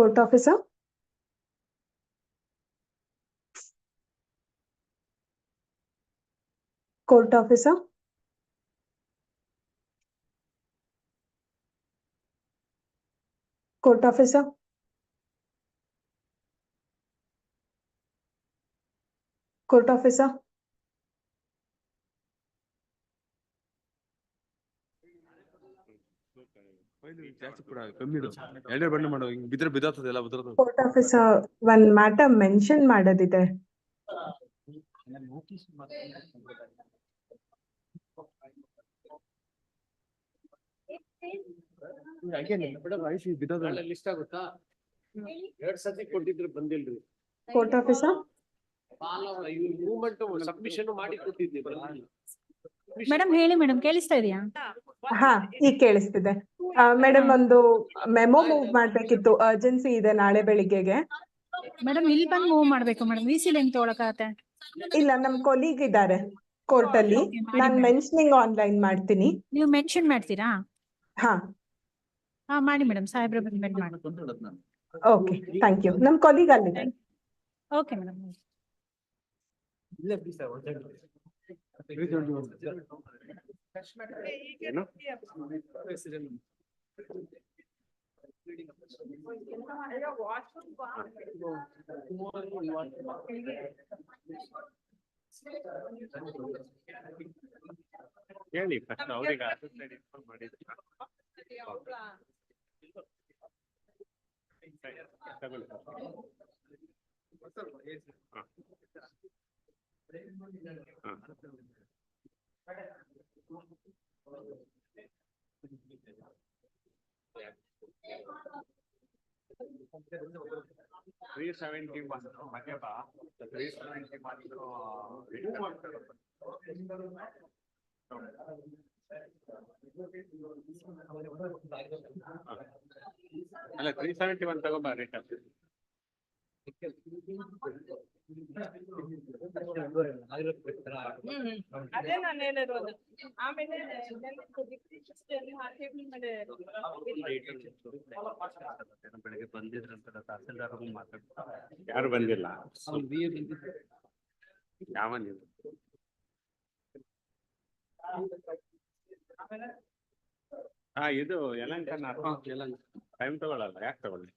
Court officer. Court officer. Court officer. Court officer. Court officer, one matter mention ಮಾಡದಿದೆ. List ಆಗುತ್ತಾ? 2 ಸತಿ ಕೊಟ್ಟಿದ್ರು ಬಂದಿಲ್ರಿ. Court officer. ಮೂವ್ಮೆಂಟ್ ಸಬ್ಮಿಷನ್ ಮಾಡಿ ಕೊಟ್ಟಿದ್ವಿ. ಮೇಡಮ್ ಹೇಳಿ ಮೇಡಮ್, ಕೇಳಿಸ್ತಾ ಇದೆಯಾ? ಹಾ, ಈಗ ಕೇಳಿಸ್ತಿದೆ. ಮೇಡಮ್, ಒಂದು ಮೆಮೊ ಮೂವ್ ಮಾಡ್ಬೇಕಿತ್ತು, ಅರ್ಜೆನ್ಸಿ ಇದೆ ನಾಳೆ ಬೆಳಿಗ್ಗೆಗೆ. ಮೇಡಮ್ ಇಲ್ಲಿ ಬಂದು ಮೂವ್ ಮಾಡ್ಬೇಕು ಮೇಡಮ್, ವಿಸಿಲ್ ಹೆಂಗ್ ತೊಗೊಳಕಾಗತ್ತೆ? ಇಲ್ಲ, ನಮ್ ಕೊಲೀಗ್ ಇದ್ದಾರೆ ಕೋರ್ಟ್ ಅಲ್ಲಿ. ನಾನ್ ಮೆನ್ಷನಿಂಗ್ ಆನ್ಲೈನ್ ಮಾಡ್ತೀನಿ. ನೀವು ಮೆನ್ಷನ್ ಮಾಡ್ತೀರಾ? ಹಾ ಹಾ ಮಾಡಿ ಮೇಡಮ್, ಸಾಹೇಬ್ರ ಬಂದ್ಮೇಲೆ ಮಾಡಿ. Okay, thank you. ನಮ್ ಕೊಲೀಗ್ ಅಲ್ಲಿದೆ. Okay madam. ಹೇಳಿ ಫಸ್ಟ್ ಅವ್ರಿಗೆ ಇನ್ಫಾರ್ಮ್ ಮಾಡಿದ್ರು. ಅಲ್ಲ 371 ತಗೋಬಾ ರೇಟ್. ಅದೇ ನಾನು ಹೇಳಿರೋದು. ಆಮೇಲೆ ಬೆಳಗ್ಗೆ ಬಂದಿದ್ರಂತ ತಹಸೀಲ್ದಾರ್ ಮಾತಾಡ್ತಾರೆ. ಯಾರು ಬಂದಿಲ್ಲ? ಯಾವನಿಲ್ಲ. ಇದು ಯಲಂಕ ಟೈಮ್ ತಗೊಳ್ಳಲ್ಲ. ಯಾಕೆ ತಗೊಳ್ಳಿ?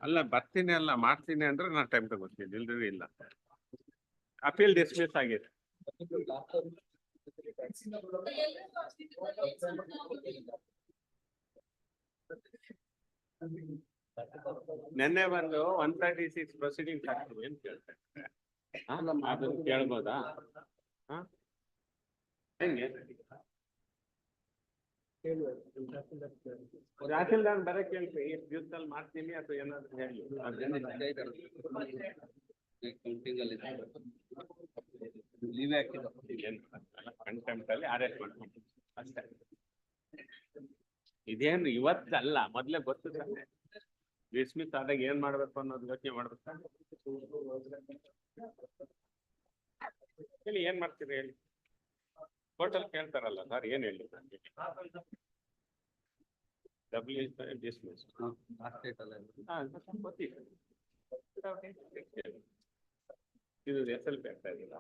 ಅಲ್ಲ, ಬರ್ತೀನಿ ಅಲ್ಲ ಮಾಡ್ತೀನಿ ಅಂದ್ರೆ ನಾನು ಟೈಮ್ ತಗೋತೀನಿ, ಇಲ್ರಿ ಇಲ್ಲ. ಅಪೀಲ್ ಡಿಸ್ಮಿಸ್ ಆಗಿದೆ. ನೆನ್ನೆ ಬಂದು 136 ಪ್ರೊಸೀಡಿಂಗ್ಸ್ ಆಗ್ತದೆ ಅಂತ ಕೇಳ್ತಾರೆ. ಅದನ್ನು ಕೇಳ್ಬೋದಾ? ಹೆಂಗೆ ತಹಸೀಲ್ದಾರ್ ಬರ ಕೇಳ್ರಿ, ಎಷ್ಟು ದಿವಸದಲ್ಲಿ ಮಾಡ್ತೀನಿ ಅಥವಾ ಏನಾದ್ರು ಹೇಳಿ. ಕಂಟೆಂಪ್ಟ್ ಅಲ್ಲಿ ಅರೆಸ್ಟ್ ಮಾಡ್ಕೊಂಡು ಅಷ್ಟೇ. ಇದೇನು ಇವತ್ತಲ್ಲ, ಮೊದ್ಲೇ ಗೊತ್ತು ತಾನೆ. ಡಿಸ್ಮಿಸ್ ಆದಾಗ ಏನ್ ಮಾಡ್ಬೇಕು ಅನ್ನೋದು ಯೋಚನೆ ಮಾಡ್ಬೇಕಾ? ಹೇಳಿ, ಏನ್ ಮಾಡ್ತೀರಿ ಹೇಳಿ. ಟೋಟಲ್ ಕೇಳ್ತಾರಲ್ಲ ಸರ್, ಏನ್ ಹೇಳಿ ಡಿಸ್ಮಿಸ್. ಇದು SLP ಆಗ್ತಾ ಇದಿಲ್ಲ.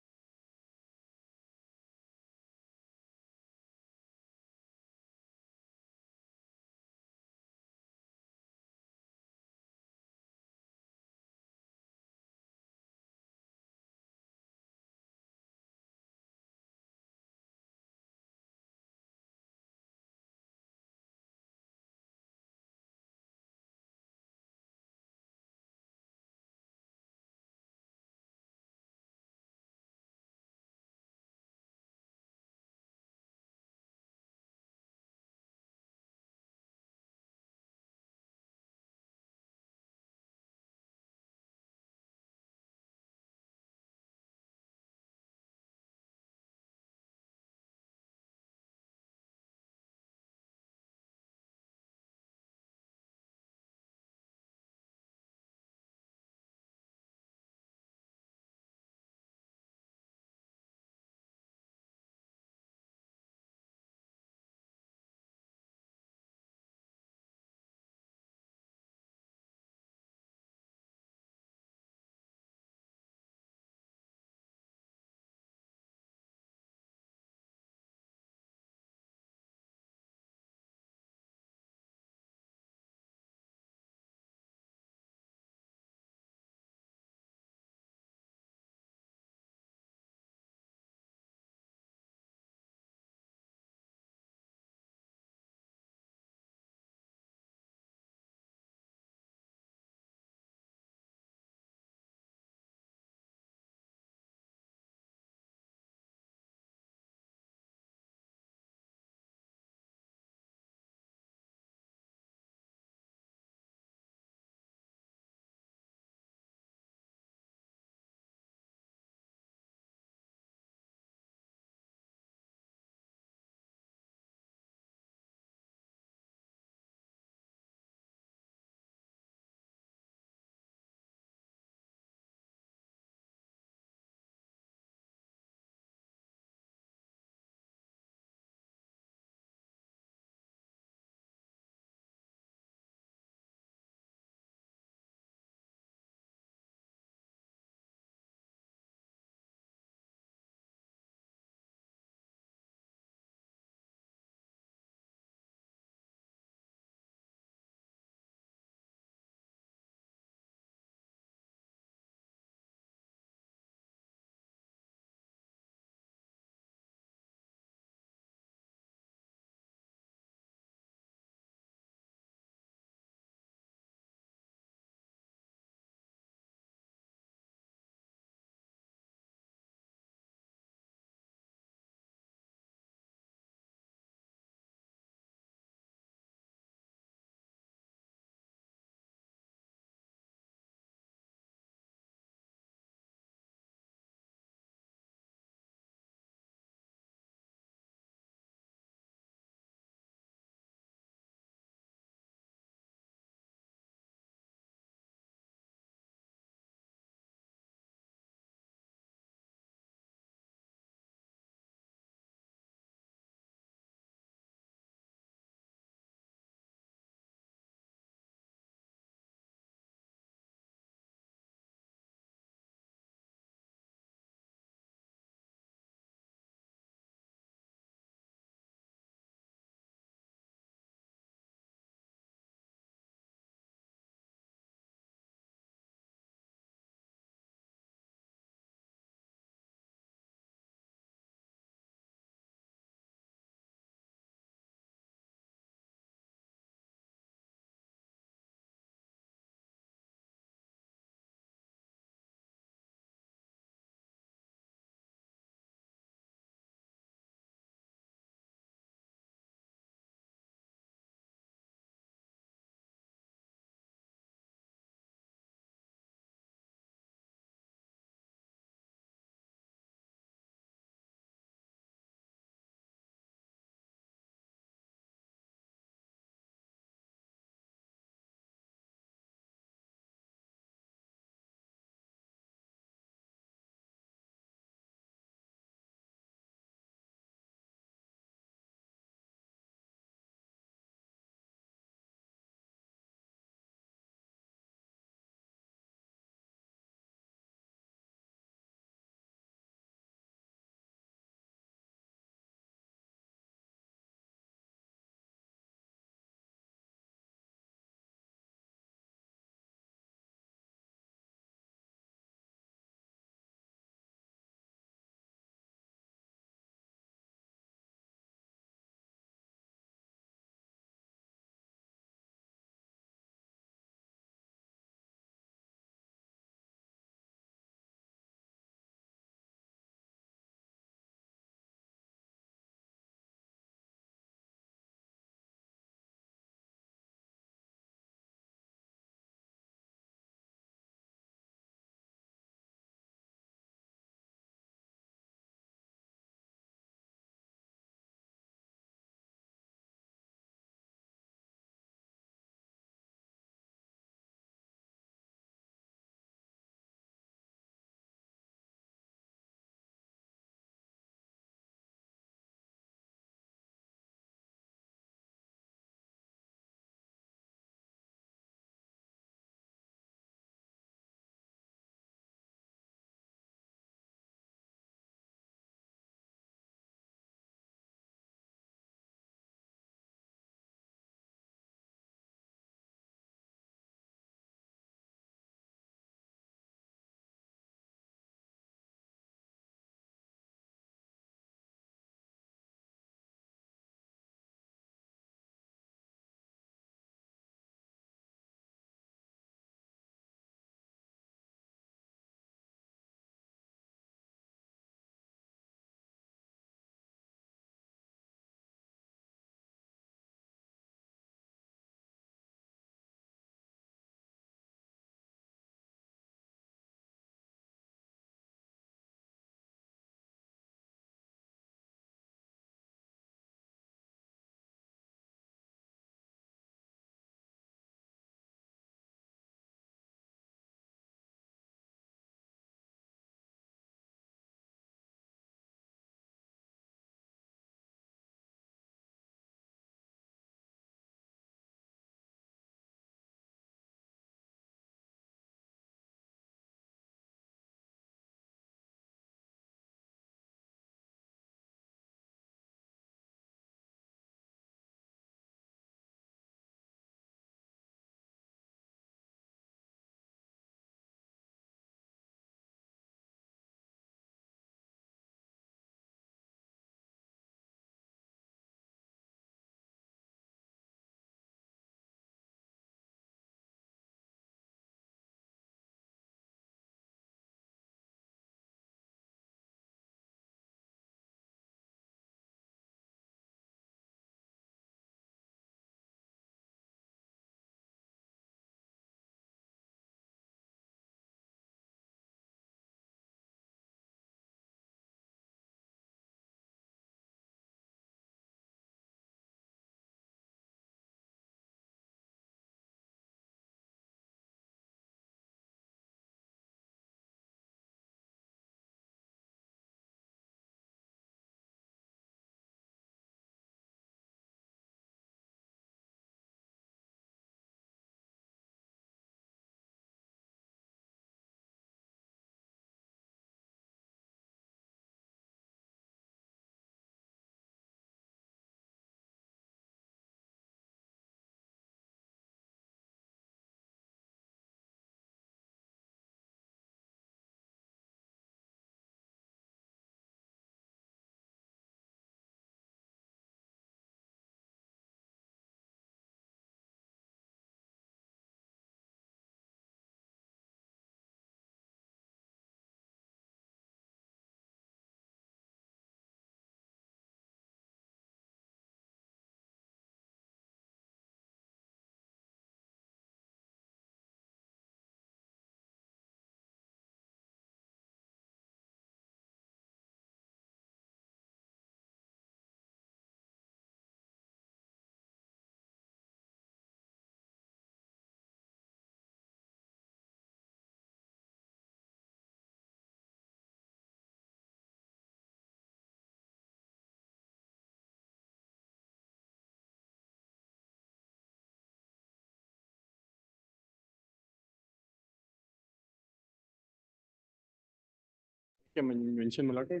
mention my lord. You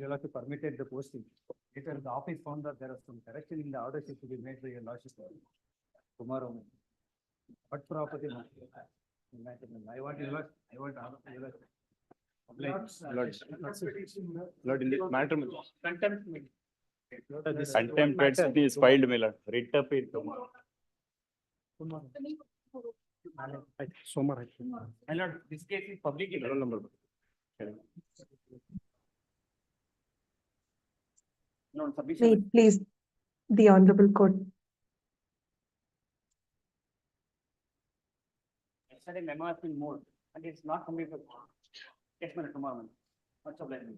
have to permitted the posting. Later, the office found that there was some correction in the order sheet to be made by your lordship tomorrow. What property? I want your lord, I want your lord. Lord, in this matter. Contempt petition is filed, my lord. Writ appeal tomorrow. Somar. My lord, this case is public. Roll number. No, May submission. it please the honorable court. Yesterday memo has been moved and it's not completed. Yes, madam, tomorrow. What's the plan?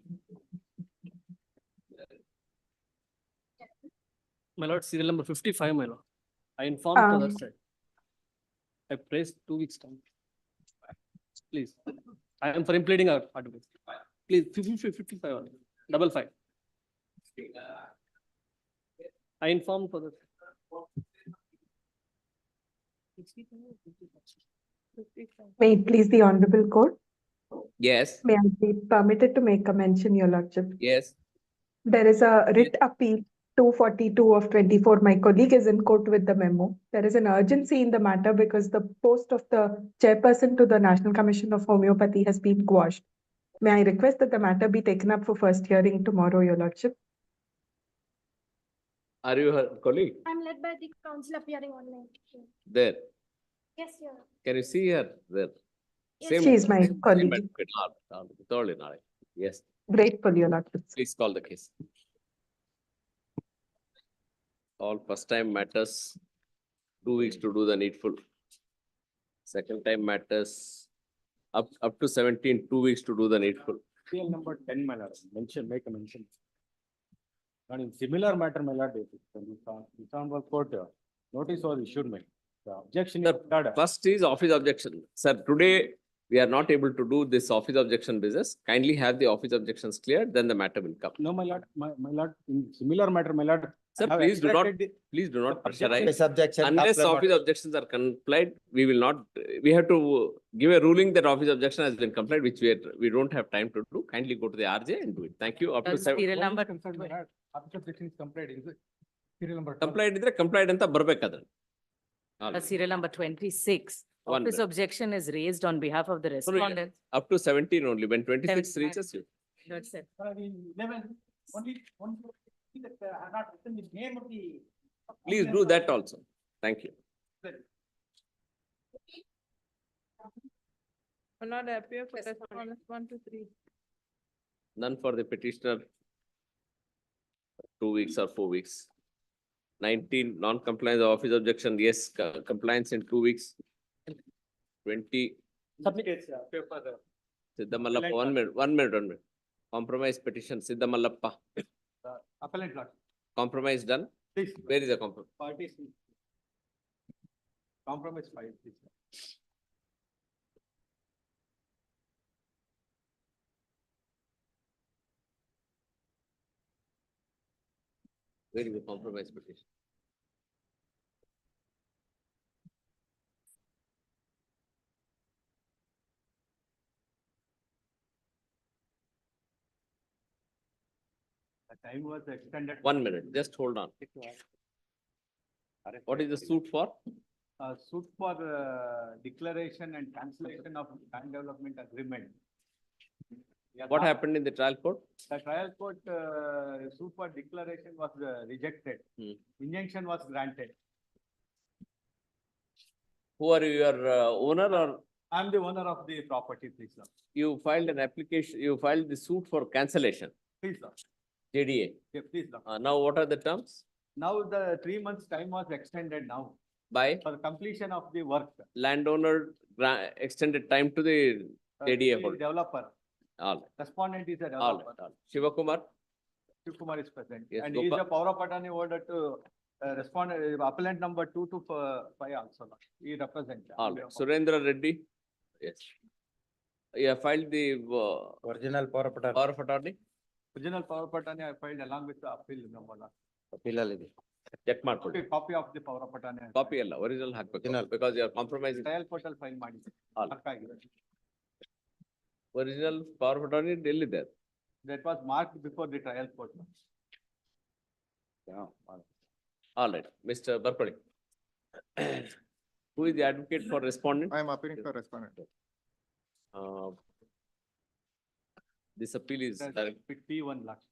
My lord, serial number 55, my lord. I informed to Um, other side. I placed 2 weeks time. Please, I am for impleading our advocate. Please, 55, only. 55. I informed for the. May it please the honorable court. Yes, May I be permitted to make a mention, your lordship? yes. There is a writ appeal 242 of 24. My colleague is in court with the memo. There is an urgency in the matter because the post of the chairperson to the National Commission of Homeopathy has been quashed. May I request that the matter be taken up for first hearing tomorrow, your lordship? Are you her colleague? I'm led by the council appearing online. There. Yes, Your Honor. Can you see her there? Yes, She is my same colleague. advocate, totally not. Yes, Grateful, your lordship. please call the case. All first time matters, 2 weeks to do the needful. Second time matters, up to 17, 2 weeks to do the needful. Serial number 10, my lord. Mention, make a mention. And in similar matter, my lord, the Honorable Court, notice was issued, my. The objection is. First is office objection. Sir, today we are not able to do this office objection business. Kindly have the office objections cleared, then the matter will come. No, my lord, my lord, in similar matter, my lord. Sir, I have please do not, extracted please do not the pressurize. Objection. Unless office objections are complied, we will not, we have to give a ruling that office objection has been complied, which we don't have time to do. Kindly go to the RJ and do it. Thank you. Up to Does 7. serial One is number concerned, my lord. Office objection is complied, is it? Serial number. 12. Complied idre complied anta barbekadra. serial number 26. One Office minute. objection is raised on behalf of the no, respondent. Up to 17 only. When 26 Seven. reaches you. That's it. Only, I'm not written the name of the. Please do that also. Thank you. Will not appear for respondents 1 to 3. None for the petitioner. 2 weeks or 4 weeks. 19 non-compliance of office objection. Yes, compliance in 2 weeks. 20 Submit paper. Siddhamallappa. 1 minute. 1 minute. 1 minute. Compromise petition. Siddhamallappa. Appellant lot. Compromise done. Please. Where is the compromise? Parties. Compromise file, please. Where is the compromise petition? The time was extended. 1 minute. Just hold on. What is the suit for? Suit for declaration and cancellation of land development agreement. Yeah, What that- happened in the trial court? The trial court suit for declaration was rejected. Hmm. Injunction was granted. Who are you, your owner, or I am the owner of the property, please, sir. you filed an application, you filed the suit for cancellation, Please, sir. JDA. Yeah, please, sir. Now what are the terms? Now the 3 months time was extended now By for completion of the work. landowner extended time to the JDA The holder. Developer, All right, respondent is a all developer. right, all right. Shivakumar, Shivkumar is present. Yes, And he is Gopal. a power of attorney holder to respond, appellant number 2 to 5 also. He represents. all right. Surendra Reddy. Yes. You have filed the Original power of power of attorney? Original power of attorney I filed along with the appeal memo. Check ಮಾಡ್ಕೊಳ್ಳಿ. Copy of the power of attorney. Copy ಅಲ್ಲ, original ಹಾಕ್ಬೇಕು. Original. Because you are compromising. Trial portal file ಮಾಡಿ. All. Work ಆಗಿದೆ. Original power of attorney Delhi there. That was marked before the trial court. Yeah. All right, Mr. Barpali. Who is the advocate for respondent? I am appearing for respondent. Uh, This appeal is, Exhibit P1 last.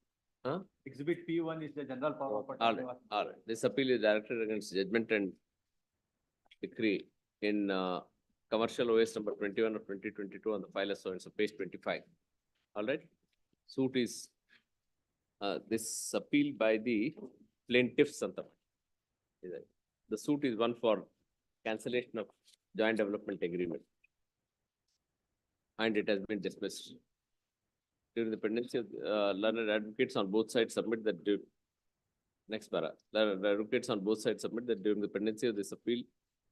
Huh? Exhibit P1 is the general power of all attorney. right, all right. This appeal is directed against judgment and decree in commercial OS number 21 of 2022 on the file as so it's page 25. All right. Suit is this appeal by the plaintiff Santam. The suit is one for cancellation of joint development agreement. And it has been dismissed. During the pendency of learned advocates on both sides submit that next para. Learned advocates on both sides submit that during the pendency of this appeal,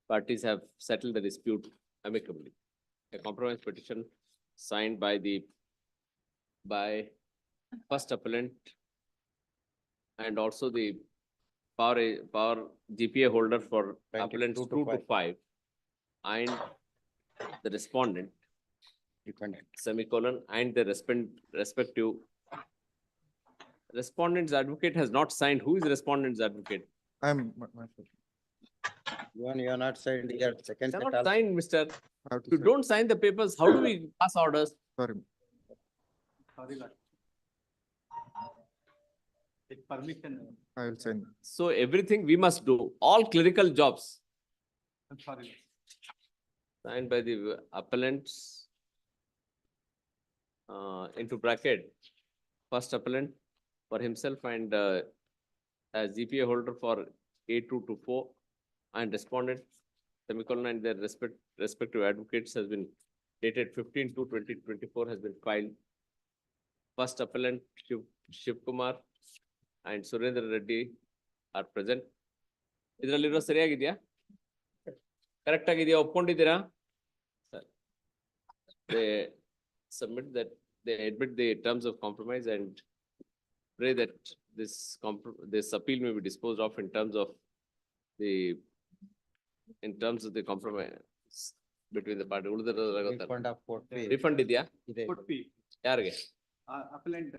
parties have settled the dispute amicably. A compromise petition signed by first appellant and also the power GPA holder for appellants 2 to 5 and the respondent Dependent. semicolon and the respective respondent's advocate has not signed. Who is respondent's advocate? I'm. You are not signed here, second set Cannot also. sign, mister. How to You say? don't sign the papers. How do we pass orders? Sorry. Sorry, Lord. Take permission. I will send. So everything we must do, all clerical jobs I'm sorry. signed by the appellants into bracket, first appellant for himself and as GPA holder for A2 to 4 and respondent semicolon and their respective advocates has been dated 15/2/2024 has been filed. First appellant Shiv Kumar and Surendra Reddy are present. ಇದರಲ್ಲಿರೋ ಸರಿಯಾಗಿದೆಯಾ? Correct ಆಗಿದೆಯಾ? ಒಪ್ಕೊಂಡಿದ್ದೀರಾ? They submit that they admit the terms of compromise and pray that this appeal may be disposed of in terms of the compromise between the party. Refund of court fee. Refund ಇದೆಯಾ? ಇದೆ. Court fee. ಯಾರಿಗೆ? Appellant.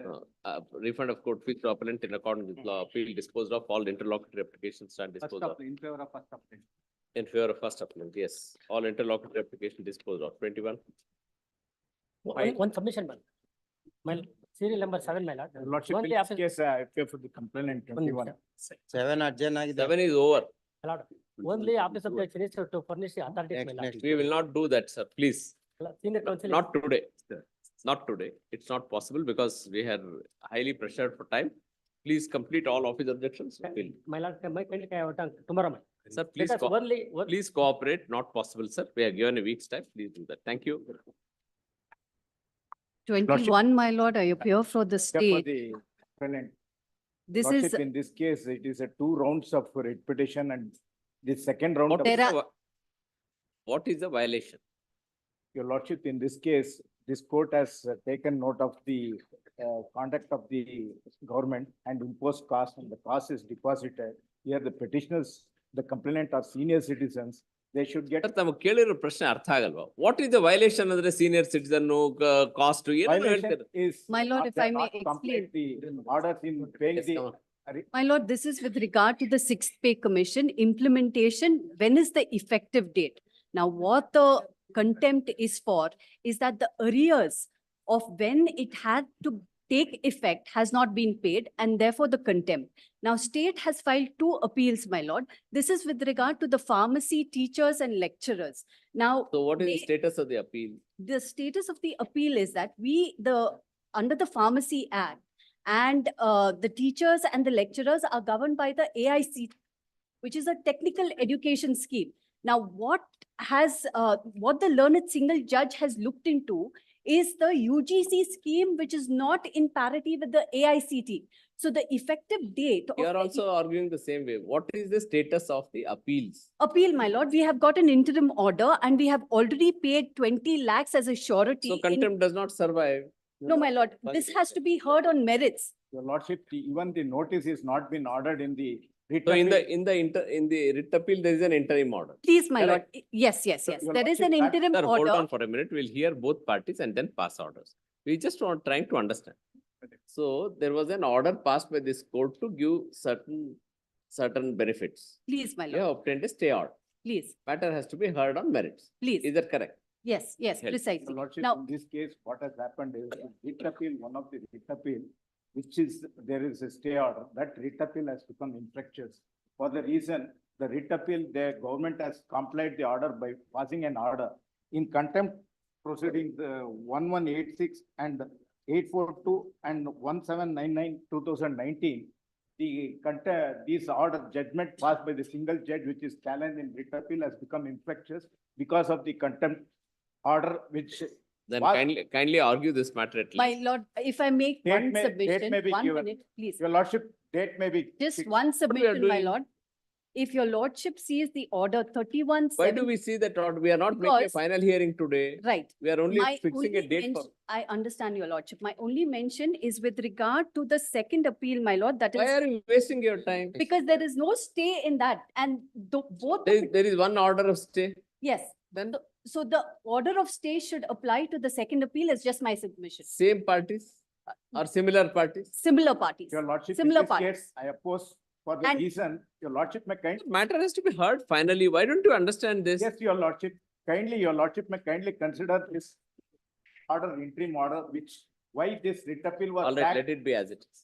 Refund of court fees to appellant in accordance with law. Appeal disposed of. All interlocutory applications stand First disposed of. in favor of first appellant. In favor of first appellant, yes. All interlocutory application disposed of. 21. One submission, my serial number 7, my lord. Lordship, Only in this after- case, I appear for the complainant One minute, 21. sir. 7 adjourn ಆಗಿದೆ. 7 is over. My lord, only after subject finished to furnish the authorities, my lord. Next. We will not do that, sir. Please. Senior counsel. Not today. Not today. It's not possible because we are highly pressured for time. Please complete all office objections. We'll- My lord, my tomorrow, my. Sir, please, Let us only, please cooperate. Not possible, sir. We are given a week's time. Please do that. Thank you. 21, my lord, I appear for the Except for state. the appellant. This is, Lordship, in this case, it is a 2 rounds of writ petition and the second round of. What is the violation? Your Lordship, in this case, this court has taken note of the conduct of the government and imposed cost, and the cost is deposited. Here, the petitioners, the complainant are senior citizens, they should get. Sir, ತಮಗೆ ಕೇಳಿರೋ ಪ್ರಶ್ನೆ ಅರ್ಥ ಆಗಲ್ವಾ? What is the violation ಅಂದ್ರೆ senior citizen cost Violation is. My lord, not if I the- may not to complete The orders in paying Yes, the. come on. my lord, this is with regard to the Sixth Pay Commission implementation. When is the effective date? Now, what the contempt is for is that the arrears of when it had to take effect has not been paid, and therefore the contempt. Now, state has filed 2 appeals, my lord. This is with regard to the pharmacy teachers and lecturers. Now, So what is the they- status of the appeal? the status of the appeal is that under the Pharmacy Act and the teachers and the lecturers are governed by the AIC, which is a technical education scheme. Now, what the learned single judge has looked into is the UGC scheme, which is not in parity with the AICT. So the effective date of You are the also arguing the same way. What is the status of the appeals? appeal, my lord, we have got an interim order and we have already paid 20 lakhs as a surety. So contempt does not survive. No, my lord, this has to be heard on merits. Your Lordship, even the notice is not been ordered in the writ So in appeal- the writ appeal, there is an interim order. Please, my lord. Correct. Yes, yes, So yes. your There is lordship, an that- interim Sir, hold order. on for a minute. We'll hear both parties and then pass orders. We just want trying to understand. So there was an order passed by this court to give certain benefits. Please, my You have lord. obtained a stay order. Please, Matter has to be heard on merits. please. Is that correct? Yes, yes, Help. precisely. Your lordship, Now, in this case, what has happened is writ appeal, one of the writ appeal, which is, there is a stay order, that writ appeal has become infectious. For the reason, the writ appeal, the government has complied the order by passing an order. In contempt proceedings, 1186 and 842 and 1799, 2019, these order judgment passed by the single judge, which is challenged in writ appeal, has become infectious because of the contempt order, which Then What? kindly argue this matter at my least. lord, if I make Date one may- date submission, may be 1 given. minute, please. your lordship, date may be. Just fixed. one we are submission, my doing? lord. If your lordship sees the order 31 Why do we see that order? We are not making a Because- final hearing today. Right. We are only My fixing a only date for. mention- I understand your lordship. My only mention is with regard to the second appeal, my lord, that Why is are you wasting your time? because there is no stay in that and both, There is one order of stay. yes. Then So the order of stay should apply to the second appeal is just my submission. same parties or similar parties? Similar parties. Your lordship, in Similar this parties. case, I oppose for the And- reason, your lordship may Matter has to be heard finally. Why don't you understand this? yes, your lordship, your lordship may kindly consider this order, interim order, which, why this writ appeal was All right, back, let it be as it is.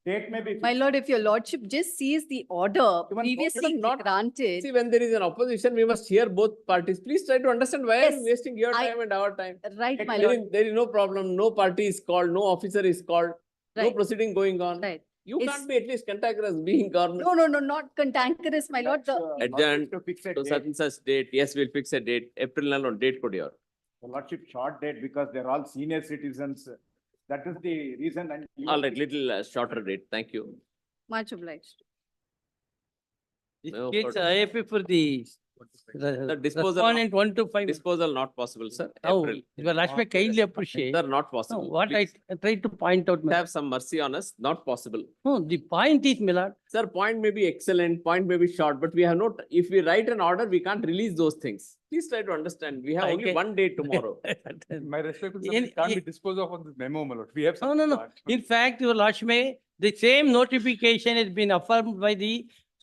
date may be. My fixed. lord, if your lordship just sees the order Even previously not- granted, See, when there is an opposition, we must hear both parties. Please try to understand why are you Yes, wasting your I- time and our time? right, my There lord, is no problem. No party is called, no officer is called, no right, proceeding going on. right. You It's- can't be at least cantankerous being government. No, not cantankerous, my lord. That's, The lordship Adjourned to fix a to date. such and such date. Yes, we'll fix a date. April nal on date kodi avaru. Your lordship, short date, because they're all senior citizens. That is the reason, and. you- All right, little shorter date. Thank you. much obliged. No, It's for- IFA for the The disposal, respondent 1 to 5. disposal not possible, sir. Oh, April. your Lashmi kindly appreciate. Sir, not No, possible. what I Please tried to point out, have some mercy on us, not possible. no, the point is, my lord, Sir, point may be excellent, point may be short, but we have not, if we write an order, we can't release those things. Please try to understand. We have I only can- one day tomorrow. My respect, In- can't be in- disposed of on this memo, my lord. We have. No, something no, to no. add. In fact, your Lashmi, the same notification has been affirmed by the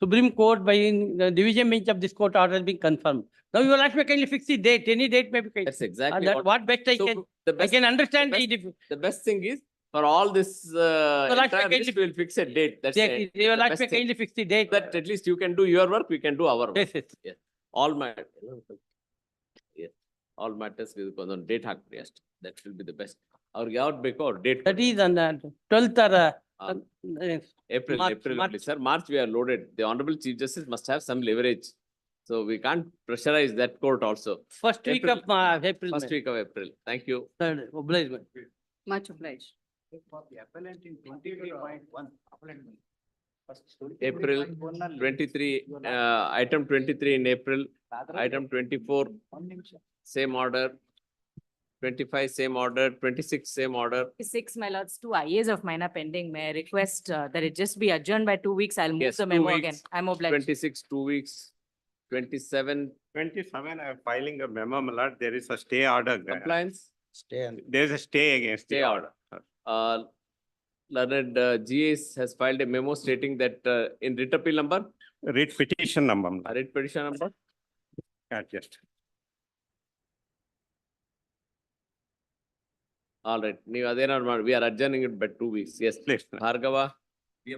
Supreme Court by the division bench of this court order has been confirmed. Now your Lashmi kindly fix the date, any date may be. That's exactly That what best I So can, the I best, can understand the the. the best thing is, for all this, Last entire week, list, we'll fix a date. That's Your the Lashmi best thing. kindly fix the date. That at least you can do your work, we can do our work. Yes. Yes. All my. Yes, all matters with on date ಹಾಕ್ರಿ ಅಷ್ಟೇ. That will be the best. ಅವ್ರಿಗೆ ಯಾವ್ದು ಬೇಕೋ ಅವ್ರ date. That is on the 12th or April, March, April March. only, sir. March we are loaded. The Honorable Chief Justice must have some leverage. So we can't pressurize that court also. first week April. of April. First week of April. Thank you. Third, obligement. Much obliged. For the appellant in 23.1, appellant. April 23, item 23 in April, item 24, same order, 25, same order, 26, same order. 6, my lords, 2 IAs of mine are pending. May I request that it just be adjourned by 2 weeks? I'll move Yes, the 2 memo weeks. again. I'm obliged. 26, 2 weeks, 27, 27, I am filing a memo, my lord. There is a stay order there. compliance, Stay on. There is a stay against stay the order. Learned GS has filed a memo stating that in writ appeal number, Writ petition number, my lord. writ petition number, Just. all right, ನೀವು ಅದೇನಾದ್ರು ಮಾಡಿ, we are adjourning it by 2 weeks, yes. Please. Bhargava,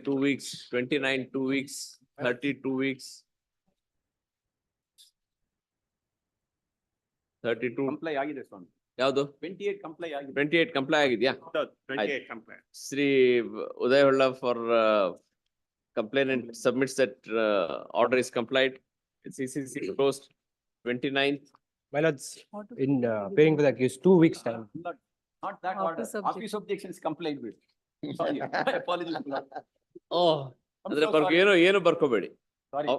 2 weeks, 29, 2 weeks, 30, 2 weeks. 32, Comply ಆಗಿದೆ ಸ್ವಾಮಿ. ಯಾವುದು? 28 comply ಆಗಿದೆ. 28 comply ಆಗಿದ್ಯಾ? 28 complaint. Sri Uday Holla for complainant submits that order is complied. CCC closed 29th. My lords, in paying for the accused, 2 weeks time. Not that order. Office objection. Office objection is complied with. Sorry, my apologies, my lord. Oh, I'm ಅಂದ್ರೆ so sorry. ಏನು ಬರ್ಕೋಬೇಡಿ. Sorry.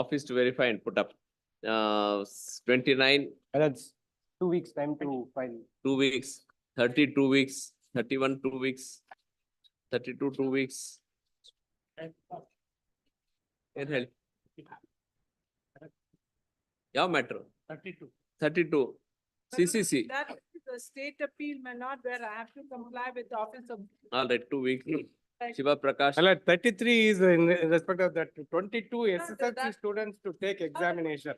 Office to verify and put up. 29, My lords, 2 weeks time to file. 2 weeks, 30, 2 weeks, 31, 2 weeks, 32, 2 weeks. ಏನ್ ಹೇಳಿ? ಯಾವ matter? 32. 32 CCC. That is a state appeal, my lord, where I have to comply with the office of. All right, 2 weeks. Shiva Prakash. Well, 33 is in respect of that 22 SSLC students to take examination.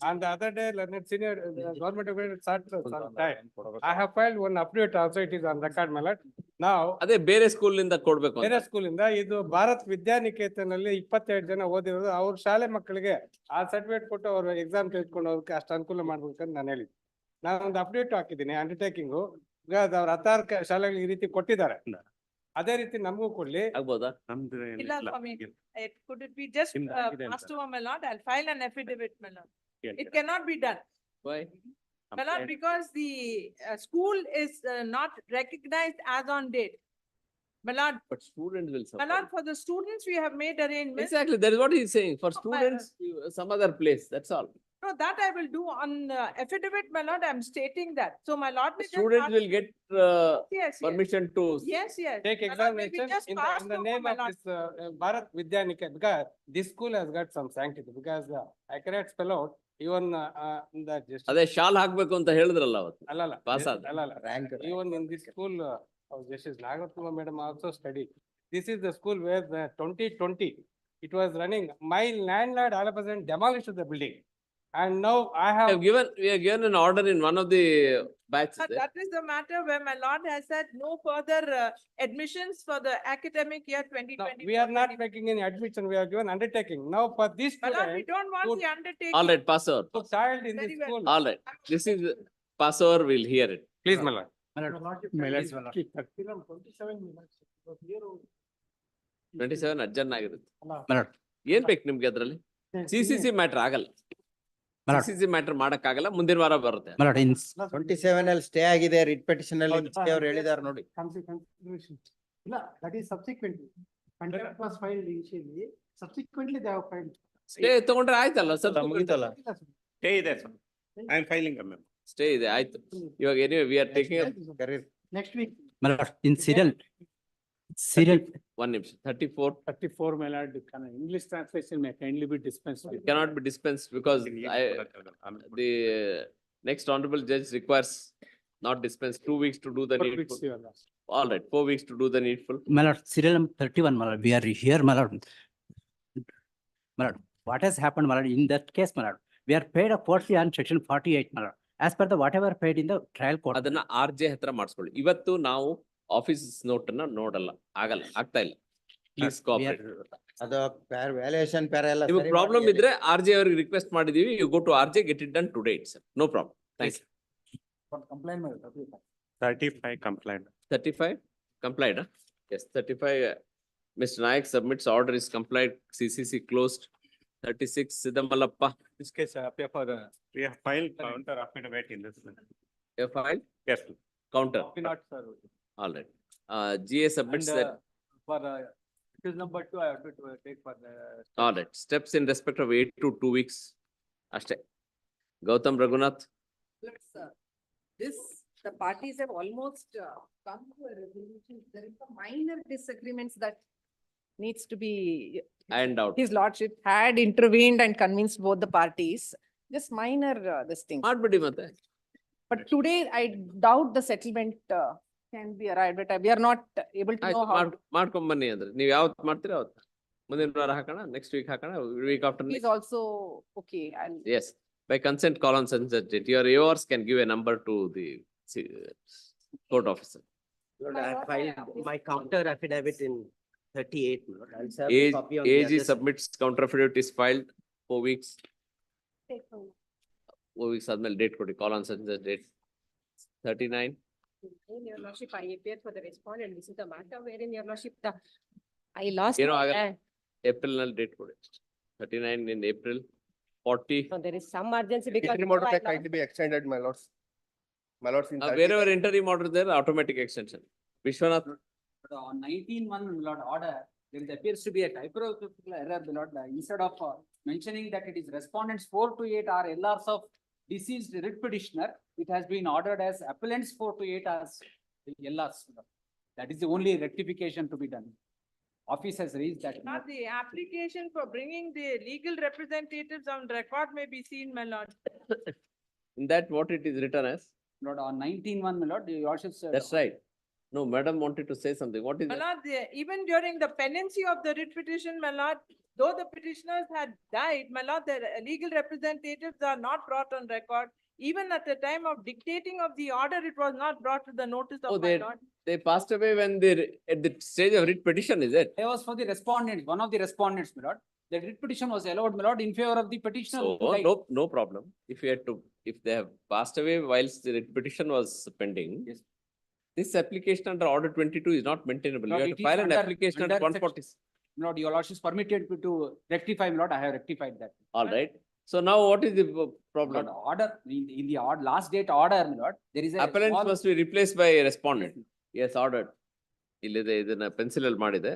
And the other day, learned senior government official started some time. I have filed one affidavit also, it is on record, my lord. Now, ಅದೇ ಬೇರೆ school ಇಂದ ಕೊಡ್ಬೇಕು ಬೇರೆ ಅಂತ. School ಇಂದ ಇದು ಭಾರತ್ ವಿದ್ಯಾನಿಕೇತನಲ್ಲಿ 27 ಜನ ಓದಿರೋದು ಅವ್ರ ಶಾಲೆ ಮಕ್ಕಳಿಗೆ ಆ ಸರ್ಟಿಫಿಕೇಟ್ ಕೊಟ್ಟು ಅವ್ರ ಎಕ್ಸಾಮ್ ತೆಗೆದುಕೊಂಡು ಅವ್ರಿಗೆ ಅಷ್ಟು ಅನುಕೂಲ ಮಾಡ್ಬೇಕಂತ ನಾನು ಹೇಳಿದ್ದೆ. ನಾನು ಒಂದು ಅಪ್ಡೇಟ್ ಹಾಕಿದ್ದೀನಿ ಅಂಡರ್ಟೇಕಿಂಗ್ ಅವ್ರ 16 ಶಾಲೆಗಳಿಗೆ ಈ ರೀತಿ ಕೊಟ್ಟಿದ್ದಾರೆ. ಅದೇ ರೀತಿ ನಮಗೂ ಕೊಡ್ಲಿ. ಆಗ್ಬೋದಾ? ನಮ್ದು ಇಲ್ಲ ಸ್ವಾಮಿ, could it be just passed over, my lord? I'll file an affidavit, my lord. It cannot be done. Why? My lord, because the school is not recognized as on date. My lord, But students will my lord, suffer. for the students, we have made arrangements. Exactly, that is what he is saying. For students, some other place, that's all. No, that I will do on affidavit, my lord, I'm stating that. So my lord. may just Students pass- will get Yes, yes. permission to. Yes, yes. Take My lord, may we examination just in pass the over, name my of lord. this Bharat Vidyaniket, because this school has got some sanctity, because I cannot spell out even the just. ಅದೇ shawl ಹಾಕ್ಬೇಕು ಅಂತ ಹೇಳಿದ್ರಲ್ಲ ಅವತ್ತು. Alala. Pass ಆದ. Alala. Even in this school, Justice Nagartuma madam also studied. This is the school where the 2020, it was running. My landlord all of a sudden demolished the building. And now I We have. have given an order in one of the batches. But that is the matter where my lord has said no further admissions for the academic year No, 2020. we are not making any admission, we are given undertaking. Now for this My lord, we student, don't want who- the undertaking. All right, pass over. who child in Very this well. school. All right, this is pass over, we'll hear it. Please, my lord. My 27 urgent ಆಗಿರುತ್ತೆ. My lord. ಏನ್ ಬೇಕು ನಿಮ್ಗೆ ಅದ್ರಲ್ಲಿ? CCC matter ಆಗಲ್ಲ. CCC matter ಮಾಡಕ್ಕಾಗಲ್ಲ, ಮುಂದಿನ ವಾರ ಬರುತ್ತೆ. My lord, in 27 ಅಲ್ಲಿ ಸ್ಟೇ ಆಗಿದೆ, ರಿಟ್ ಪೆಟಿಷನ್ ಅಲ್ಲಿ stay ಅವ್ರು ಹೇಳಿದಾರೆ ನೋಡಿ. ಇಲ್ಲ, that is subsequently. Contempt was filed initially, subsequently they have filed. Stay ತಗೊಂಡ್ರೆ ಆಯ್ತಲ್ಲ ಸರ್. ಮುಗೀತಲ್ಲ. Stay ಇದೆ sir. I am filing a memo. Stay ಇದೆ, ಆಯ್ತು. ಇವಾಗ anyway, we are taking a Next week. my lord, in serial. 1 ನಿಮಿಷ. 34 34, my lord, English translation may kindly be dispensed with. cannot be dispensed because the next honorable judge requires not dispense 2 weeks to do the 4 needful. weeks, your lord. All right, 4 weeks to do the needful. My lord, serial number 31, my lord, we are here, my lord. My lord, what has happened, my lord, in that case, my lord, we are paid a quarterly on section 48, my lord, as per the whatever paid in the trial court. ಅದನ್ನ RJ ಹತ್ರ ಮಾಡಿಸ್ಕೊಳ್ಳಿ. ಇವತ್ತು ನಾವು office note ಅನ್ನ ನೋಡಲ್ಲ, ಆಗಲ್ಲ, ಆಗ್ತಾ ಇಲ್ಲ. Please We cooperate. are- ಅದು ವ್ಯಾಲ್ಯೂಯೇಷನ್ ಪ್ಯಾರ ಎಲ್ಲ. ನಿಮಗೆ ಸರಿ ಪ್ರಾಬ್ಲಮ್ ಮಾಡಿ. ಇದ್ರೆ RJ ಅವ್ರಿಗೆ ರಿಕ್ವೆಸ್ಟ್ ಮಾಡಿದೀವಿ, you go to RJ, get it done today itself. No problem. Thank you. Complaint. 35 complaint. 35 complied, huh? Yes, 35. Mr. Nayak submits order is complied, CCC closed. 36 Siddhamalappa, This case appear for the, we have filed counter affidavit in this. you filed Yes, sir. counter. Not, sir. All right. GA submits And that. for case number 2, I have to take for the. All right. Steps in respect of 8 to 2 weeks. Ashte. Gautam Raghunath. This, the parties have almost come to a resolution. There is a minor disagreements that needs to be. And out. His lordship had intervened and convinced both the parties. Just minor this thing. ಮಾಡ್ಬಿಡಿ ಮತ್ತೆ. But today I doubt the settlement can be arrived at. We are not able to know how. ಮಾಡ್ಕೊಂಡ್ ಬನ್ನಿ ಅಂದ್ರೆ ನೀವು ಯಾವತ್ತು ಮಾಡ್ತೀರಾ ಅವತ್ತು. ಮುಂದಿನ ವಾರ ಹಾಕೋಣ, ನೆಕ್ಸ್ಟ್ ವೀಕ್ ಹಾಕೋಣ, weak after. He's also okay. And Yes, by consent, call on such date. Your AORs can give a number to the court officer. Lord, I have filed my counter affidavit in 38. Lord. I'll serve AG a copy on the other side. submits counter affidavit is filed 4 weeks. 4 weeks ಆದ್ಮೇಲೆ date ಕೊಡಿ. Call on such date. 39. in your lordship, I appear for the respondent. This is the matter wherein your lordship, I lost. ಏನೋ ಆಗಲ್ಲ. April ನಲ್ಲಿ date ಕೊಡಿ. 39 in April. 40. No, there is some urgency because. Interim order can kindly be extended, my lords. My lords, in Wherever interim order there, automatic extension. Vishwanath. On 19-1, Lord, order, there appears to be a typographical error, Lord. Instead of mentioning that it is respondents 4 to 8 are LRs of deceased writ petitioner, it has been ordered as appellants 4 to 8 as LRs. That is the only rectification to be done. office has raised that. Not the application for bringing the legal representatives on record may be seen, my lord. In that, what it is written as? Lord, on 19-1, my lord, your lordship said. That's right. No, madam wanted to say something. What is My it? lord, even during the pendency of the writ petition, my lord, though the petitioners had died, my lord, the legal representatives are not brought on record. Even at the time of dictating of the order, it was not brought to the notice Oh, of my lord. they passed away when they, at the stage of writ petition, is it? It was for the respondents, one of the respondents, my lord. The writ petition was allowed, my lord, in favor of the petitioner. So, who died. no problem. If you had to, if they have passed away whilst the writ petition was pending. Yes. This application under order 22 is not maintainable. You Lord, have it to is file an under- application under under 140. Lord, your lordship is permitted to rectify, my lord, I have rectified that. All right. So now what is the problem? Lord, order, in the last date order, my lord, there is a Appellants small. must be replaced by a respondent. Yes, ordered. ಇಲ್ಲಿದೆ ಇದನ್ನ pencil ಅಲ್ಲಿ ಮಾಡಿದೆ.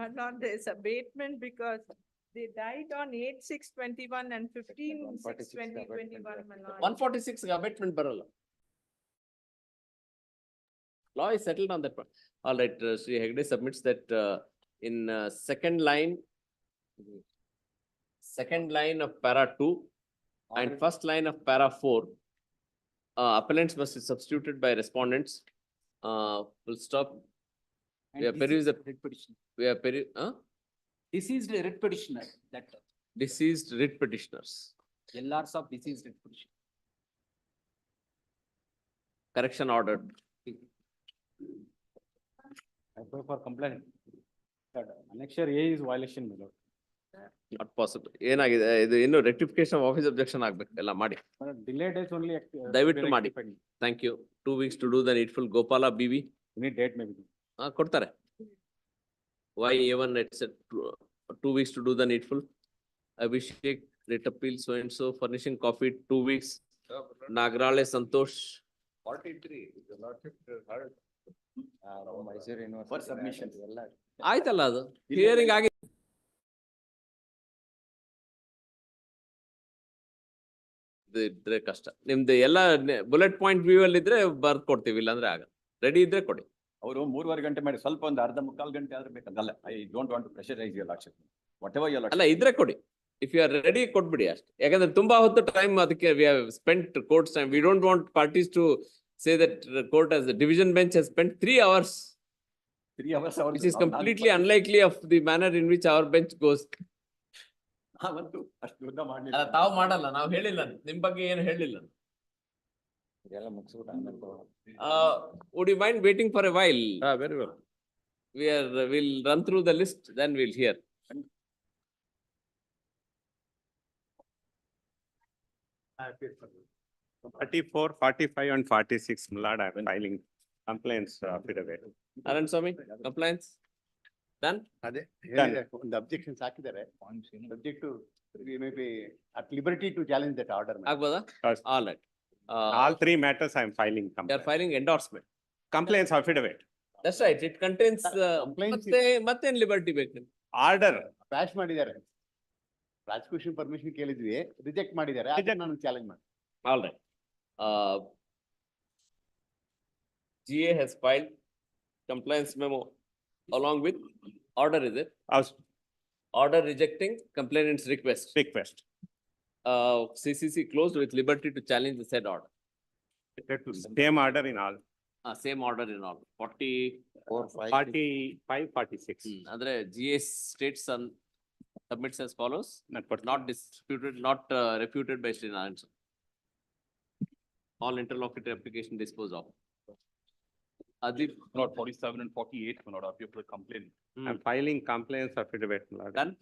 My lord, there is abatement because they died on 8/6/21 and 15/6/2021, my lord. 146 abatement ಬರಲ್ಲ. Law is settled on that part. All right, Sri Hegde submits that in second line of para 2 and first line of para 4, appellants must be substituted by respondents. Full stop. And We have deceased perused writ petitioner. We have Deceased writ petitioner, that deceased writ petitioners. LRs of deceased writ petitioner. Correction ordered. I go for complaint. Annexure A is violation, my lord. Not possible. ಏನಾಗಿದೆ ಇದು ಇನ್ನು rectification of office objection ಆಗ್ಬೇಕು ಎಲ್ಲ ಮಾಡಿ. Delayed days only. ದಯವಿಟ್ಟು ಮಾಡಿ. Thank you. 2 weeks to do the needful. Gopala BV. Any date maybe. ಕೊಡ್ತಾರೆ. Why even it's 2 weeks to do the needful. Abhishek, writ appeal so and so, furnishing coffee 2 weeks. Nagrale Santosh. 43. The lordship heard. Mysore University. For submission. ಆಯ್ತಲ್ಲ ಅದು hearing ಆಗಿ ಇದ್ರೆ ಕಷ್ಟ. ನಿಮ್ದು ಎಲ್ಲ bullet point view ಅಲ್ಲಿ ಇದ್ರೆ ಬರ್ದ್ ಕೊಡ್ತೀವಿ, ಇಲ್ಲಾಂದ್ರೆ ಆಗಲ್ಲ. ರೆಡಿ ಇದ್ರೆ ಕೊಡಿ. ಅವರು 3.5 ಗಂಟೆ ಮಾಡಿ ಸ್ವಲ್ಪ ಒಂದು ಅರ್ಧ ಮುಕ್ಕಾಲು ಗಂಟೆ ಆದ್ರೆ ಬೇಕಲ್ಲ. I don't want to pressurise your lordship. Whatever your ಅಲ್ಲ ಇದ್ರೆ ಕೊಡಿ. ಇಫ್ ಯು ಆರ್ ರೆಡಿ ಕೊಟ್ಬಿಡಿ ಅಷ್ಟೇ. ಯಾಕಂದ್ರೆ ತುಂಬಾ ಹೊತ್ತು ಟೈಮ್ ಅದಕ್ಕೆ we have spent courts time. We don't want parties to say that court as the division bench has spent 3 hours. 3 hours. Which is completely unlikely of the manner in which our bench goes. ಅಷ್ಟು ಉದ್ದ ಮಾಡಲಿಲ್ಲ. ಅಲ್ಲ ತಾವು ಮಾಡಲ್ಲ, ನಾವು ಹೇಳಿಲ್ಲ, ನಿಮ್ ಬಗ್ಗೆ ಏನು ಹೇಳಿಲ್ಲ. ಇದೆಲ್ಲ ಮುಗಿಸ್ಬಿಟ್ಟು ಆಮೇಲೆ ಕೊಡೋಣ. Would you mind waiting for a while? Very well. We'll run through the list, then we'll hear. 44, 45 and 46, my lord, I am filing complaints affidavit. Anand Swami, compliance? Done? ಅದೇ Done. ಒಂದು ಅಬ್ಜೆಕ್ಷನ್ಸ್ ಹಾಕಿದ್ದಾರೆ. Subject to we may be at liberty to challenge that order. ಆಗ್ಬೋದಾ? Yes. All right. All 3 matters I am filing They are complaint. filing endorsement. Complaints affidavit. That's right, it contains, Complaints ಮತ್ತೇನ್ liberty ಬೇಕು ನಿಮ್ಗೆ? Order. Patch ಮಾಡಿದ್ದಾರೆ. Prosecution permission ಕೇಳಿದ್ವಿ, reject ಮಾಡಿದ್ದಾರೆ. ಅದನ್ನ ನಾನು challenge ಮಾಡಿ. All right. GA has filed compliance memo along with order, is it? House Order rejecting complainant's request. request. CCC closed with liberty to challenge the said order. Same order in all. Same order in all. 4, 5, 45, 46. Andre GA states and submits as follows. Not disputed, not refuted by Sri Narayan. All interlocutory application disposed of. Adip. Not 47 and 48, my lord, appear for the complaint. I am filing complaints affidavit, my lord. Done?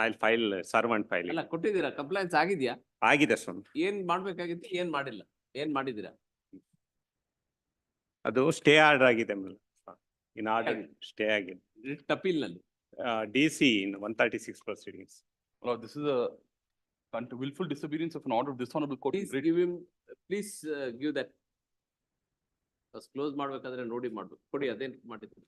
I'll file servant filing. ಅಲ್ಲ ಕೊಟ್ಟಿದ್ದೀರಾ? Compliance ಆಗಿದ್ಯಾ? ಆಗಿದೆ ಸ್ವಾಮಿ. ಏನ್ ಮಾಡ್ಬೇಕಾಗಿತ್ತು, ಏನ್ ಮಾಡಿಲ್ಲ, ಏನ್ ಮಾಡಿದ್ದೀರಾ? ಅದು ಸ್ಟೇ ಆರ್ಡರ್ ಆಗಿದೆ ಮೇಲೆ. ಇನ್ ಆರ್ಡರ್ ಸ್ಟೇ ಆಗಿದೆ. ರಿಟ್ ಅಪೀಲ್ ನಲ್ಲಿ. DC in 136 proceedings. Lord, this is a willful disobedience of an order of this honorable court. Please give that. Close ಮಾಡ್ಬೇಕಾದ್ರೆ ನೋಡಿ ಮಾಡ್ಬೇಕು. ಕೊಡಿ, ಅದೇನ್ ಮಾಡಿದ್ರು.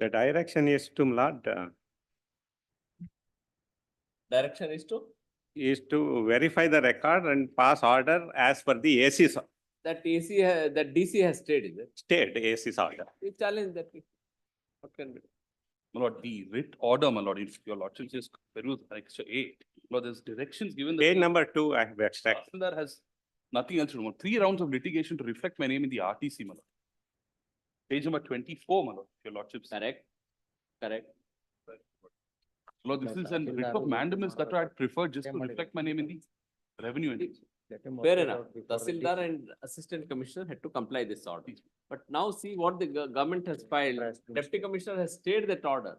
The direction is to my lord, Direction is to verify the record and pass order as per the AC's that that DC has stayed, is it? state AC's order. We challenge that. What can be? My lord, the writ order, my lord, if your lordship says peruse extra 8, my lord, there's directions given. Page number 2, I have extracted. That has nothing else to do. 3 rounds of litigation to reflect my name in the RTC, my lord. Page number 24, my lord, if your lordship says. Correct. Lord, this is a writ of mandamus that I prefer just to reflect my name in the revenue entity. Fair enough. Tahsildar and Assistant Commissioner had to comply this order. But now see what the government has filed. Deputy Commissioner has stayed that order.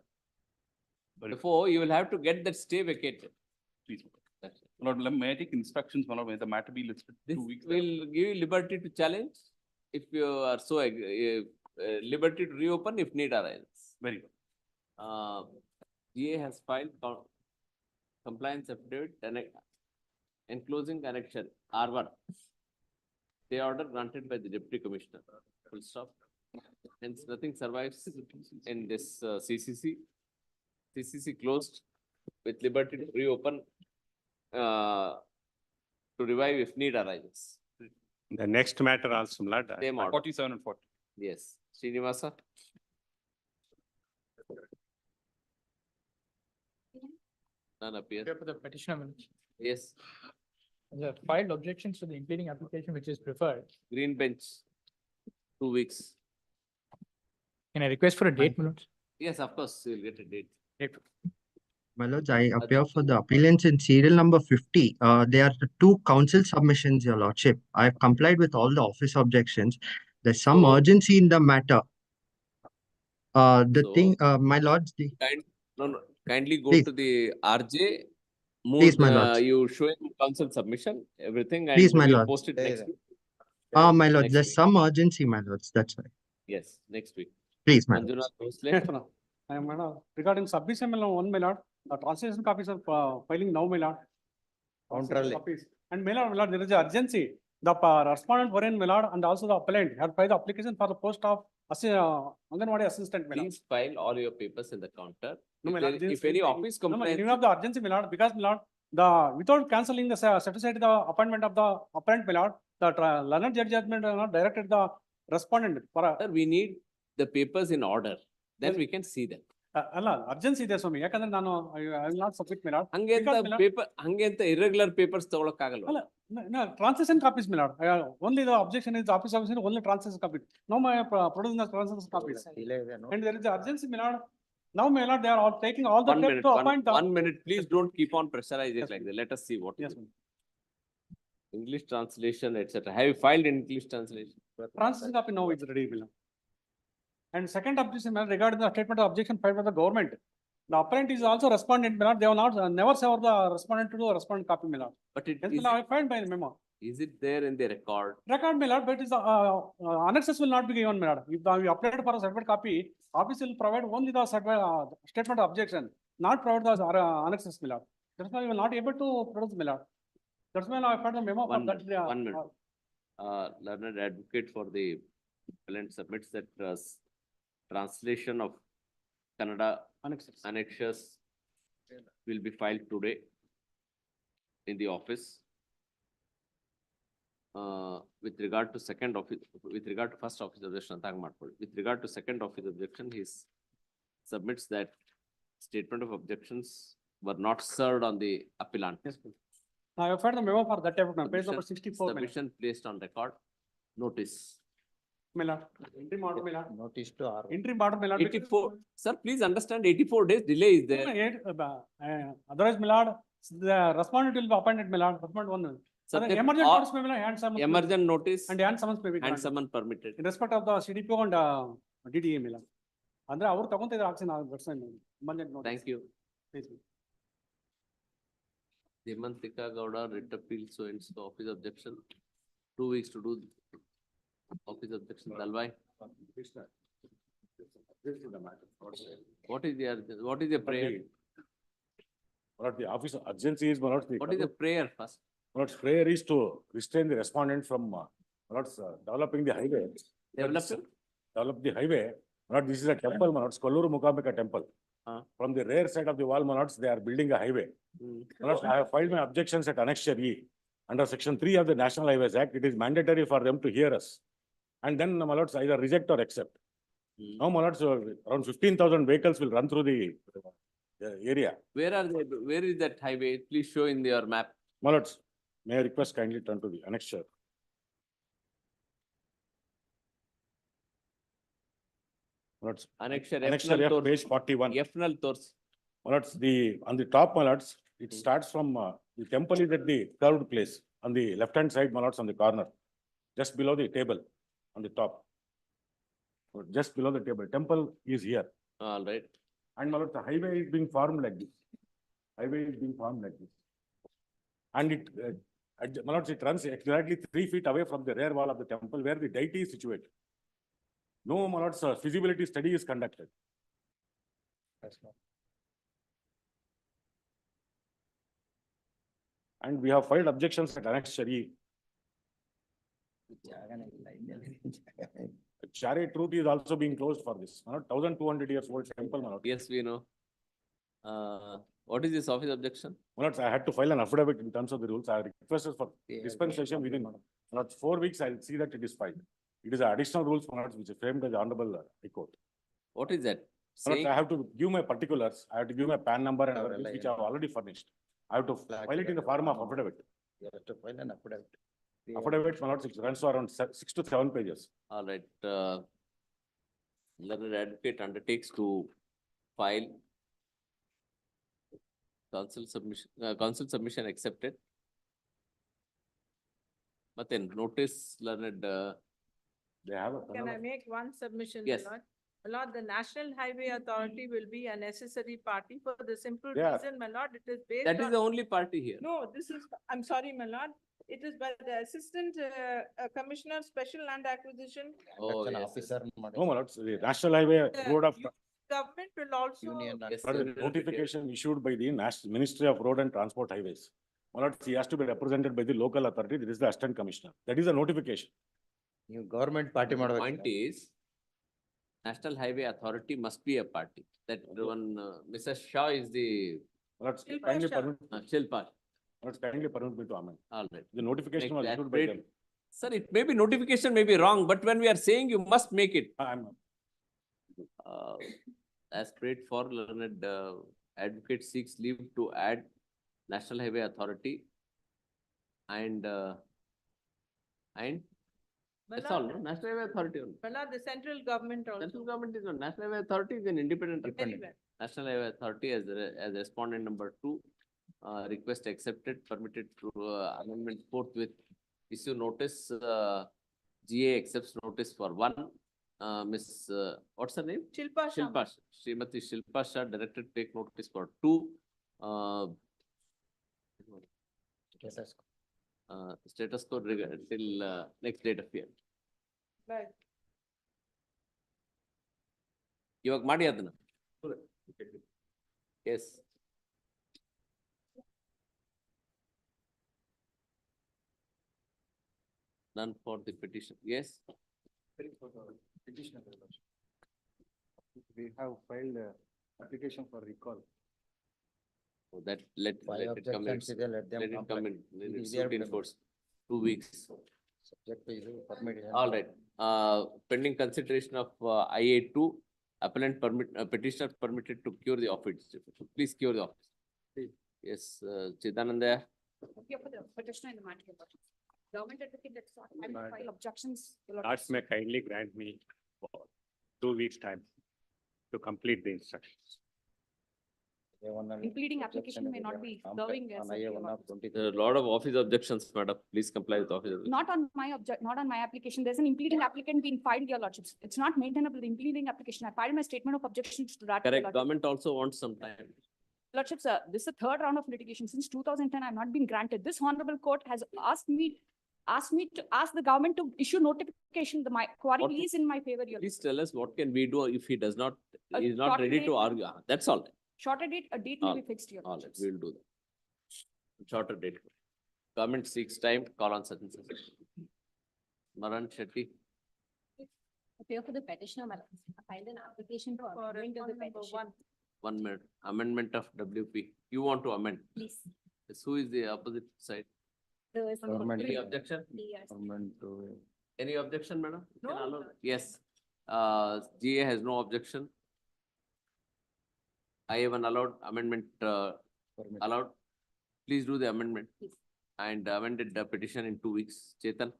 Therefore, you will have to get that stay vacated. Please. Lord, may I take instructions, my lord, may the matter be listed This 2 weeks? will give you liberty to challenge if you are so, liberty to reopen if need arises. Very well. GA has filed compliance affidavit and enclosing connection R1. The order granted by the Deputy Commissioner. Full stop. Hence, nothing survives in this CCC. CCC closed with liberty to reopen to revive if need arises. The next matter also, my lord. Same order. 47 and 40. Yes. Srinivasa. None appear. For the petitioner, Yes. the filed objections to the impleading application which is preferred. Green bench. 2 weeks. Can I request for a date, my lords? Yes, of course, you'll get a date. My lords, I appear for the appellants in serial number 50. There are 2 council submissions, your lordship. I have complied with all the office objections. There's some urgency in the matter. My lords, Kindly go Please. to the RJ. Please, my lords. You show him council submission, everything, and Please, my we'll lords. post it next week. my lords, Next there's week. some urgency, my lords, that's why. Yes, next week. Please, my lords. Manjunath Bhosle. Yes, madam. I am, madam, regarding submission, one, my lord, translation copies are filing now, my lord. Translation copies. And my lord, there is an urgency. The respondent were in, my lord, and also the appellant had filed the application for the post of Anganwadi assistant, my lord. Please file all your papers in the counter. No, my If lord, there- this if any is- office no, my complains. lord, you have the urgency, my lord, because, my lord, without cancelling the set aside the appointment of the apparent, my lord, the learned judgment directed the respondent for a. Sir, we need the papers in order, then Yes. we can see them. ಅಲ್ಲ urgency ಇದೆ ಸ್ವಾಮಿ ಯಾಕಂದ್ರೆ ನಾನು I will not submit milord ಹಂಗೆ irregular papers ತಗೊಳಕ್ಕಾಗಲ್ಲ. ಅಲ್ಲ transaction copies milord only the objection is office office only transaction copies no my produce the transaction copies and there is urgency milord now milord they are all taking all the steps to appoint the 1 minute, please don't keep on pressurizing it like that. Let us see what. Yes, English translation, etc. Have you filed in English translation? transaction copy now is ready milaad. And second objection regarding the statement of objection filed by the government, the apparent is also respondent milaad. They have not never served the respondent to do a respondent copy milaad. But it Yes, is, milaad, I filed by the memo. is it there in the record? Record milaad, but is annexes will not be given milaad. If we applied for a certificate copy, office will provide only the statement of objection, not provide the annexes milaad. That's why we will not able to produce milaad. That's why I filed the memo for that. 1 minute. Learned advocate for the appellant submits that translation of Kannada annexures will be filed today in the office. With regard to first office objection, with regard to second office objection, he submits that statement of objections were not served on the appellant. Yes, I have filed the memo for that type of page number 64. Submission placed on record, notice. Milaad, interim order milaad. Notice to R. Interim order milaad. 84, sir, please understand 84 days delay is there. Otherwise milaad, the respondent will be appointed milaad, respondent one. Subject Emergent or notice may be hand summons. Emergent notice And hand summons may be and granted. summon permitted. In respect of the CDPO and DDA milaad. ಅಂದ್ರೆ ಅವ್ರು ತಗೊಂತಿದ್ರು action emergent notice. Thank you. Please. Demantika Gowda, writ appeal, so and so office objection. 2 weeks to do office objection. Dalwai. What is the prayer? What the office urgency is, What is the prayer first? What prayer is to restrain the respondent from developing the highway. Developing? Develop the highway. This is a temple, Kolluru Mukambika temple. From the rear side of the wall, my lords, they are building a highway. My lords, I have filed my objections at Annexure E. Under Section 3 of the National Highways Act, it is mandatory for them to hear us. And then, my lords, either reject or accept. Now, my lords, around 15,000 vehicles will run through the area. Where are they? Where is that highway? Please show in your map. My lords, may I request kindly turn to the annexure. My lords, Annexure Annexure F, page 41. F-nal tors. My lords, on the top, my lords, it starts from the temple is at the curved place on the left-hand side, my lords, on the corner, just below the table on the top. Just below the table. Temple is here. All right. And my lords, the highway is being formed like this. Highway is being formed like this. And it, my lords, it runs exactly 3 feet away from the rear wall of the temple where the deity is situated. No, my lords, feasibility study is conducted. And we have filed objections at Annexure E. Chariot route is also being closed for this. 1,200 years old temple. My lord. Yes, we know. What is this office objection? My lords, I had to file an affidavit in terms of the rules. I requested for dispensation within 4 weeks. I'll see that it is filed. It is an additional rules, my lords, which is framed by the Honorable High Court. What is that? My lords, I have to give my particulars. I have to give my PAN number and other things which I have already furnished. I have to file it in the form of affidavit. You have to file an affidavit. Affidavit, my lords, it runs to around 6 to 7 pages. All right. Learned advocate undertakes to file council submission accepted. But then notice learned, they have a. Can I make one submission? Yes. My lord? My lord, the National Highway Authority will be a necessary party for the simple Yeah. reason, my lord, it is based that is on. the only party here. No, this is, I'm sorry, my lord, it is by the Assistant Commissioner, Special Land Acquisition. Oh, yes. Officer. No, my lords, the National Highway The Road of. Government will also. Union. Yes, For the sir. notification issued by the Ministry of Road and Transport Highways. My lords, he has to be represented by the local authority. This is the Assistant Commissioner. That is a notification. You government party The ಮಾಡಬೇಕು. point is, National Highway Authority must be a party. That one, Mrs. Shaw is the My lords, Shilpa kindly Shah. permit, Shilpa. my lords, kindly permit me to amend. All right. The notification Make was that issued by great. them. Sir, it may be notification may be wrong, but when we are saying you must make it. I'm, As prayed for, learned advocate seeks leave to add National Highway Authority and My that's all, lord, no? National Highway Authority only. my lord, the central government also. Central government is not, National Highway Authority is an independent. Very well. National Highway Authority as respondent number 2, request accepted, permitted through amendment forthwith. Issue notice, GA accepts notice for 1. Miss, what's her name? Shilpa Shah. Shilpa, Srimati Shilpa Shah directed take notice for 2. Status code till next date of hearing. Right. ಇವಾಗ ಮಾಡಿ ಅದನ್ನ. Yes. None for the petition. Yes. We have filed application for recall. Oh, that let Five it come in. objections ಇದೆ, let them Let it come comply. in. Let it It is suit in there. force. 2 weeks. Subject to ಇದು permit. All right. Pending consideration of IA2, appellant petitioner permitted to cure the office. Please cure the office. Yes, Chidananda. Yeah, for the petitioner in the matter. Government advocate that's not, I will file objections. Lords may kindly grant me for 2 weeks' time to complete the instructions. Impleading application may not be serving as. There are a lot of office objections, madam. Please comply with office. Not on my not on my application. There's an impleading applicant being filed, your lordships. It's not maintainable, the impleading application. I filed my statement of objections to that. your Correct. lordship. Government also wants some time. Lordships, this is the 3rd round of litigation. Since 2010, I've not been granted. This honorable court has asked me to ask the government to issue notification. My query What- is in my favor, your. Please tell us what can we do if he does not, A is not short ready to date. argue. That's all. Shorter date, a date may All be fixed, your All right, lordships. we'll do that. Shorter date. Government seeks time, call on such and such. Maran Shetty. Appear for the petitioner, madam. I filed an application to For amendment of the respondent number petition. 1. 1 minute. Amendment of WP. You want to amend? Please. Yes, who is the opposite side? Government. Any objection? Yes. Any objection, madam? No. Can allow? Yes. GA has no objection. I1 allowed, amendment allowed. Please do the amendment. Please. And amended the petition in 2 weeks. Chetan?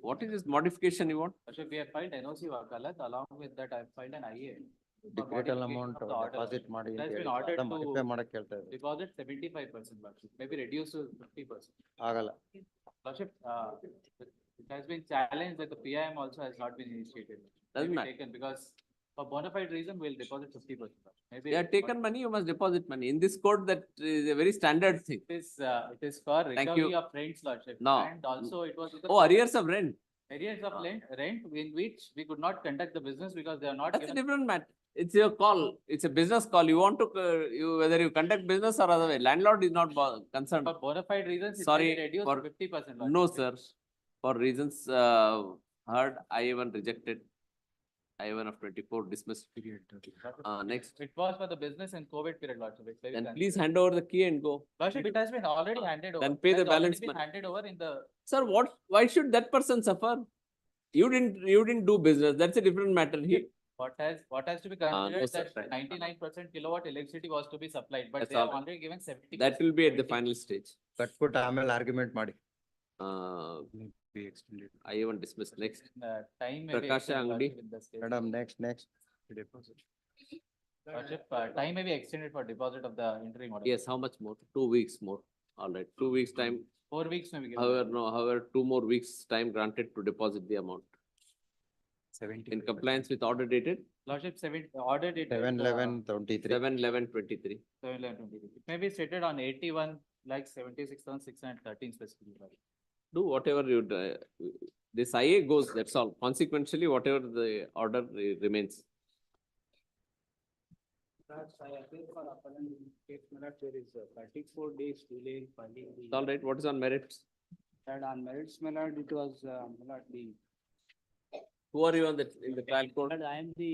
What is this modification you want? Actually, we have filed NOC Wakalat, along with that I have filed an IA. for Decretal modification amount of the order. deposit ಮಾಡಿ It ಅಂತ has been ಹೇಳಿ. ordered ಅದನ್ನ modify to ಮಾಡಕ್ ಹೇಳ್ತಾ ಇದ್ದಾರೆ. deposit 75%, maybe reduce to 50%. ಆಗಲ್ಲ. Lordship, it has been challenged that the PIM also has not been initiated. Doesn't Maybe matter. taken because for bona fide reason, we'll deposit 50%. Maybe They have taken money, you must deposit money. In this code, that is a very standard thing. It is for Thank recovery you. of rents, Lordship. No. And also it was. with the- Oh, arrears of rent. Arrears of rent in which we could not conduct the business because they are not That's a given. different matter. It's your call. It's a business call. You want to, whether you conduct business or otherwise. Landlord is not concerned. For bona fide reasons, it Sorry may be reduced for- to 50%. No, sir. For reasons heard, I1 rejected. I1 of 24 dismissed. Next. It was for the business and COVID period, Lordship. It's very Then sensitive. please hand over the key and go. Lordship, it has been already handed over. Then pay It the has already balance been money. handed over in the. Sir, why should that person suffer? You didn't do business. That's a different matter. What has to be no, considered sir. that 99% kilowatt electricity was to be supplied, but That's they have all. already given 70%. That will be at the final stage. ಕಟ್ಬಿಟ್ಟು ಆಮೇಲೆ argument ಮಾಡಿ. I1 dismissed. Next. Time may be Prakasha extended, Angadi. Lordship, with the state. Madam next. Lordship, time may be extended for deposit of the interim order. Yes, how much more? 2 weeks more. All right, 2 weeks time. 4 weeks may be given. However, 2 more weeks time granted to deposit the amount. In compliance with order dated Lordship, order dated. 7/11/23. 7/11/23. 7/11/23. It may be stated on 81 like 76,613 specifically. Lordship. Do whatever you, this IA goes, that's all. Consequentially, whatever the order remains. I appeal for appellant in case Malad, there is 34 days delay in filing the. All right, what is on merits? And on merits, Malad, it was, Malad, the. Who are you in the trial court? Malad, I am the.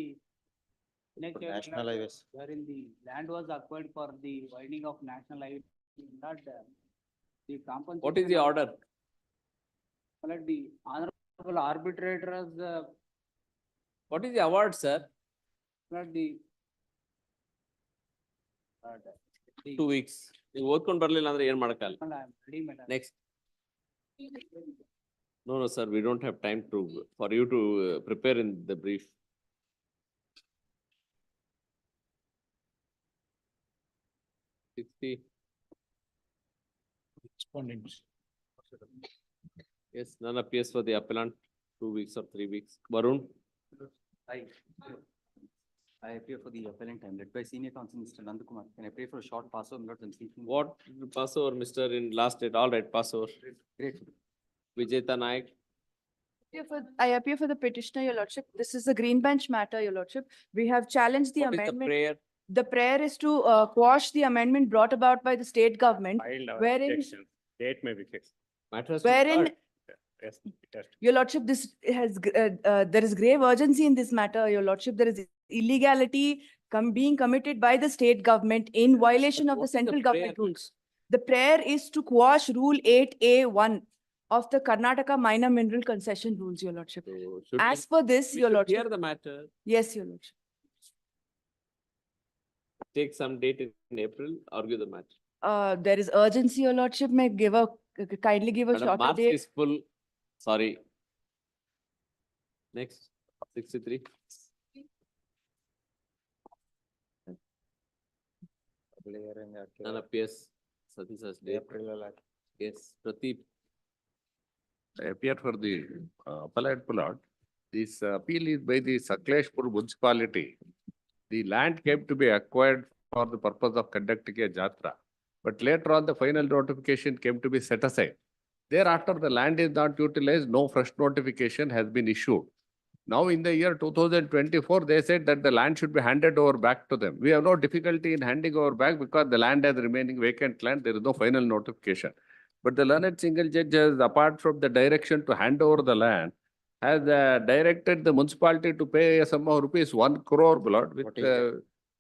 National highways. Wherein the land was acquired for the widening of national highway. Not the compensation. What is the order? Malad, the honorable arbitrator has, What is the award, sir? Malad, the. 2 weeks. ನೀವು ಓದ್ಕೊಂಡ್ ಬರ್ಲಿಲ್ಲ ಅಂದ್ರೆ ಏನ್ ಮಾಡಕ್ಕಾಗಲ್ಲ. I am ready, Malad. Next. No, sir, we don't have time for you to prepare in the brief. Respondents. Yes, none appears for the appellant, 2 weeks or 3 weeks. Varun? I appear for the appellant time led by senior counsel Mr. Nandakumar. Can I pray for a short pass over, Lord, and speaking? What pass over, Mr. in last date? All right, pass over. Great. Vijeta Naik? I appear for the petitioner, your lordship. This is a green bench matter, your lordship. We have challenged the What is the amendment. prayer? The prayer is to quash the amendment brought about by the state government, wherein, Date may be fixed. Matters to be wherein, heard. Yes, it has to. your lordship, this has, there is grave urgency in this matter, your lordship. There is illegality being committed by the state government in violation of the What is the central government prayer? rules. The prayer is to quash Rule 8A1 of the Karnataka Minor Mineral Concession Rules, your lordship. So should As we- per this, we your should lordship. Hear the matter, Yes, your lordship. take some date in April, argue the matter. There is urgency, your lordship. May give a, kindly give a Madam, shorter March date. is full. Sorry. Next, 63. None appears. Satish has date. Yes, Pradeep. I appear for the appellate plot. This appeal is by the Sakleshpur municipality. The land came to be acquired for the purpose of conducting a jatra. But later on, the final notification came to be set aside. Thereafter, the land is not utilized, no fresh notification has been issued. Now, in the year 2024, they said that the land should be handed over back to them. We have no difficulty in handing over back because the land has remaining vacant land. There is no final notification. But the learned single judge has, apart from the direction to hand over the land, has directed the municipality to pay a sum of rupees 1 crore, my lord,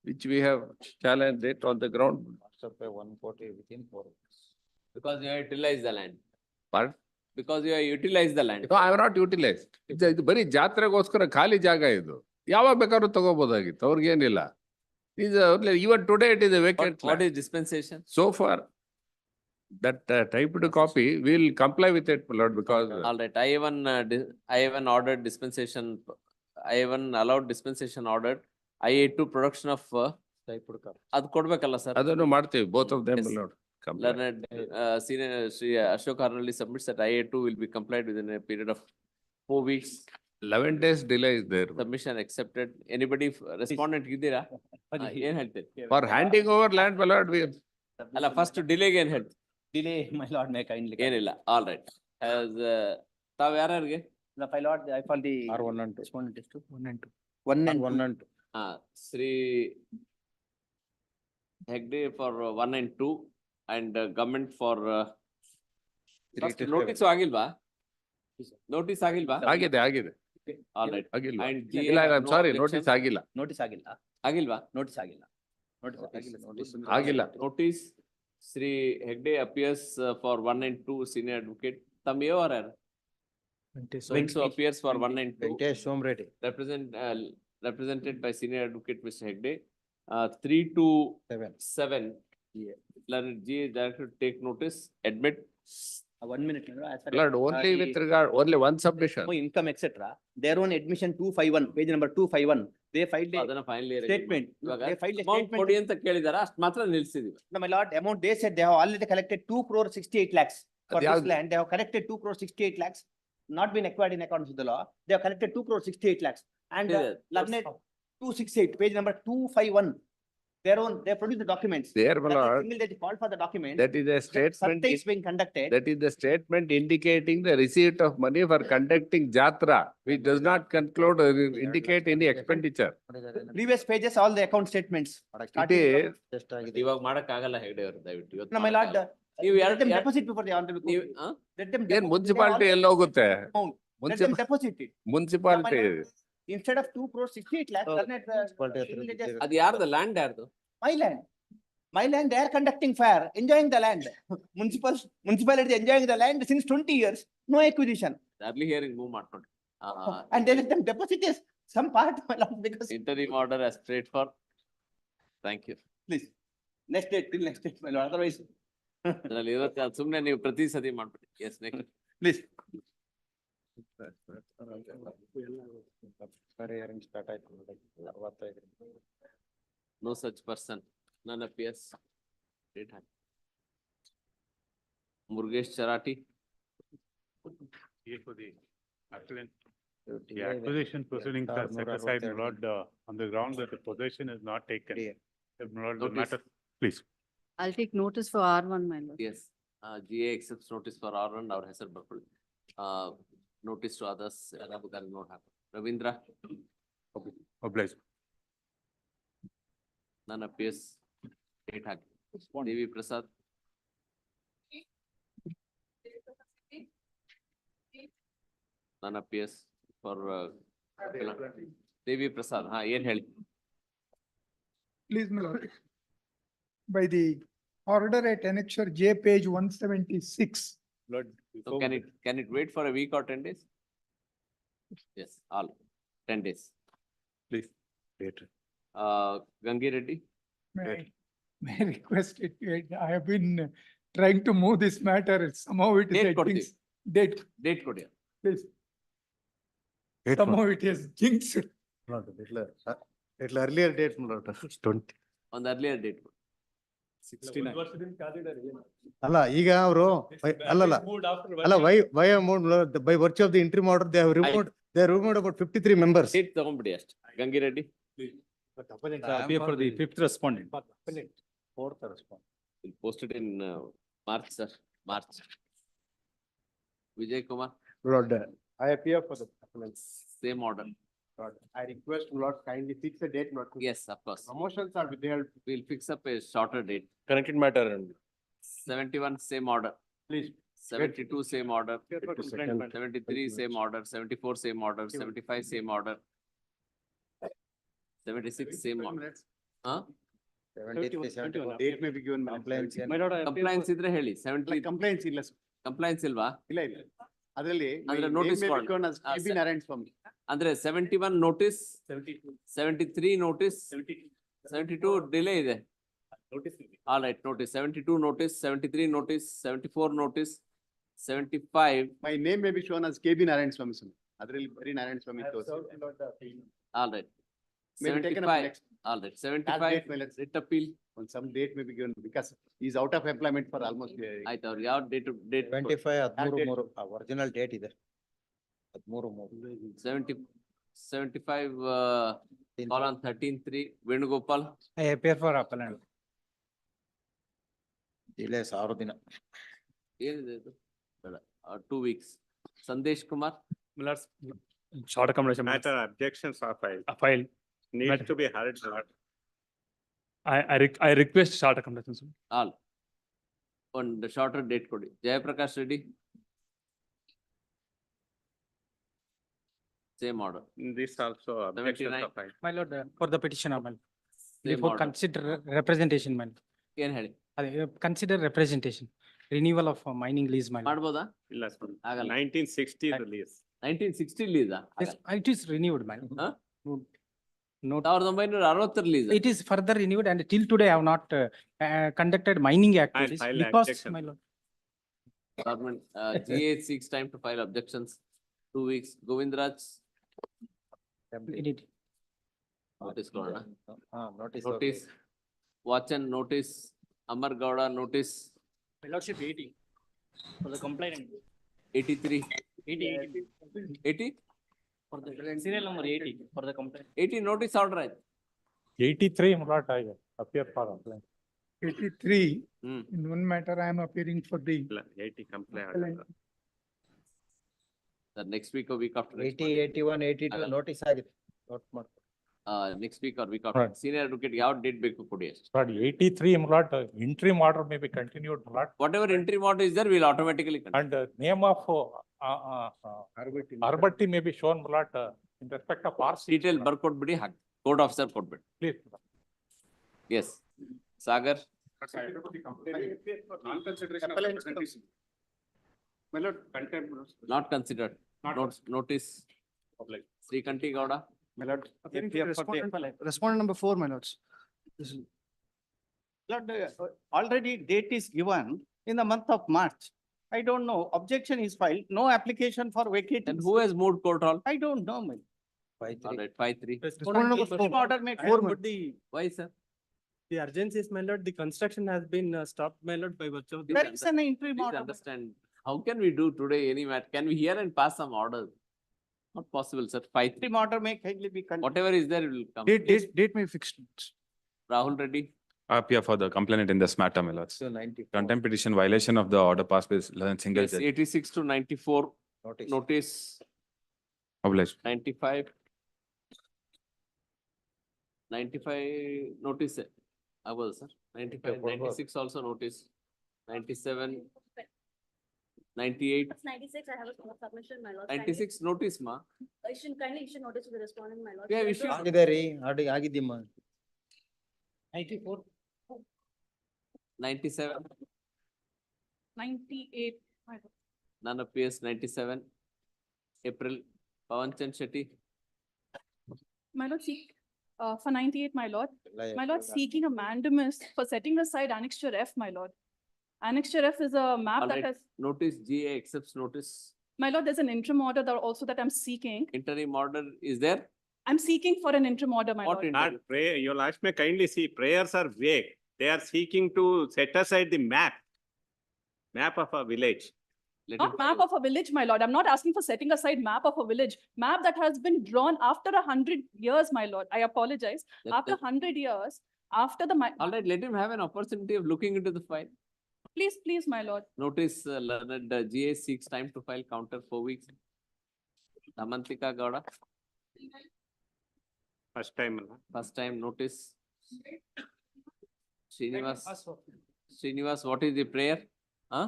which we have challenged it on the ground. 140 within 4 weeks. Because you have utilized the land. But Because you have utilized the land. no, I have not utilized. ಇದು ಬರೀ ಜಾತ್ರೆಗೋಸ್ಕರ ಖಾಲಿ ಜಾಗ ಇದು. ಯಾವಾಗ ಬೇಕಾದ್ರೂ ತಗೋಬಹುದಾಗಿತ್ತು, ಅವ್ರಿಗೇನಿಲ್ಲ. Even today it is a vacant What land. is dispensation? So far, that typed copy, we'll comply with it, my lord, because All right, I even ordered dispensation, I even allowed dispensation ordered. I-82 production of, ಅದು ಕೊಡ್ಬೇಕಲ್ಲ sir? ಅದನ್ನು ಮಾಡ್ತೀವಿ, both of them, Yes. my lord. Comply. Learned, senior Sri Ashok Arnalli submits that I-82 will be complied within a period of 4 weeks. 11 days delay is there. Submission accepted. Anybody respondent ಇದ್ದೀರಾ? ಏನ್ ಹೇಳ್ತೀರಿ? For handing over land, my lord, we ಅಲ್ಲ, first delay ಏನ್ ಹೇಳ್ತೀರಿ? Delay, my lord, may kindly. ಏನಿಲ್ಲ, all right. As, ತಾವ್ ಯಾರ್ಯಾರಿಗೆ? My lord, I call the. R1 and 2. Respondent is 1 and 2. 1 and 2. Sri Hegde for 1 and 2 and government for first notice ಆಗಿಲ್ವಾ? Notice ಆಗಿಲ್ವಾ? ಆಗಿದೆ. All right. ಆಗಿಲ್ಲ. And ಇಲ್ಲ, I'm no sorry, objection? notice ಆಗಿಲ್ಲ. Notice ಆಗಿಲ್ಲ. ಆಗಿಲ್ವಾ? Notice ಆಗಿಲ್ಲ. ಆಗಿಲ್ಲ. Notice, Sri Hegde appears for 1 and 2 senior advocate. Tamiyo or Vensu appears for 1 and 2. Venkatesh Somreddy. Represented by senior advocate Mr. Hegde. 3 to 7. Learned G is directed to take notice, admit. 1 minute, my lord. As far as, Lord, only with regard, only one submission. income, etc. Their own admission 251, page number 251. They filed a ಅದನ್ನ finally statement. They filed a amount statement. ಕೊಡಿ ಅಂತ ಕೇಳಿದಾರ, ಅಷ್ಟು ಮಾತ್ರ ನಿಲ್ಸಿದೀವಿ. No, my lord, amount they said they have already collected 2 crore 68 lakhs. For this ಅದ್ಯಾವ್ದು? land, they have collected 2 crore 68 lakhs, not been acquired in accordance with the law. They have collected 2 crore 68 lakhs. And Yeah, learned 268, page number 251. Their own, they produced the documents. There, my That is lord, single, they called for the document. that is a statement. Survey is being conducted. That is the statement indicating the receipt of money for conducting jatra, which does not conclude or indicate any expenditure. Previous pages, all the account statements. It is, ಇವಾಗ ಮಾಡಕ್ ಆಗಲ್ಲ ಹೆಗ್ಡೆ ಅವರು, ದಯವಿಟ್ಟು ಇವತ್ತು No, my lord, ಮಾಡಕ್ಕಾಗಲ್ಲ. ನೀವು let them deposit before the honorable court. ನೀವು, Let them ಏನ್ deposit. ಮುನ್ಸಿಪಾಲಿಟಿ They ಎಲ್ಲ ಹೋಗುತ್ತೆ? all amount. Let them deposit it. Municipality Instead of 2 crore 68 lakhs, learned, ಅದು ಯಾರ್ದು, ಲ್ಯಾಂಡ್ ಯಾರ್ದು? my land. My land, they are conducting fair, enjoying the land. Municipality enjoying the land since 20 years, no acquisition. Early hearing move ಮಾಡ್ಕೊಂಡು. And they let them deposit is some part, my lord, because, Interim order as straight for. Thank you. please, next date, till next date, my lord, otherwise, ಅದ್ರಲ್ಲಿ ಇವತ್ತು ಅದು ಸುಮ್ನೆ ನೀವು ಪ್ರತಿ ಸತಿ ಮಾಡ್ಬಿಡಿ. Yes, next. please. Hearing start ಆಯ್ತು. 65. No such person. None appears. Great hand. Murgesh Charati. Here for the appellant. The acquisition proceedings are set aside, my lord, on the ground that the possession is not taken. My lord, the Notice. matter, please. I'll take notice for R1, my lord. Yes. GA accepts notice for R1, our Hesar Bakul. Notice to others, that will not happen. Ravindra. Oblige. None appears. Great hand. Devi Prasad. None appears for Devi Prasad. ಏನ್ ಹೇಳಿ? Please, my lord. By the order at annexure J, page 176. Lord, So can it wait for a week or 10 days? Yes, all 10 days. please, later. Gangi Reddy. May I request it, I have been trying to move this matter, somehow it is. Date at ಕೊಡ್ತೀವಿ. jinx- Date, Date ಕೊಡಿ. please. Somehow it is jinxed. Little earlier date, my lord. 20. On the earlier date. 69. ಅಲ್ಲ ಈಗ ಅವರು why amount by virtue of the interim order they have removed about 53 members. Date ತಗೊಂಡ್ಬಿಡಿ ಅಷ್ಟೇ. Gangi Reddy. Appear for the 5th respondent. 4th respondent. We'll post it in March, sir. March. Vijay Kumar. Lord, I appear for the appellants. Same order. Lord, I request Lord kindly fix the date, Lord. Yes, of course. Promotions are withheld. We'll fix up a shorter date. Connected matter. 71, same order. Please. 72, same order. 73, same order. 74, same order. 75, same order. 76, same order. Huh? Date may be given. Compliance idre heli. 70. Compliance ಇಲ್ಲ sir. Compliance ilva? ಇಲ್ಲ ಇಲ್ಲ. ಅದರಲ್ಲಿ ಅಂದ್ರೆ name notice may be called. given as KB Narayan Swamy. Andre 71 notice. 73 notice. 72 delay ಇದೆ. All right, notice. 72 notice. 73 notice. 74 notice. 75. My name may be shown as KB Narayan Swamy sir. ಅದರಲ್ಲಿ ಬರೀ ನಾರಾಯಣ ಸ್ವಾಮಿ All right. May be taken up 75. next. All right. 75 writ appeal. On some date may be given because he is out of employment for almost. ಆಯ್ತು ಅವ್ರು ಯಾವ date 25/13 original date ಇದೆ 75 colon 13-3 Venugopal. I appear for appellant. Delay 1000 ದಿನ. ಏನಿದೆ ಇದು? 2 weeks. Sandesh Kumar. Short accommodation. Matter objections are filed. Filed. Needs to be heard. I request short accommodation. Sir. All. On the shorter date kodi. Jayaprakash Reddy. Same order. This also objections are filed. My lord, for the petitioner, my lord. Same Before order. consider representation, my lord. ಏನ್ ಹೇಳಿ? Consider representation, renewal of mining lease, my lord. ಮಾಡ್ಬೋದಾ? ಇಲ್ಲ sir. ಆಗಲ್ಲ. 1960 release. 1960 lease ಆ? Yes, it is renewed, my lord. Huh? Note. 1960 release. It is further renewed and till today I have not conducted mining activities file because, objection. my lord. Government, GA seeks time to file objections. 2 weeks. Govindraj. Indeed. Notice ಕೊಡೋಣ. Notice. Notice. Vachan notice. Amar Gowda notice. My lordship 80 for the complainant. 83. 80? For the serial number 80 for the complaint. 80 notice order ಆಯ್ತು. 83 Murat I appear for appellant. 83, Hmm. in one matter, I am appearing for the. 80 complaint. The next week or week after. next 80, Monday. 81, 82 ಆಗಲ್ಲ. Notice ಆಗಿದೆ. Note ಮಾಡ್ಕೊ. Next week or week after. Right. Senior advocate ಯಾವ date ಬೇಕು ಕೊಡಿ ಅಷ್ಟೇ. But 83 Murat interim order may be continued Murat Whatever interim order is there, we'll automatically continue. and name of Arbatti may be shown Murat in respect of RC. Detail ಬರ್ಕೊಟ್ಬಿಡಿ hockey. Code officer ಕೊಟ್ಬಿಡಿ. Please. Yes. Sagar. Non-consideration of representation. My lord, contempt. Not considered. Notice. Srikanti Gowda. My lord, Appearing appear for for the Respondent number 4, my lords. Lord, already date is given in the month of March. I don't know, objection is filed, no application for vacating. And who has moved court hall? I don't know, my. All right, 5-3. Respondent number 4. Order may. Why, sir? The urgency is, my lord, the construction has been stopped, my lord, by virtue of the. There is an interim Please order. understand, how can we do today any matter? Can we hear and pass some orders? Not possible, sir. 5-3. Interim order may kindly be. Whatever is there, it will come. Date may fix. Rahul Reddy. Appear for the complainant in this matter, my lords. 94. Contempt petition violation of the order passed by single Yes, judge. 86 to 94. Notice. Notice. Obliged. 95. 95 notice. Agboda, sir. 95, 96 also notice. 97. 98. 96, I have a submission, my lord. 96 notice, ma. Kindly issue notice to the respondent, my lord. We have issued. ಆಗಿದೆ ರೀ ಆಗಿದ್ದೀಮ್ಮ. 94. 97. 98, my lord. None appears. 97. April. Pawan Chand Shetty. My lord, for 98, my lord. My lord, seeking a mandamus for setting aside annexure F, my lord. Annexure F is a map All that right. has, Notice GA accepts notice. my lord, there's an interim order that also that I'm seeking. Interim order is there? I'm seeking for an interim order, my What lord. Not interim? pray, your last may kindly see, prayers are vague. They are seeking to set aside the map of a village. Let Not him- map of a village, my lord. I'm not asking for setting aside map of a village. Map that has been drawn after 100 years, my lord. I apologize. After 100 years, after the, All right, let him have an opportunity of looking into the file. please, my lord. Notice learned GA seeks time to file counter 4 weeks. Damantika Gowda. First time. First time notice. Srinivas, what is the prayer? Huh?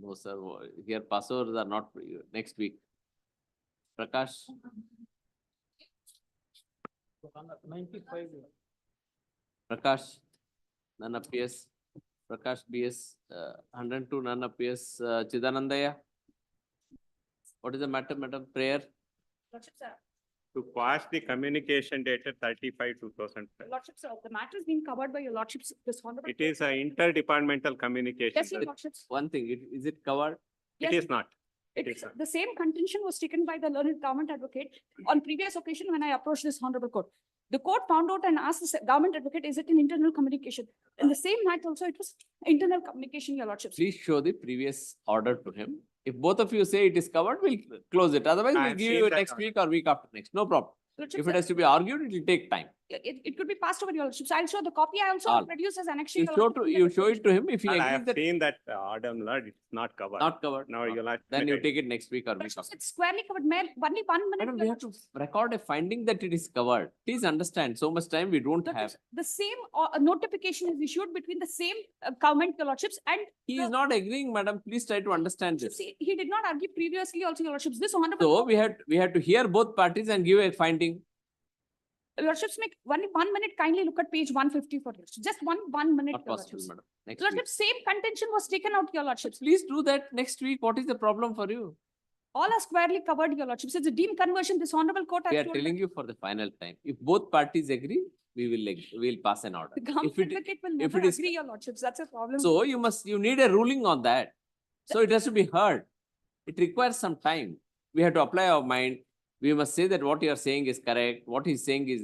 No, sir, here passovers are not next week. Prakash, 95. Prakash, none appears. Prakash BS, 102, none appears. Chidanandaya. What is the matter, madam? Prayer? Lordship, sir. To quash the communication dated 35/2005. Lordship, sir, the matter is being covered by your lordships, this honorable. It is an interdepartmental communication. Yes, your lordships. One thing, is it covered? It Yes, is not. It is not. The same contention was taken by the learned government advocate on previous occasion when I approached this honorable court. The court found out and asked the government advocate, is it an internal communication? In the same night also, it was internal communication, your lordships. Please show the previous order to him. If both of you say it is covered, we'll close it. Otherwise, I we'll have give seen you that next order. week or week after next. No problem. Lordship, If it sir, has to be argued, it will take time. it could be passed over your lordships. I'll show the copy. I also All. produce as an You show it to him. If he And I agrees have that seen that order, Lord, it's not covered. not covered, Now you'll have. then you take it next week or week Lordships, after. it's squarely covered. Only 1 minute. Madam, we have to record a finding that it is covered. Please understand, so much time we don't have. The same notification is issued between the same government, your lordships, and He is not agreeing, madam. Please try to understand this. see, he did not argue previously also, your lordships. This honorable. So we had to hear both parties and give a finding. Lordships, make only 1 minute, kindly look at page 150 for lordships. Just one minute. Not your possible, lordships. madam. Next week. Lordships, same contention was taken out, your lordships. Please do that next week. What is the problem for you? All are squarely covered, your lordships. It's a deemed conversion. This honorable court has We are told telling you for the final time. If both parties agree, we'll pass an order. the government If it, advocate will if never it is- agree, your lordships. That's a problem. so you need a ruling on that. So it has to be heard. It requires some time. We have to apply our mind. We must say that what you are saying is correct, what he's saying is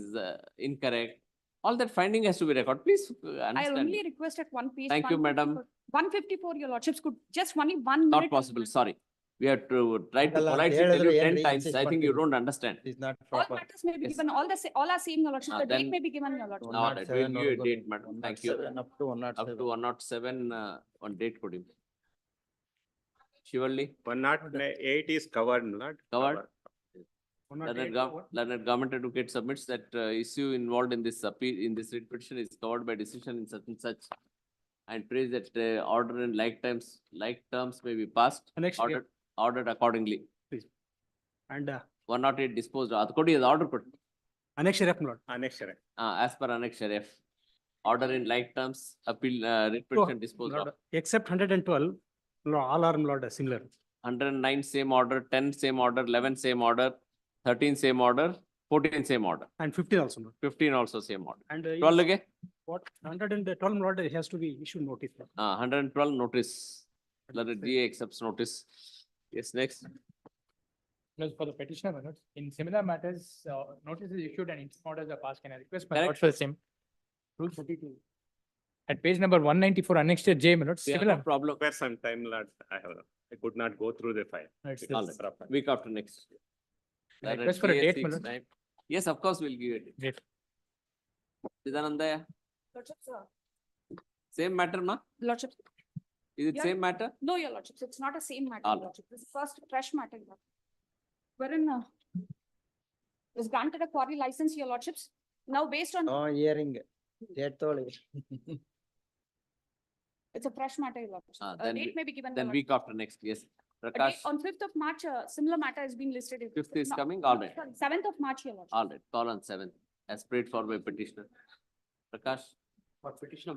incorrect. All that finding has to be recorded. Please I understand. only request at one page. Thank you, madam. 154, your lordships could just only 1 minute. Not possible, sorry. We have to try to Madam, politely ಹೇಳಿದ್ರು tell you ಏನ್ರಿ 10 times. I think you insist don't understand. It's not All proper. matters may be Yes. given, all are same, your lordships. The date then- may be given, your lordships. All right, we'll give you a date, madam. Thank you. Up to 107. Up to 107 on date ಕೊಡಿ. Shivalli, 108 is covered, Lord. covered? Learned government advocate submits that issue involved in this appeal, in this writ petition is covered by decision in such and such. And prays that order in like terms may be passed, Next, ordered accordingly. And 108 disposed, ಅದು ಕೊಡಿ, ಅದು order ಕೊಡಿ. Annex Sheriff, my lord. Annexure. As per Annex Sheriff, order in like terms, appeal, writ petition disposed of. Lord, except 112, lord, all are, my lord, similar. 109 same order, 10 same order, 11 same order, 13 same order, 14 same order, And 15 also, my lord. 15 also same order. And 12 ಗೆ what 112, my lord, has to be issued notice. my lord. 112 notice. Let it GA accepts notice. Yes, next. Plus for the petitioner, my lord, in similar matters, notice is issued and instant orders are passed. Can I request my lord Correct. for the same? Rule 32. At page number 194, annexed J, my lord, We have similar. no problem. Require some time, Lord. I could not go through the file. No, it's All this. right. Week after next. Can I Let it request for a GA date, my seeks lord? time. Yes, of course, we'll give it. Date. Sidanandaya, Lordships, same matter, ma? lordships. Is it Yeah. same matter? No, your lordships, it's not a same matter, All your right. lordships. This is first fresh matter, your lordship. Wherein was granted a quarry license, your lordships. Now based on, No hearing. Date ತೊಗೊಳ್ಳಿ. it's a fresh matter, your lordships. Ah, A then date we- may be given. Then your week after next, yes. lordship. A date Prakash, on 5th of March, similar matter has been listed. 5th is coming, all right. 7th of March, your lordship. All right, call on 7th, as prayed for by petitioner. Prakash, For petitioner.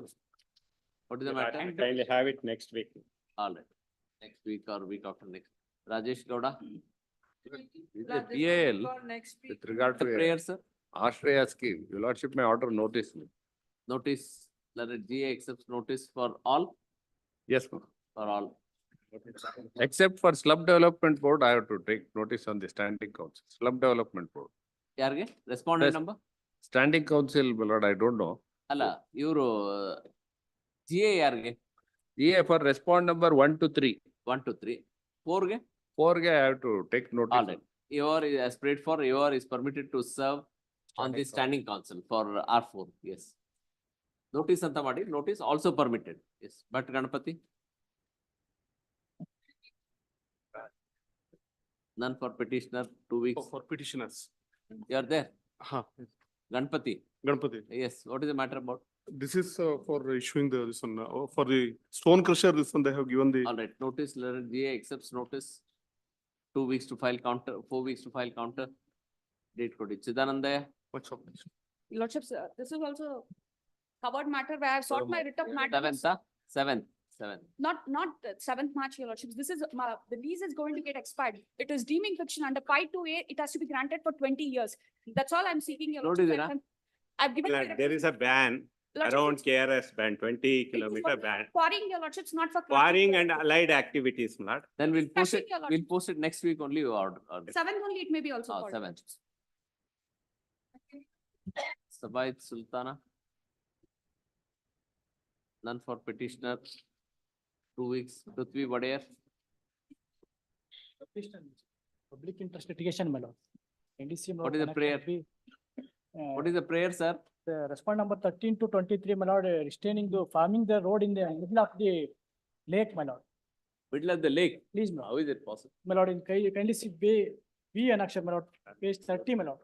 what is the matter? Kindly have it next week. All right, next week or week after next. Rajesh Gowda, Is the PAL For next week. with regard the to prayer, sir, Australia scheme, your lordship may order notice. notice, let it GA accepts notice for all, Yes, ma'am. for all. Except for slum development board, I have to take notice on the standing council, slum development board. ಯಾರಿಗೆ respondent Yes. Number Standing council, my lord, I don't know. ಅಲ್ಲ ಇವರು GA ಯಾರಿಗೆ EA for respond number 1 to 3. 1 to 3, 4 ಗೆ 4 I have to take all notice. right. Your as prayed for, your is permitted to serve on the standing council for R4, yes. Notice ಅಂತ ಮಾಡಿ, notice also permitted, yes. But Ganapati? None for petitioner, 2 weeks. For petitioners. You are there? Huh. Ganpati? Ganpati. Yes, what is the matter about? This is for issuing this one, for the stone crusher, this one they have given the. All right, notice, learned GA accepts notice. 2 weeks to file counter, 4 weeks to file counter. Date code. Chidananda. What's up? Your Lordships, this is also covered matter where I have sought my writ of mandamus. Seventh. Not 7th March, Your Lordships. This is, the lease is going to get expired. It is deeming fiction under 5.2.A. It has to be granted for 20 years. That's all I'm seeking, Your Lordships. I've given. There is a ban around KRS ban, 20-kilometer ban. Quarrying, Your Lordships, not for. Quarrying and allied activities, my lord. Then we'll post it, Especially your we'll post it next week only or. 7th only, it may be also. called. 7th. Sabayat Sultana. None for petitioner. 2 weeks. Prithvi Vadeyar. Public interest litigation, my lord. NDC. What is the prayer? What is the prayer, sir? The respond number 13 to 23, my lord, farming the road in the middle of the lake, my lord. Middle of the lake. Please, my How is it possible? lord, kindly see B and Akshar, my lord, page 30, my lord.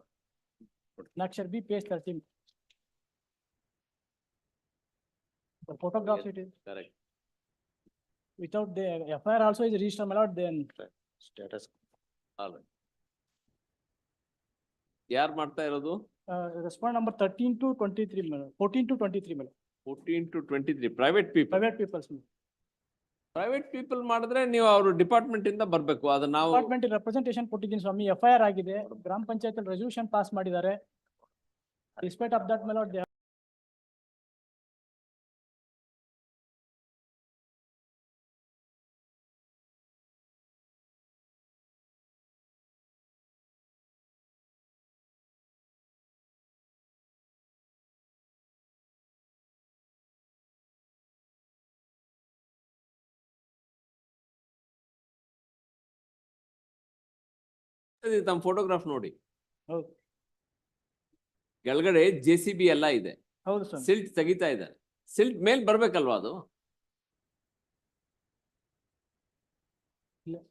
Akshar B, page 13. The photographs it is. Correct. Without the FIR also is registered, my lord, then. Status. All right. ಯಾರ್ ಮಾಡ್ತಾ ಇರೋದು? Respond number 13 to 23, my lord. 14 to 23, my lord. 14 to 23. Private people. Private people. Private people ಮಾಡಿದ್ರೆ ನೀವು ಅವರು department ಇಂದ ಬರ್ಬೇಕು. ಅದು ನಾವು. ಡಿಪಾರ್ಟ್ಮೆಂಟ್ ರೆಪ್ರೆಸೆಂಟೇಷನ್ ಕೊಟ್ಟಿದ್ದೀನಿ ಸ್ವಾಮಿ. FIR ಆಗಿದೆ. ಗ್ರಾಮ ಪಂಚಾಯತ್ ರೆಸಲ್ಯೂಷನ್ ಪಾಸ್ ಮಾಡಿದ್ದಾರೆ. Despite of that, my lord, ತಮ್ಮ ಫೋಟೋಗ್ರಾಫ್ ನೋಡಿ. ಹೌದು. ಕೆಳಗಡೆ JCB ಎಲ್ಲ ಇದೆ. ಹೌದು ಸರ್. ಸಿಲ್ಟ್ ತೆಗಿತಾ ಇದೆ. ಸಿಲ್ಟ್ ಮೇಲ್ ಬರ್ಬೇಕಲ್ವಾ ಅದು?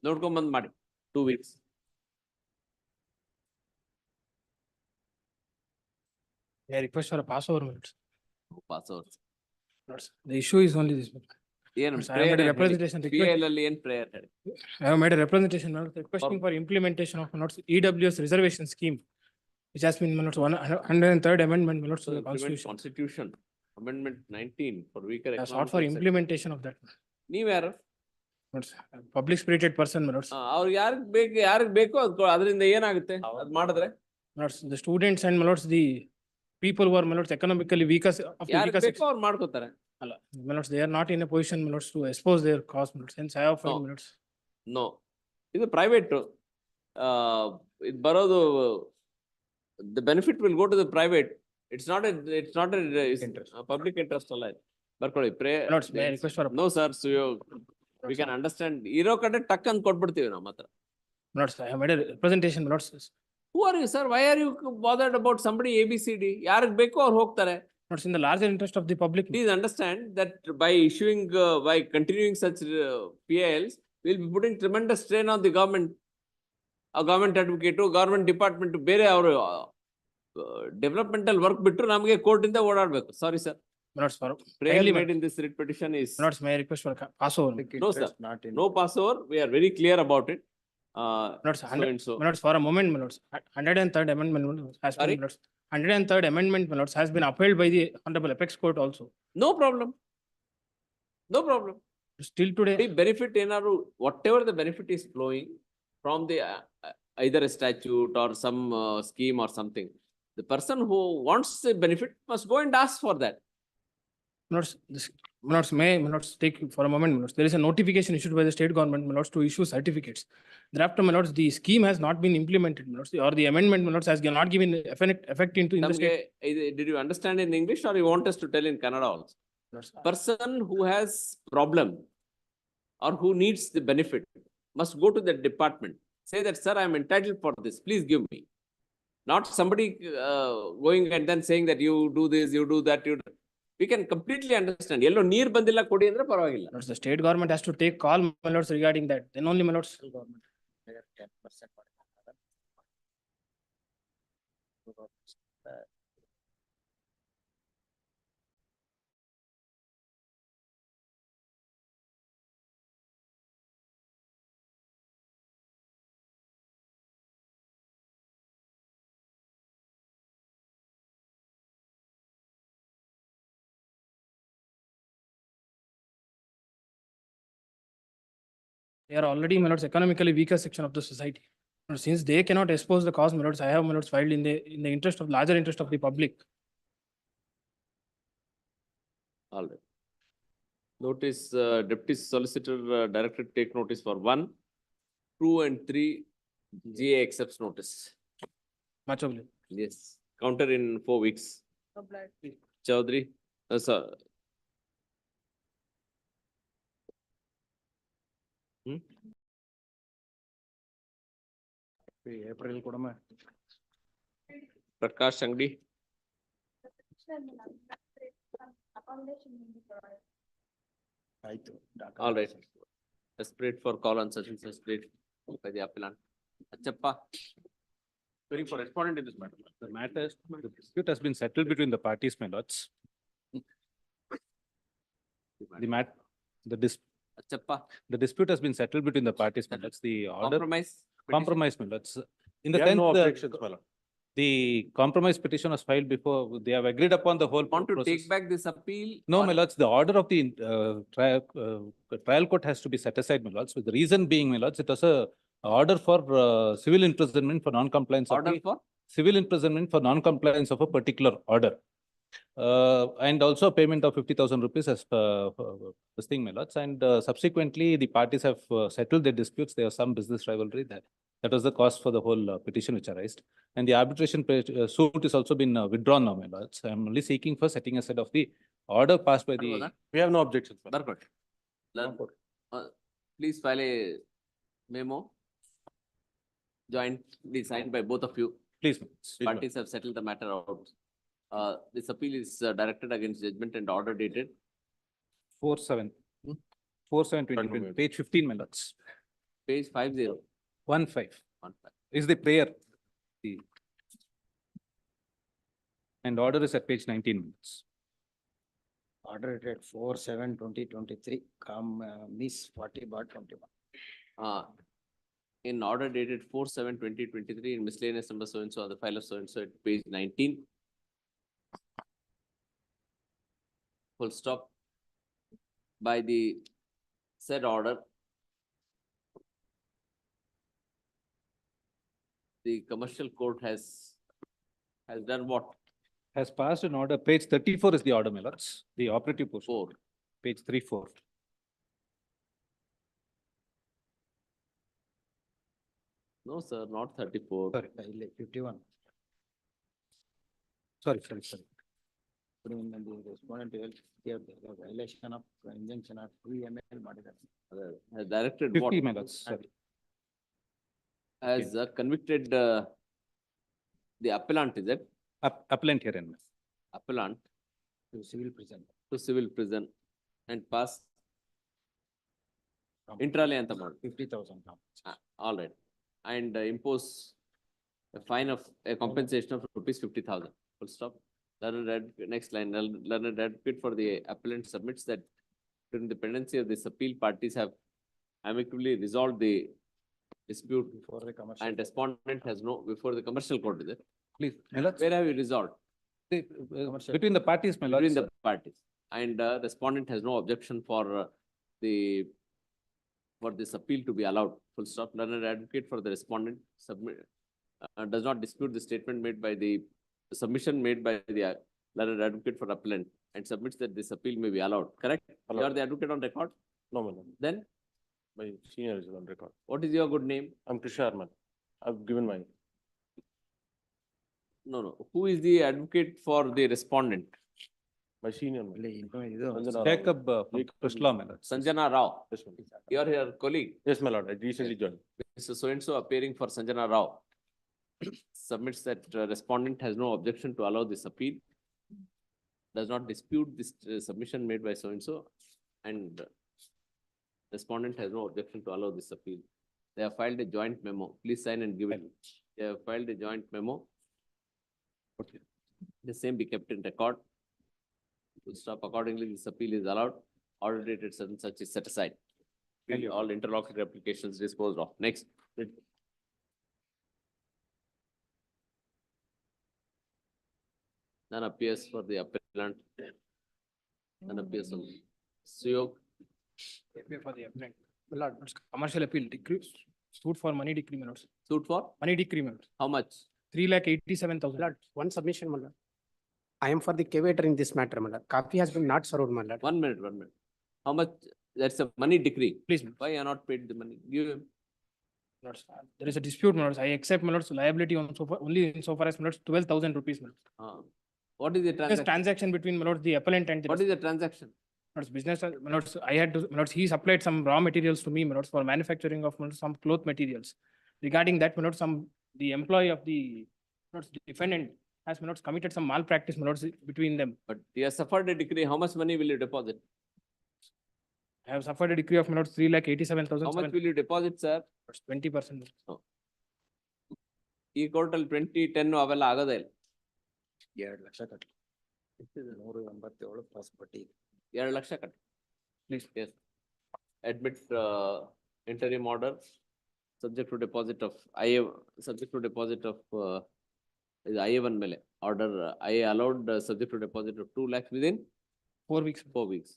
ನೋಡ್ಕೊಂಡ್ ಬಂದ್ ಮಾಡಿ. 2 weeks. I request for a passover minutes. Passover. The issue is only this. ಏನು I have made a representation PIL ಅಲ್ಲಿ ಏನ್ prayer ಹೇಳಿ? I have made a representation requesting for implementation of EWS reservation scheme, which has been 103rd amendment to the Constitution. Amendment 19 for weaker. I sought for implementation of that. ನೀವ್ ಯಾರು? Public spirited person, ಅವ್ರು ಯಾರಿಗ್ ಬೇಕು ಅದರಿಂದ ಏನಾಗುತ್ತೆ ಅದ್ ಮಾಡಿದ್ರೆ? The students and the people who are economically weakest of the weaker section. ಅವ್ರು ಮಾಡ್ಕೋತಾರೆ. They are not in a position to expose their cause. Hence, I have 5 minutes. No, ಇದು ಪ್ರೈವೇಟ್. ಇದು ಬರೋದು the benefit will go to the private. It's not a public interest ಅಲ್ಲ. ಬರ್ಕೊಳ್ಳಿ. May I request for a. No sir, so we can understand. ಇರೋ ಕಡೆ ಟಕ್ ಅಂತ ಕೊಟ್ಬಿಡ್ತೀವಿ ನಮ್ಮ ಹತ್ರ. I have made a representation. Who are you, sir? Why are you bothered about somebody ABCD? ಯಾರಿಗೆ ಬೇಕೋ ಅವ್ರು ಹೋಗ್ತಾರೆ. In the larger interest of the public. Please understand that by continuing such PILs, we'll be putting tremendous strain on the government, a government advocate, government department, ಬೇರೆ ಅವರು developmental work ಬಿಟ್ಟು ನಮಗೆ court ಇಂದ ಓಡಾಡ್ಬೇಕು. Sorry sir. Prayer made in this writ petition is. May I request for a passover? No sir. No passover. We are very clear about it. For a moment, 103rd amendment has been. 103rd amendment has been upheld by the Honorable Apex Court also. No problem. No problem. Still today. The benefit whatever the benefit is flowing from the either a statute or some scheme or something, the person who wants the benefit must go and ask for that. May take for a moment. There is a notification issued by the state government to issue certificates. Thereafter, the scheme has not been implemented, or the amendment has not given effect into in the state. Did you understand in English or you want us to tell in Kannada also? Person who has problem or who needs the benefit must go to the department. Say that, sir, I am entitled for this. Please give me. Not somebody going and then saying that you do this, you do that, you do. We can completely understand. Yellow near bandilla kodi andre paravagilla. The state government has to take call regarding that. Then only government. 10%. They are already, my lords, economically weaker section of the society. And since they cannot expose the cause, my lords, I have, my lords, filed in the interest of, larger interest of the public. All right. Notice, Deputy Solicitor directed take notice for 1, 2 and 3. GA accepts notice. Much obliged. Yes, counter in 4 weeks. Chaudhary, sir. April kodama. Prakash Angdi. All right. Separate for call on such and such date by the appellant. Achappa. Query for respondent in this matter. The dispute has been settled between the parties, my lords. The dispute has been settled between the parties, my lords. The order. Compromise, my lords. In the sense, the compromise petition was filed before, they have agreed upon the whole Want to process. take back this appeal? No, or- my lords, the order of the trial court has to be set aside, my lords. With the reason being, my lords, it was a order for civil imprisonment for non-compliance of Order the for? civil imprisonment for non-compliance of a particular order. And also payment of 50,000 rupees as this thing, my lords. And subsequently, the parties have settled their disputes. There was some business rivalry there. That was the cause for the whole petition which arised. And the arbitration suit has also been withdrawn now, my lords. I am only seeking for setting aside of the order passed by the. We have no objections. Please file a memo. Jointly signed by both of you. Please. Parties have settled the matter out. This appeal is directed against judgment and order dated 4/7. 4/7/2020, page 15, my lords. page 50. 15. Is the prayer. And order is at page 19 minutes. Order dated 4/7/2023, Miss 40/21. In order dated 4/7/2023 in miscellaneous number so and so on the file of so and so at page 19. Full stop. By the said order, the commercial court has done what? Has passed an order, page 34 is the order, my lords, the operative portion. 4. Page 34. No, sir, not 34. Sorry. 51. Sorry. Putting in the respondent here, the violation of injunction of 3 ml ಮಾಡಿದ್ದಾರೆ. Has directed 50, what? my lords, sorry. Has convicted the appellant, is it? Appellant herein. Appellant To civil prison. to civil prison and pass intrale anta ಮಾಡಿ. 50,000. All right. And impose a fine of a compensation of rupees 50,000. Full stop. Next line, learned advocate for the appellant submits that during the pendency of this appeal, parties have amicably resolved the dispute Before the commercial. and respondent has no, before the commercial court, is it? Please, my lords. Where have you resolved? Between the parties, my lords. Between the parties. And respondent has no objection for this appeal to be allowed. Full stop. Learned advocate for the respondent does not dispute the statement made by the submission made by the learned advocate for appellant and submits that this appeal may be allowed. Correct? You are the advocate on record? No, madam. Then My senior is on record. what is your good name? I'm Krisharman. I've given my. No. Who is the advocate for the respondent? My senior. Jacob from Krishla, my lords. Sanjana Rao. Yes, ma'am. You are her colleague. Yes, my lord. I recently joined. Mr. So-and-so appearing for Sanjana Rao submits that respondent has no objection to allow this appeal, does not dispute this submission made by so-and-so, and respondent has no objection to allow this appeal. They have filed a joint memo. Please sign and give it. They have filed a joint memo. Okay. The same be kept in record. Full stop. Accordingly, this appeal is allowed. Order dated such and such is set aside. All interlocutory applications disposed of. Next. None appears for the appellant. None appears on Suyog. For the appellant. My lord, it's commercial appeal, decree, suit for money decree, my lords. Suit for Money decree, my lords. how much? 3,87,000. Lord, one submission, my lord. I am for the cavator in this matter, my lord. Copy has been not served, my lord. 1 minute, 1 minute. How much? That's a money decree. Please, my lords. Why you are not paid the money? Give him. Lords, there is a dispute, my lords. I accept, my lords, liability on so far, only insofar as, my lords, 12,000 rupees, my lords. What is the This transaction? transaction between, my lords, the appellant and the. What is the transaction? My lords, business, my lords, I had to, my lords, he supplied some raw materials to me, my lords, for manufacturing of, my lords, some cloth materials. Regarding that, my lords, the employee of the, my lords, defendant has, my lords, committed some malpractice, my lords, between them. But you have suffered a decree. How much money will you deposit? I have suffered a decree of, my lords, 3,87,000. How much will you deposit, sir? 20%. ಈ ಕೋರ್ಟಲ್ಲಿ 2010 ಅವೆಲ್ಲ ಆಗೋದೇ ಇಲ್ಲ. 2 ಲಕ್ಷ ಕಟ್ಟಿ 187 plus ಬಡ್ಡಿ 2 ಲಕ್ಷ ಕಟ್ಟಿ. Please. Yes. Admit interim order subject to deposit of IA, subject to deposit of IA1 ಮೇಲೆ order IA allowed subject to deposit of 2 lakhs within 4 weeks. 4 weeks.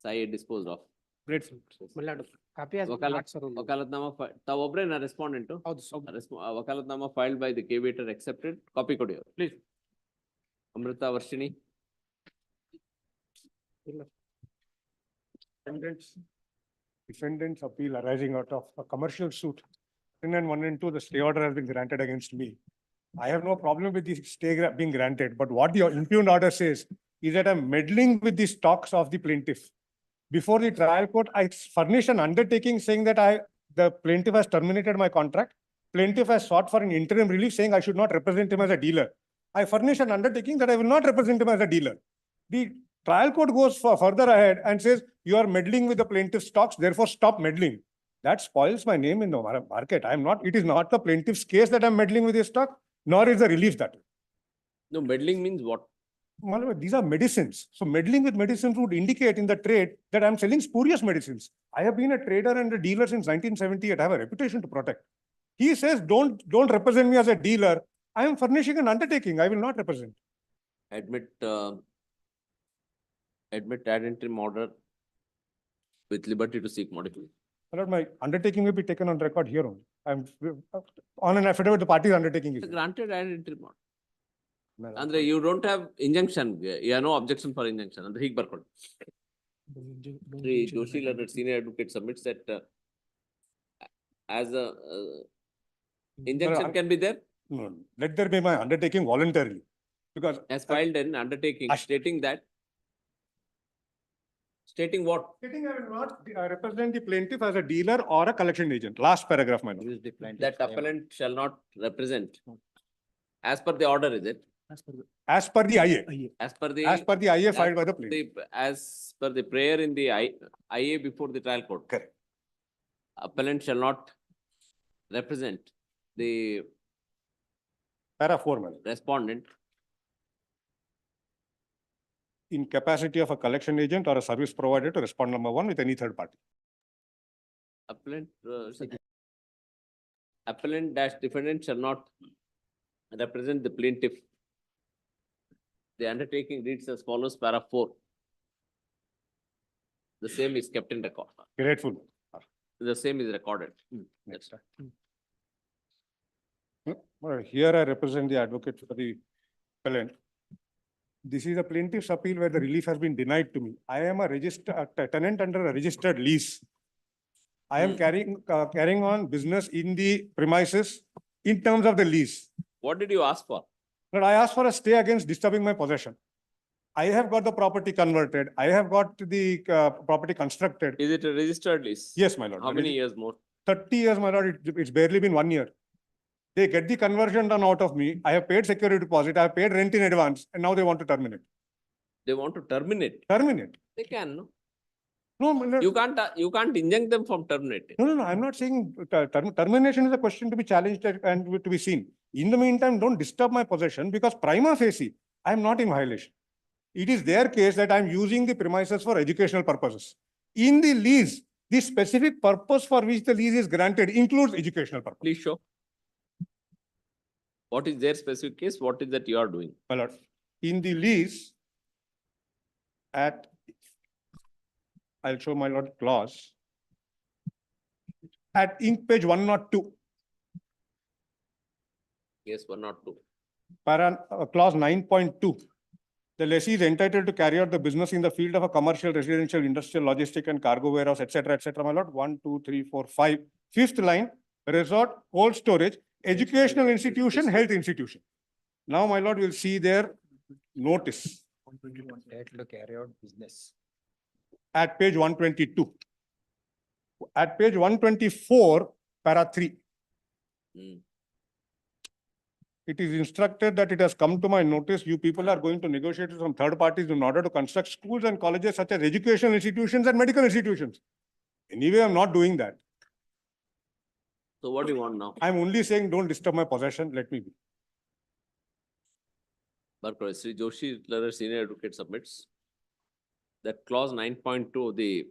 So IA disposed of. Grateful. My lord, copy has been not served. ವಕಾಲತ್ನಾಮ ತಾವು ಒಬ್ಬರೇ ನಾ respondent. ವಕಾಲತ್ನಾಮ filed by the cavator accepted. Copy ಕೊಡಿ ಅವ್ರು. Please. Amrutha Varshini. Defendant's appeal arising out of a commercial suit. 10 and 1 and 2, the stay order has been granted against me. I have no problem with the stay being granted, but what the impugned order says is that I'm meddling with the stocks of the plaintiff. Before the trial court, I furnish an undertaking saying that the plaintiff has terminated my contract. Plaintiff has sought for an interim relief saying I should not represent him as a dealer. I furnish an undertaking that I will not represent him as a dealer. The trial court goes further ahead and says, you are meddling with the plaintiff's stocks, therefore stop meddling. That spoils my name in the market. It is not the plaintiff's case that I'm meddling with his stock, nor is the relief that. No, meddling means what? Well, these are medicines. So meddling with medicines would indicate in the trade that I'm selling spurious medicines. I have been a trader and a dealer since 1978. I have a reputation to protect. He says, don't represent me as a dealer. I am furnishing an undertaking. I will not represent. Admit ad interim order with liberty to seek modification. My undertaking will be taken on record here only. I'm on an affidavit, the party's undertaking is. Granted ad interim order. Andre, you don't have injunction. You have no objection for injunction. Andre, hig barkod. The Joshi letter senior advocate submits that as a injunction can be there. No, let there be my undertaking voluntarily. Because as filed an undertaking stating that. Stating what? Stating I will not represent the plaintiff as a dealer or a collection agent. Last paragraph, my lord. That appellant shall not represent. As per the order, is it? As per the IA. As per the IA filed by the plaintiff. As per the prayer in the IA before the trial court. Correct. Appellant shall not represent the Para 4, my lord. Respondent In capacity of a collection agent or a service provider to respond number 1 with any third party. Appellant dash defendant shall not represent the plaintiff. The undertaking reads as follows, para 4. The same is kept in record. Grateful. The same is recorded. Next. Here I represent the advocate for the appellant. This is a plaintiff's appeal where the relief has been denied to me. I am a tenant under a registered lease. I am carrying on business in the premises in terms of the lease. What did you ask for? But I asked for a stay against disturbing my possession. I have got the property converted. I have got the property constructed. Is it a registered lease? Yes, my lord. How many years more? 30 years, my lord. It's barely been 1 year. They get the conversion done out of me. I have paid security deposit. I have paid rent in advance, and now they want to terminate. They want to terminate? Terminate. They can, no? No, my lord. You can't injunct them from terminating. No. I'm not saying termination is a question to be challenged and to be seen. In the meantime, don't disturb my possession because prima facie, I am not in violation. It is their case that I am using the premises for educational purposes. In the lease, the specific purpose for which the lease is granted includes educational purpose. Please show. What is their specific case? What is that you are doing? My lord, in the lease, I'll show my lord clause. At ink page 102, Yes, 102. clause 9.2. The lessee is entitled to carry out the business in the field of a commercial, residential, industrial, logistic and cargo warehouse, etc., my lord. 1, 2, 3, 4, 5. Fifth line, resort, cold storage, educational institution, health institution. Now, my lord, will see their notice Entitled to carry out business. at page 122. At page 124, para 3. It is instructed that it has come to my notice, you people are going to negotiate with some third parties in order to construct schools and colleges such as educational institutions and medical institutions. Anyway, I'm not doing that. So what do you want now? I'm only saying, don't disturb my possession, let me be. Barkar, Sri Joshi, Leather Senior Advocate submits that clause 9.2 of the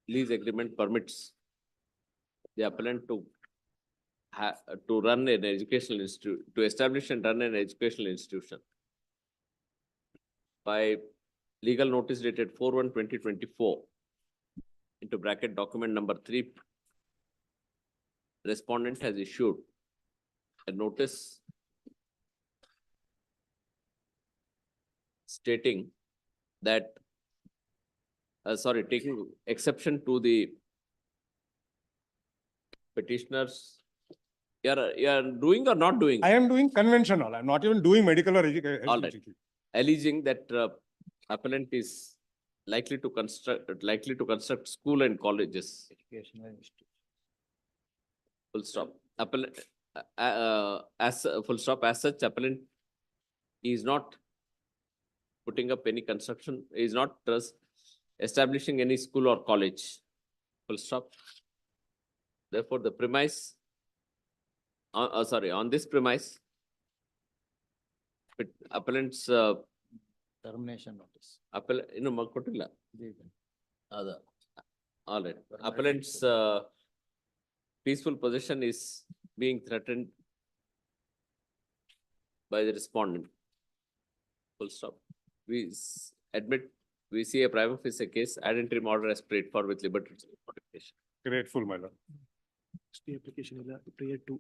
lease agreement permits the appellant to run an educational institute, to establish and run an educational institution by legal notice dated 4/1/2024 into bracket document number 3. Respondent has issued a notice stating that, taking exception to the petitioners. You are doing or not doing? I am doing conventional. I'm not even doing medical or education. All right. Alleging that appellant is likely to construct school and colleges. Educational institution. Full stop. Appellant, full stop. As such, appellant is not putting up any construction, is not establishing any school or college. Full stop. Therefore, the premise, on this premise, appellant's Termination notice. All right. Appellant's peaceful possession is being threatened by the respondent. Full stop. We admit we see a prima facie case, ad interim order as prayed for with liberty to modification. Grateful, my lord. Stay application prayer 2.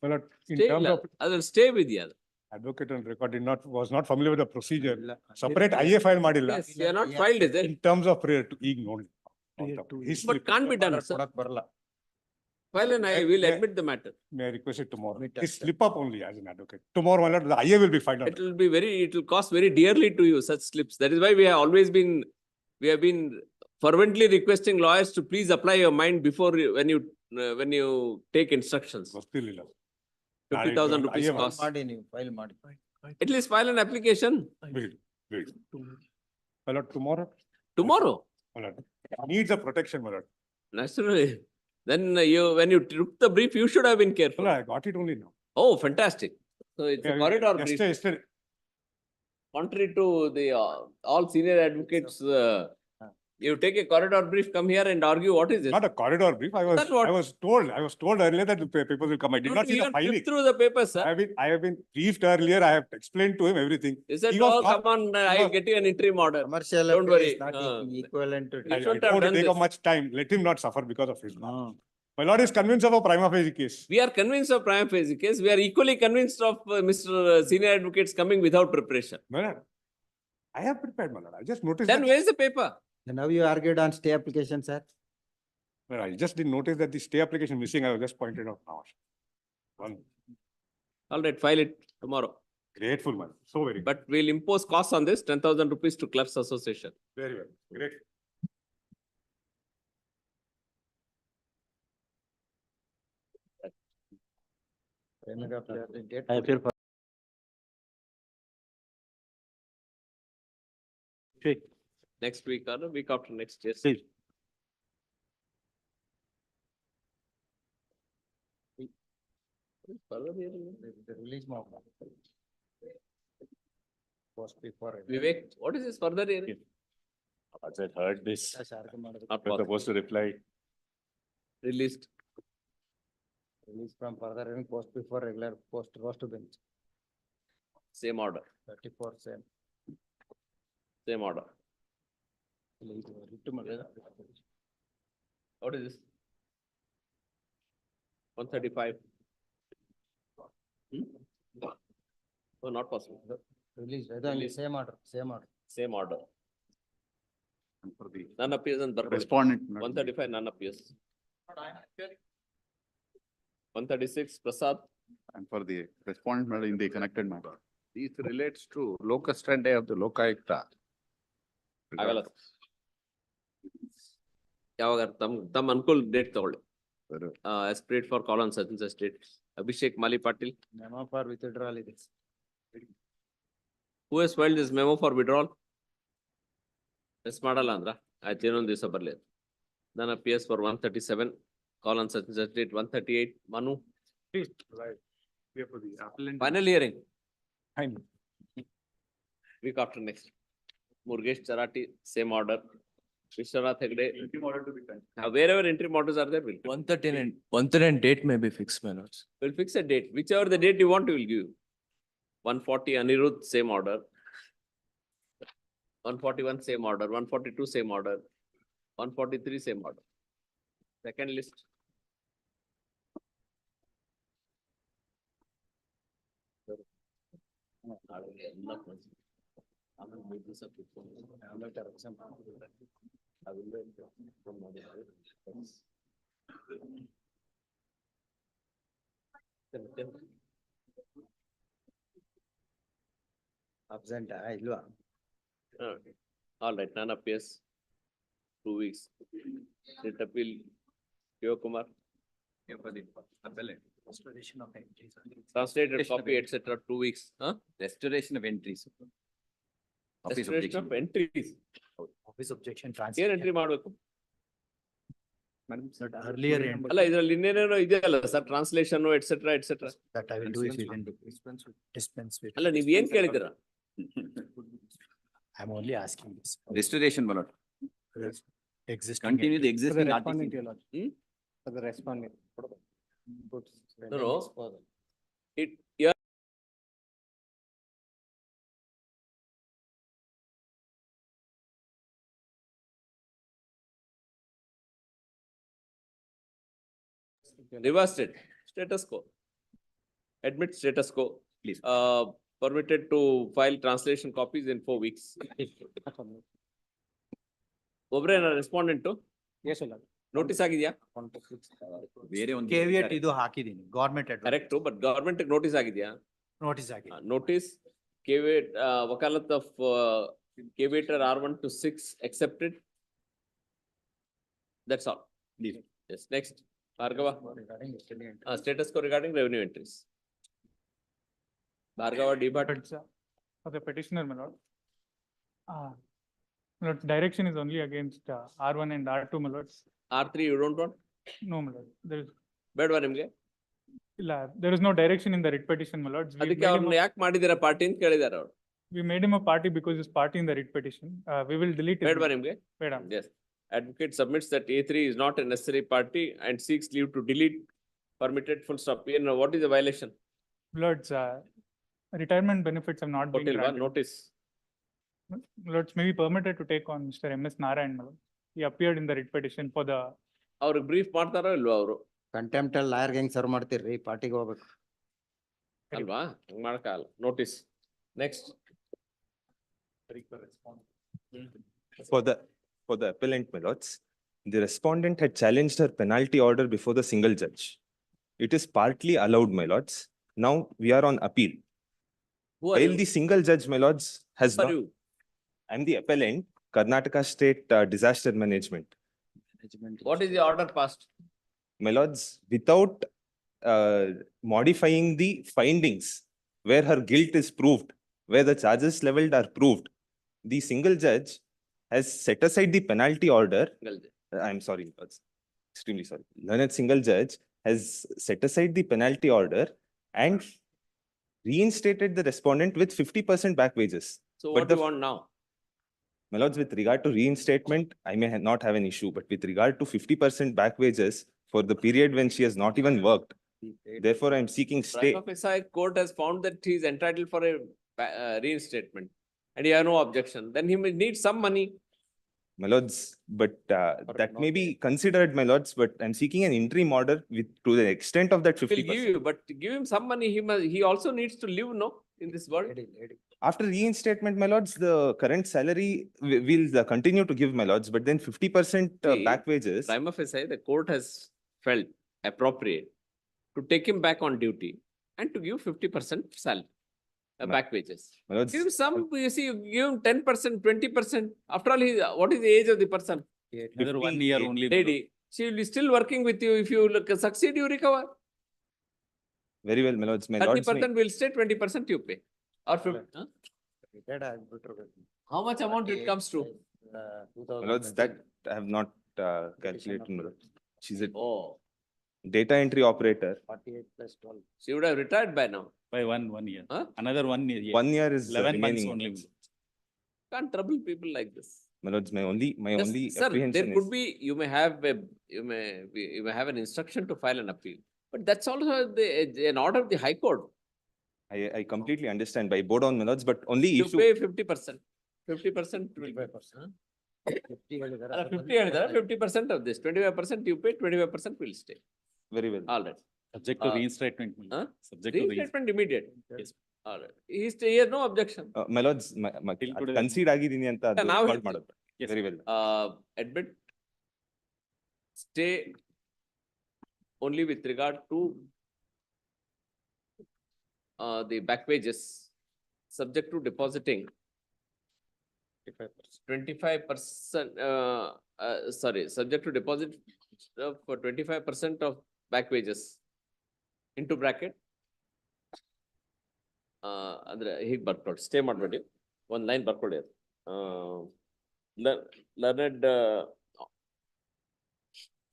My lord, in Stay, terms of I will stay with the other. advocate and record was not familiar with the procedure. Separate IA file madilla. Yes, you are not filed, is it? In terms of prayer to ignore. But can't be done, sir. File and I will admit the matter. May I request it tomorrow? His slip up only as an advocate. Tomorrow, my lord, the IA will be filed. It will cost very dearly to you, such slips. That is why we have been fervently requesting lawyers to please apply your mind before when you take instructions. 50,000 rupees cost. At least file an application. Wait. My lord, tomorrow? Tomorrow? My lord, needs a protection, my lord. Naturally. Then when you took the brief, you should have been careful. I got it only now. Oh, fantastic. So it's a corridor brief. Yesterday. Contrary to the all senior advocates, you take a corridor brief, come here and argue what is this? Not a corridor brief. I was told earlier that the papers will come. I did not see the filing. Through the papers, sir. I have been briefed earlier. I have explained to him everything. He said, "Oh, come on, I'll get you an interim order." Commercial. Don't worry. Equivalent to. I don't want to take up much time. Let him not suffer because of his. My lord is convinced of a prima facie case. We are convinced of prima facie case. We are equally convinced of Mr. Senior Advocates coming without preparation. My lord, I have prepared, my lord. I just noticed. Then where is the paper? Now you argued on stay application, sir. Well, I just didn't notice that the stay application missing. I was just pointed out now. All right, file it tomorrow. Grateful, man. So very good. But we'll impose costs on this, 10,000 rupees to Clerks Association. Very well. Great. I appear for. Next week or the week after next, yes. The release mob. Post before. Vivek, what is this further hearing? As I heard this, Not I'm supposed to reply. Released. Release from further hearing post before regular post goes to bench. Same order. 34 same. Same order. What is this? 135. Oh, not possible. Release, Release. same order, same order. Same order. And for the None appears and respondent. 135, none appears. 136, Prasad. And for the respondent matter in the connected matter. This relates to locus standi of the Lokayukta. ಆಗಲ್ಲ. ಯಾವಾಗ ತಮ್ಮ ಅನುಕೂಲ date ತಗೊಳ್ಳಿ. Aspirate for call on such and such date. Abhishek Mali Patil. Memo for withdrawal is. Who has filed this memo for withdrawal? Yes, ಮಾಡಲ್ಲ ಅಂದ್ರ ಆಯ್ತು ಇನ್ನೊಂದು ದಿವಸ ಬರ್ಲಿ. Then appears for 137, call on such and such date, 138, Manu. For the appellant. Final hearing. Week after next. Murgesh Charati, same order. Vishwanath Hegde. Wherever interim orders are there, we'll. 139 date may be fixed, my lords. We'll fix a date. Whichever the date you want, we will give you. 140 Anirudh, same order. 141, same order. 142, same order. 143, same order. Second list. Absent, ilwa. Okay. All right, none appears. 2 weeks. Writ appeal, Kumar. For the appellant. Restoration of entries. Translated copy, etc. 2 weeks. Huh? Restoration of entries. Restoration of entries. Office objection ಏನ್ translation. Entry ಮಾಡ್ಬೇಕು? But earlier end. ಅಲ್ಲ ಇದ್ರಲ್ಲಿ ಇನ್ನೇನೇನೋ ಇದೆಯಲ್ಲ sir, translation et cetera et cetera. That I will do it within dispense with. ಅಲ್ಲ ನೀವ್ ಏನ್ ಕೇಳಿದಿರ? I'm only asking this. Restoration, my lord. Existing. Continue the existing Respondent, article. your lord. For the respondent. No, it, reversed it, status quo. Admit status quo. Please. Permitted to file translation copies in 4 weeks. ಒಬ್ರೇ respondent Yes, your lord. Notice ಆಗಿದ್ಯಾ? ಬೇರೆ ಒಂದು. Caveat ಇದು ಹಾಕಿದೀನಿ, government advocate. Correct, but government notice ಆಗಿದ್ಯಾ? Notice ಆಗಿದೆ. Notice, caveat, wakalat of caveator R1 to 6 accepted. That's all. Please. Yes, next. Bhargava. Regarding yesterday entry. Status quo regarding revenue entries. Bhargava Debat. For the petitioner, my lord. My lord, direction is only against R1 and R2, my lords. R3 you don't want? No, my lord. There is, ಬೇಡವಾ ನಿಮ್ಗೆ? there is no direction in the writ petition, my lords. ಅದಕ್ಕೆ ಅವ್ರನ್ನ ಯಾಕೆ ಮಾಡಿದಿರ party ಅಂತ ಕೇಳಿದಾರೆ ಅವ್ರು. We made him a party because he's party in the writ petition. We will delete it. ಬೇಡವಾ ನಿಮ್ಗೆ? Madam. Yes. Advocate submits that A3 is not a necessary party and seeks leave to delete permitted full stop. What is the violation? Lords, retirement benefits have not been Hotel granted. notice. Lords may be permitted to take on Mr. M.S. Narayan, my lord. He appeared in the writ petition for the. ಅವ್ರಿಗೆ brief ಮಾಡ್ತಾರೋ ಇಲ್ವಾ ಅವರು? Contempt ಅಲ್ಲಿ ಲಾಯರ್ಗೆ ಹೆಂಗ್ serve ಮಾಡ್ತೀರಿ, ಪಾರ್ಟಿಗೆ ಹೋಗ್ಬೇಕು. ಅಲ್ವಾ? ಹಂಗ್ ಮಾಡಕ್ಕಾಗಲ್ಲ. Notice. Next. For the appellant, my lords, the respondent had challenged her penalty order before the single judge. It is partly allowed, my lords. Now we are on appeal. Who are While you? the single judge, my lords, has Who are not, you? I am the appellant, Karnataka State Disaster Management. What is the order passed? My lords, without modifying the findings where her guilt is proved, where the charges leveled are proved, the single judge has set aside the penalty order. I'm sorry, lords, extremely sorry. Learned single judge has set aside the penalty order and reinstated the respondent with 50% back wages. So But what do you want now? My lords, with regard to reinstatement, I may not have an issue, but with regard to 50% back wages for the period when she has not even worked, therefore I am seeking stay. Rank of court has found that he is entitled for a reinstatement and he has no objection. Then he may need some money. My lords, but that may be considered, my lords, but I'm seeking an interim order with, to the extent of that Will 50%. give you, but give him some money. He also needs to live, no, in this world. After reinstatement, my lords, the current salary will continue to give, my lords, but then 50% See, back wages. Prima facie, the court has felt appropriate to take him back on duty and to give 50% salary, back wages. My lords, Give him some, you see, you give him 10%, 20%. After all, what is the age of the person? Another 1 year only. Lady, she will be still working with you. If you succeed, you recover. Very well, my lords. My lords, 30% will stay, 20% you pay. Or 50. Huh? How much amount it comes to? my lords, that I have not calculated, my lords. She's a Oh, data entry operator. 48 plus 12. she would have retired by now. By 1 year. Huh? Another 1 year. 1 year is 11 months remaining. only. Can't trouble people like this. My lords, my only Sir, there apprehension could is. be, you may have have an instruction to file an appeal, but that's also an order of the High Court. I completely understand by board on, my lords, but only You issue. pay 50%. 50% will be. 50% of this, 25% you pay, 25% will stay. Very well. All right. Subject to reinstatement. Huh? Subject to Reinstatement immediate. Yes. All right. He has no objection. My lords, concede ಆಗಿದ್ದೀನಿ ಅಂತ ಅದು ನಾವು record ಮಾಡೋದು. Very well. Admit stay only with regard to the back wages, subject to depositing 25%, sorry, subject to deposit for 25% of back wages into bracket. ಅಂದ್ರೆ ಹೀಗೆ ಬರ್ಕೊಳ್ಳಿ, stay ಮಾಡಬೇಡಿ, ಒಂದು ಲೈನ್ ಬರ್ಕೊಳ್ಳಿ. Learned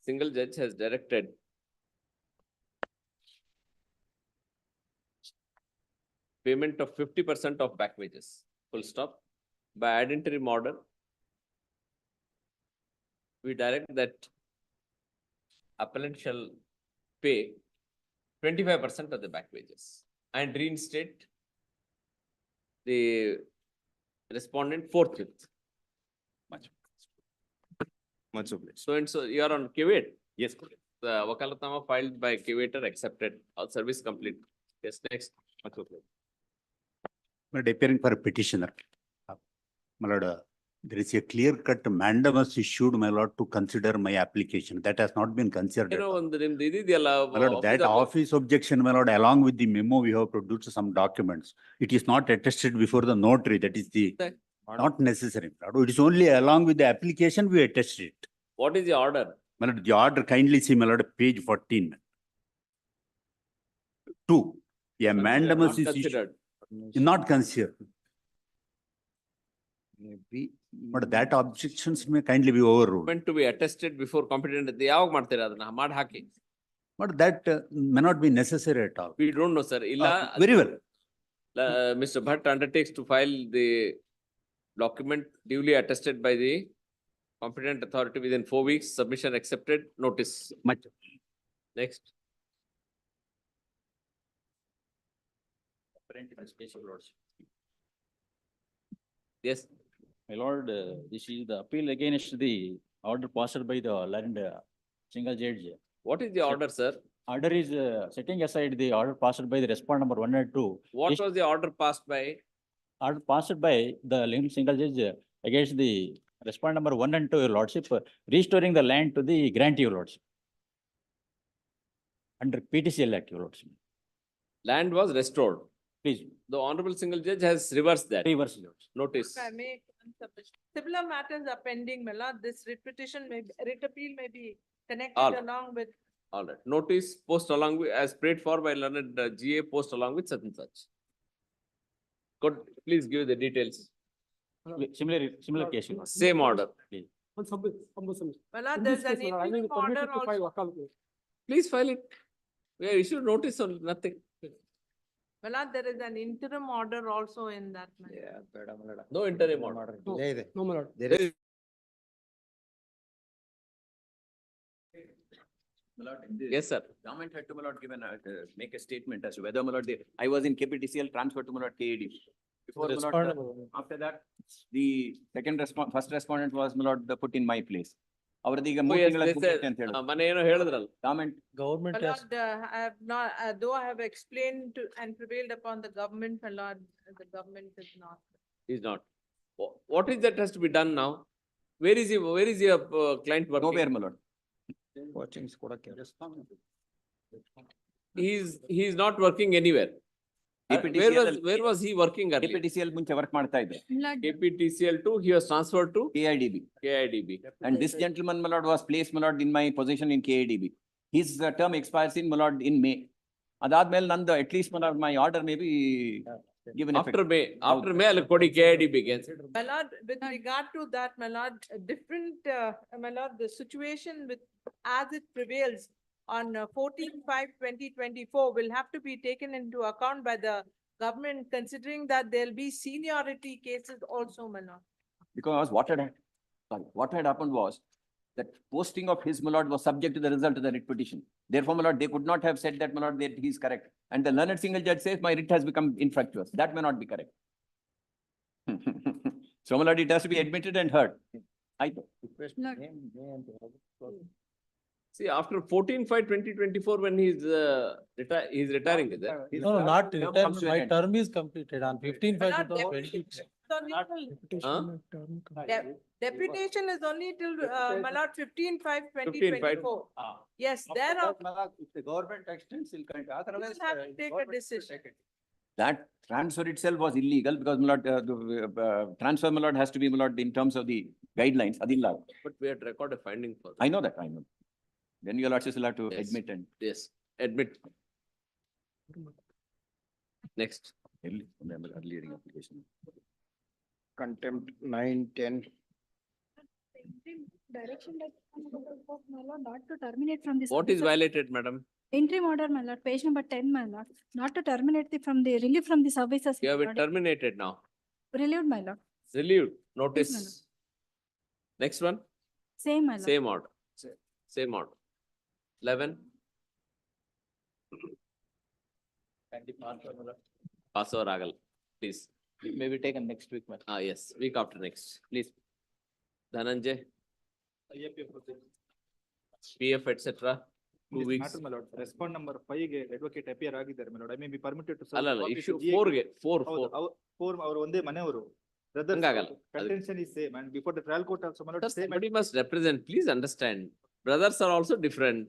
single judge has directed payment of 50% of back wages, full stop. By ad interim order, we direct that appellant shall pay 25% of the back wages and reinstate the respondent forthwith. Much obliged. So and so, you are on caveat. Yes. The wakalatnama filed by caveator accepted, all service complete. Yes, next. Much obliged. But appearing for a petitioner. My lord, there is a clear cut mandamus issued, my lord, to consider my application. That has not been considered. ಏನೋ ಒಂದು ನಿಮ್ದು ಇದಿದೆಯಲ್ಲ, My lord, that office objection, my lord, along with the memo, we have produced some documents. It is not attested before the notary. That is the not necessary. My lord. It is only along with the application we attested it. What is the order? My lord, the order kindly see, my lord, page 14. 2. A mandamus is issued. Not considered. Maybe, but that objections may kindly be overruled. Meant to be attested before competent. ಯಾವಾಗ ಮಾಡ್ತೀರಾ ಅದನ್ನ ಮಾಡಿ ಹಾಕಿ? But that may not be necessary at all. We don't know, sir. ಇಲ್ಲ. Very well. Mr. Bhatt undertakes to file the document duly attested by the competent authority within 4 weeks. Submission accepted. Notice. Much. Next. Yes. My lord, this is the appeal against the order passed by the learned single judge. What is the order, sir? Order is setting aside the order passed by the respondent number 1 and 2. What was the order passed by? Order passed by the learned single judge against the respondent number 1 and 2, your lordship, restoring the land to the grantee, your lordship. Under PTCL Act, your lordship. Land was restored. Please. The honorable single judge has reversed that. Reverse, your lordship. Notice. If I make one submission. Similar matters are pending, my lord. This writ petition may, writ appeal may be connected All. along with. All right. Notice post along with, as prayed for by learned GA, post along with such and such. Could please give the details. Similar case. your lord. Same order. Please. My lord, there's an interim order also. Please file it. We have issued notice on nothing. My lord, there is an interim order also in that matter. No interim order. No, my lord. There is. Yes, sir. Government had to, my lord, make a statement as to whether, my lord, I was in KPTCL, transferred to, my lord, KAD. Before, my lord, after that, the first respondent was, my lord, put in my place. ಅವರದೀಗ Oh, ಮೂರು yes, ತಿಂಗಳ they ಮುಗಿಯುತ್ತೆ said, ಅಂತ ಹೇಳಿದ್ರು. ಮನೆ ಏನೋ ಹೇಳಿದ್ರಲ್ಲ. Government. Government My lord, I have not, though I have explained to and prevailed upon the government, my lord, the government is not. Is not. What is that has to be done now? Where is your client working? Nowhere, my lord. Coachings ಕೊಡಕ್ಕೆ. He is not working anywhere. Where was he working earlier? KPTCL ಮುಂಚೆ work ಮಾಡ್ತಾ ಇದ್ದೆ. KPTCL to, he was transferred to KIDB. And this gentleman, my lord, was placed, my lord, in my position in KIDB. His term expires in, my lord, in May. ಅದಾದ್ಮೇಲೆ ನಂದು at least, my lord, my order may be given effect. after May ಅಲ್ಲಿ ಕೊಡಿ KIDB ಗೆ. My lord, with regard to that, my lord, different, my lord, the situation with, as it prevails on 14/5/2024 will have to be taken into account by the government, considering that there'll be seniority cases also, my lord. Because what had happened was that posting of his, my lord, was subject to the result of the writ petition. Therefore, my lord, they could not have said that, my lord, that he is correct. And the learned single judge says my writ has become infructuous. That may not be correct. So, my lord, it has to be admitted and heard. See, after 14/5/2024, when he is retiring, is that? No, not retirement. My term is completed on 15/5/2020. Deputation is only till, my lord, 15/5/2024. Yes, there are. If the government extends, he'll continue. Otherwise, We'll have to take a decision. that transfer itself was illegal because, my lord, transfer, my lord, has to be, my lord, in terms of the guidelines. Adilla. But we had recorded a finding for that. I know that, I know. Then your lordship will have to Yes. admit and. Yes, admit. Next. Early hearing application. Contempt 9/10. Direction that, my lord, not to terminate from this. What is violated, madam? Interim order, my lord, page number 10, my lord, not to terminate from the relief from the services. You have my been lord. terminated now. Relieved, my lord. Relieved, notice. madam. Next one, Same, my lord. same order. Same order. 11. Pass over Agal, please. Maybe taken next week, madam. Yes, week after next, please. Dhananjay, PF, etc. 2 weeks. Respond number 5 ಗೆ advocate appear ಆಗಿದ್ದಾರೆ, my lord. I may be permitted to serve. ಅಲ್ಲ, issue 4 ಗೆ, 4. Four ಅವರು ಒಂದೇ ಮನೆಯವರು. Brothers, ಹಂಗಾಗಲ್ಲ. contention is same and before the trial court also, my lord, same. Somebody must represent, please understand. Brothers are also different.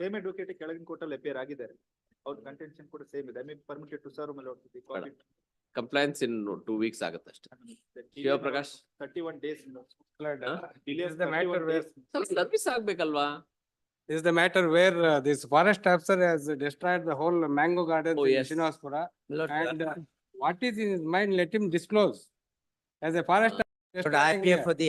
Same advocate ಕೆಳಗಿನ court ಅಲ್ಲಿ appear ಆಗಿದ್ದಾರೆ. ಅವ್ರ contention ಕೂಡ same ಇದೆ. I may be permitted to serve, my lord. The court it- Compliance in 2 weeks ಆಗುತ್ತೆ ಅಷ್ಟೇ. Shiva Prakash 31 days. This is the matter where, service ಆಗ್ಬೇಕಲ್ವಾ? this is the matter where this forest officer has destroyed the whole mango garden Oh, in yes. Srinaspura. And what is in his mind, let him disclose. As a forest. But I appear for the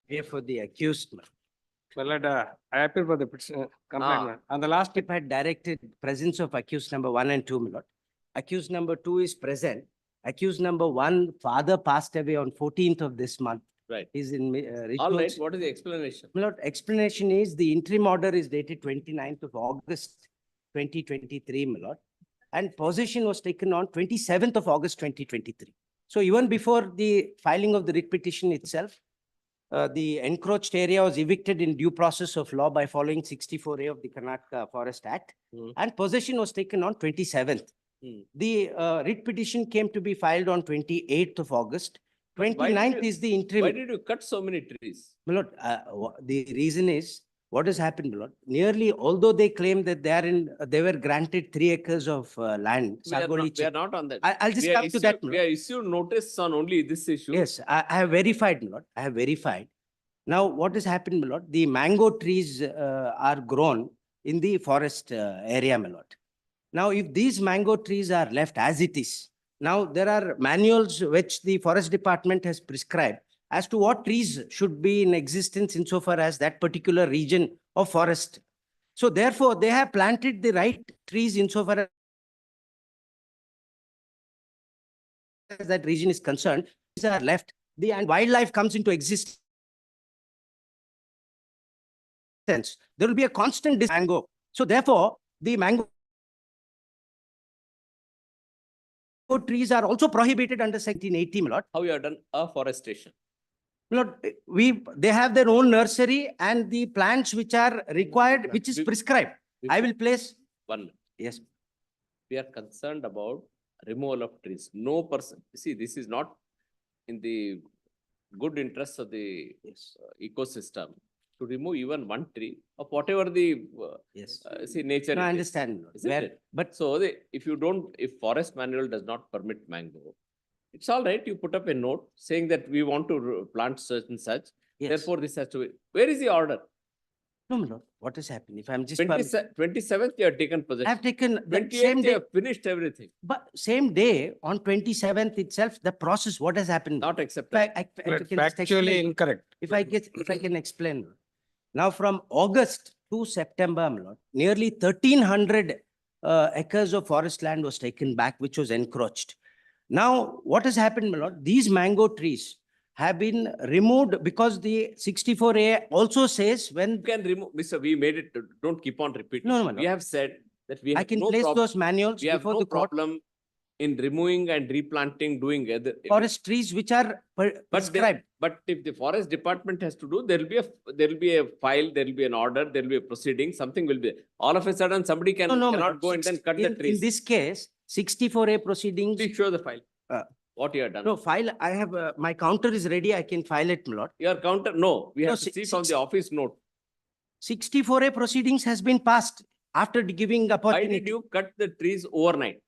Pay for the accused. My lord, I appeal for the complaint, my lord. On the last, If had directed presence of accused number 1 and 2, my lord. Accused number 2 is present. Accused number 1, father passed away on 14th of this month. Right. He's in All right, rituals. what is the explanation? My lord, explanation is the interim order is dated 29th of August 2023, my lord. And possession was taken on 27th of August 2023. So even before the filing of the writ petition itself, the encroached area was evicted in due process of law by following 64A of the Karnataka Forest Act. And possession was taken on 27th. The writ petition came to be filed on 28th of August. But why did 29th you- is the interim. Why did you cut so many trees? My lord, the reason is, what has happened, my lord? Nearly, although they claim that they were granted 3 acres of land. We are Sargoli not on that. I'll just We are come to that, my We lord. are issued notice on only this issue. Yes, I have verified, my lord. I have verified. Now, what has happened, my lord? The mango trees are grown in the forest area, my lord. Now, if these mango trees are left as it is, now there are manuals which the forest department has prescribed as to what trees should be in existence insofar as that particular region of forest. So therefore, they have planted the right trees insofar as that region is concerned. These are left, and wildlife comes into existence. There will be a constant mango. So therefore, the mango trees are also prohibited under Section 18, my lord. How you have done afforestation? Lord, they have their own nursery and the plants which are required, which is prescribed. I will place. One. Yes. We are concerned about removal of trees. No person, see, this is not in the good interest of the ecosystem to remove even one tree of whatever the see nature. No, I it is, understand. isn't Where, it? but so if forest manual does not permit mango, it's all right. You put up a note saying that we want to plant such and such. Yes. Therefore, this has to be. Where is the order? no, my lord, what has happened? If I'm just 27th, you have taken possession. I have taken the 28th, same you day, have finished everything. but same day on 27th itself, the process, what has happened? Not If accepted. I can just factually explain. incorrect. If I can explain. Now from August to September, my lord, nearly 1,300 acres of forest land was taken back, which was encroached. Now, what has happened, my lord? These mango trees have been removed because the 64A also says when You can remove, Mr. We made it, don't keep on repeating. No, no, my We lord. have said that we have I can no place problem. those manuals We have before no the court. problem in removing and replanting, doing other. Forest trees which are prescribed. But if the forest department has to do, there will be a file, there will be an order, there will be a proceeding, something will be. All of a sudden, somebody No, my cannot lord. go and then cut the In trees. this case, 64A proceedings. Please show the file. Uh, What you have done. No, file, I have, my counter is ready. I can file it, my lord. Your counter, no, we No, have to see from the office note. 64A proceedings has been passed after giving Why opportunity. did you cut the trees overnight?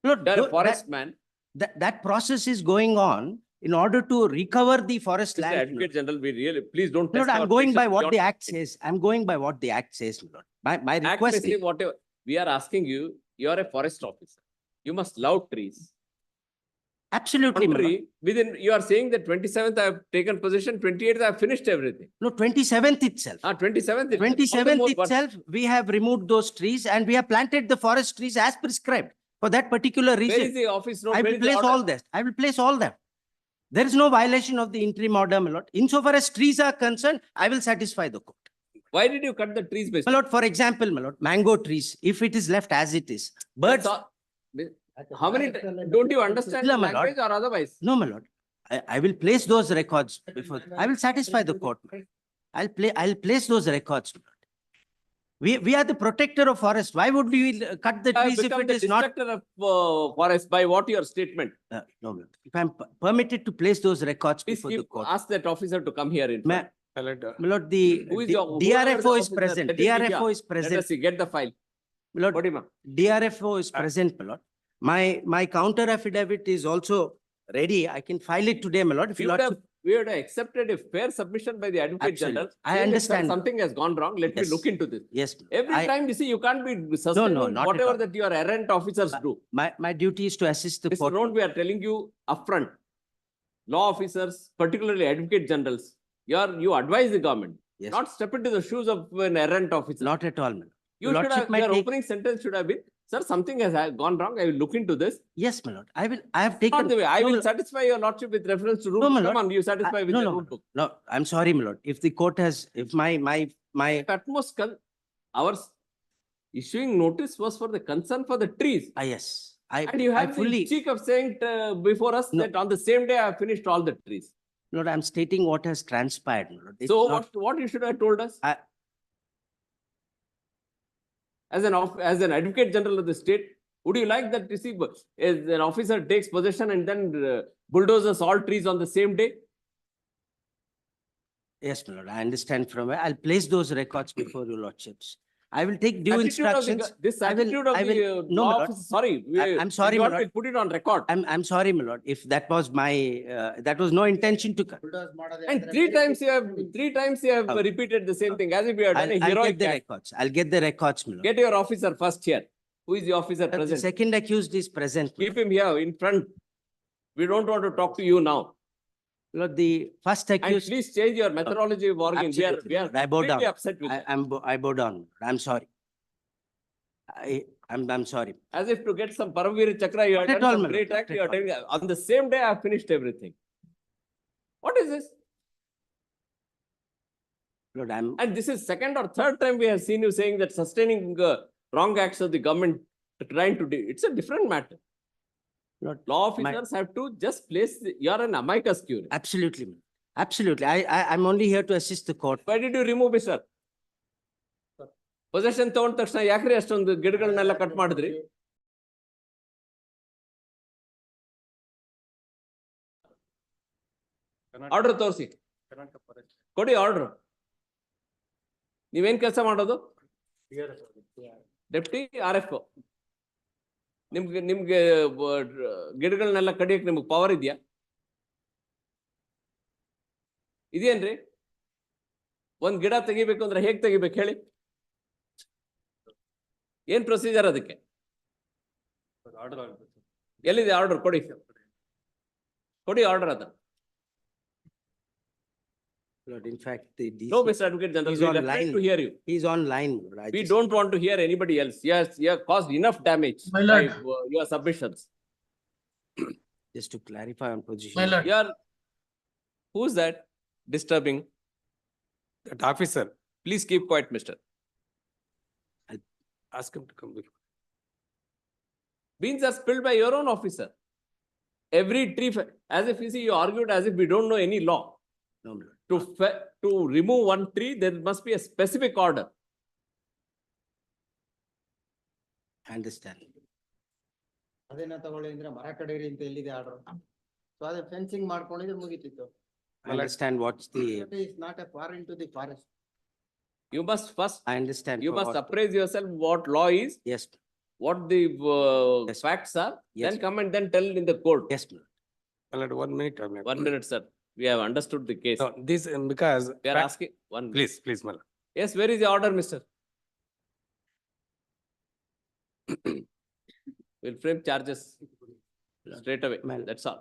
Lord, You are a that- forest man. That process is going on in order to recover the forest Mr. land. Advocate General, we really, please don't. Lord, test I'm our going by patience what the beyond- act says. I'm going by what the act says, my lord. My Act may request say is, whatever. We are asking you, you are a forest officer. You must love trees. absolutely, my lord. Contrary, within, you are saying that 27th I have taken possession, 28th I have finished everything. No, 27th itself. 27th. 27th itself, we have removed those trees and we have planted the forest trees as prescribed for that particular Where is reason. the office note? I Where will is the place order? all that. I will place all that. There is no violation of the interim order, my lord. Insofar as trees are concerned, I will satisfy the court. Why did you cut the trees? My lord, for example, my lord, mango trees, if it is left as it is, birds. How many, don't you understand No, the my lord. language or otherwise? No, my lord. I will place those records before, I will satisfy the court. I'll place those records. We are the protector of forest. Why would we cut the I have trees if become it the is not? destructor of forest by what your statement? No, my lord. If I'm permitted to place those records Please before the court. ask that officer to come here in Ma- front. My lord, the Who is your- whoever the DRFO is officer, present. let us see here. DRFO is Let present. us see, get the file. My lord, Kodima. DRFO is present, my lord. My counter affidavit is also ready. I can file it today, my lord. If We you would have, lordship- we would have accepted a fair submission by the Advocate Absolutely. General. I saying that, "Sir, understand. something has gone wrong. Let me Yes. look into this." Yes. Every I- time you see, you can't be sustaining not at whatever all. that your errant officers do. My duty is to assist the Mr. court. Rohn, we are telling you upfront. Law officers, particularly Advocate Generals, you advise the government, Yes. not step into the shoes of an errant officer. Not at all, my lord. You Your should lordship have, might your take- opening sentence should have been, sir, something has gone wrong. I will look into this. Yes, my lord. I have taken. Not the way. I No, my will lord. satisfy your lordship with reference to rule. No, my book. lord. Come on, you satisfy with No, the no, rule my book. lord. No, I'm sorry, my lord. If the court has, if my, At most, our issuing notice was for the concern for the trees. yes, And you I have the fully, cheek of saying before us No. that on the same day I have finished all the trees. Lord, I'm stating what has transpired, my lord. It's So not- what you should have told us? I- As an advocate general of the state, would you like that an officer takes possession and then bulldozes all trees on the same day? Yes, my lord, I understand from where. I'll place those records before your lordships. I will take due Attitude of the instructions. This I will- attitude of I will- the no, my law lord. officer, sorry. I'm sorry, my We'll lord. put it on record. I'm sorry, my lord, if that was my, that was no intention to. And three times you have Oh. repeated the same thing as if you had done a I'll heroic get the act. records. I'll get the records, my lord. Get your officer first here. Who is the officer The present? second accused is present. my Keep him here in front. We don't want to talk to you now. lord. The first And accused. please change your methodology of arguing. We Absolutely, are Lord. I bow completely down. upset with that. I bow down. I'm sorry. I'm sorry. As if to get some Paramveer Chakra, you have Not at done all, some my lord, great not act. at You are all. telling, on the same day, I have finished everything. What is this? Lord, And this is second or third time we have seen you saying that sustaining wrong acts of the government trying to do. It's a different matter. Lord, Law my- officers have to just place, you are an amicus curiae. Absolutely, my lord. Absolutely. I'm only here to assist the court. Why did you remove it, sir? Possession ತಗೊಂಡ ತಕ್ಷಣ ಯಾಕ್ರಿ ಅಷ್ಟೊಂದು ಗಿಡಗಳನ್ನೆಲ್ಲ cut ಮಾಡಿದ್ರಿ? Order ತೋರಿಸಿ. ಕೊಡಿ order. ನೀವೇನ್ ಕೆಲಸ ಮಾಡೋದು? Deputy RF. ನಿಮ್ಗೆ ಗಿಡಗಳನ್ನೆಲ್ಲ ಕಡಿಯಕ್ಕೆ ನಿಮ್ಗೆ ಪವರ್ ಇದೆಯಾ? ಇದೇನ್ರಿ? ಒಂದ್ ಗಿಡ ತೆಗಿಬೇಕು ಅಂದ್ರೆ ಹೇಗ್ ತೆಗಿಬೇಕು ಹೇಳಿ? ಏನ್ ಪ್ರೊಸೀಜರ್ ಅದಕ್ಕೆ? ಎಲ್ಲಿದೆ ಆರ್ಡರ್? ಕೊಡಿ ಆರ್ಡರ್ ಅದ. Lord, in fact, the DC. No, Mr. Advocate General, He's we online. refrain to hear you. He's online. Lord. We don't want to hear anybody else. Yes, you have caused enough damage My by lord. your submissions. Just to clarify on position. My lord. Who's that disturbing? That officer, Please keep quiet, mister. ask him to come before. Beans are spilled by your own officer. Every tree, as if you see, you argued as if we don't know any law. No, my lord. To remove one tree, there must be a specific order. I understand. ಅದನ್ನ ತಗೊಳ್ಳಿ ಅಂದ್ರೆ ಮರ ಕಡೀರಿ ಅಂತ ಎಲ್ಲಿದೆ order? So ಅದೇ fencing ಮಾಡ್ಕೊಂಡಿದ್ರೆ ಮುಗಿತಿತ್ತು. I understand what's the, It's not a far into the forest. You must first, I understand. you for must what- appraise yourself what law is, Yes, what the Yes. facts are, Yes. then come and then tell in the court. yes, my lord. My lord, 1 minute. 1 minute, sir. We have understood the case. No, this, because. We are asking one. Please, my lord. Yes, where is the order, mister? We'll frame charges straight away. Well- That's all.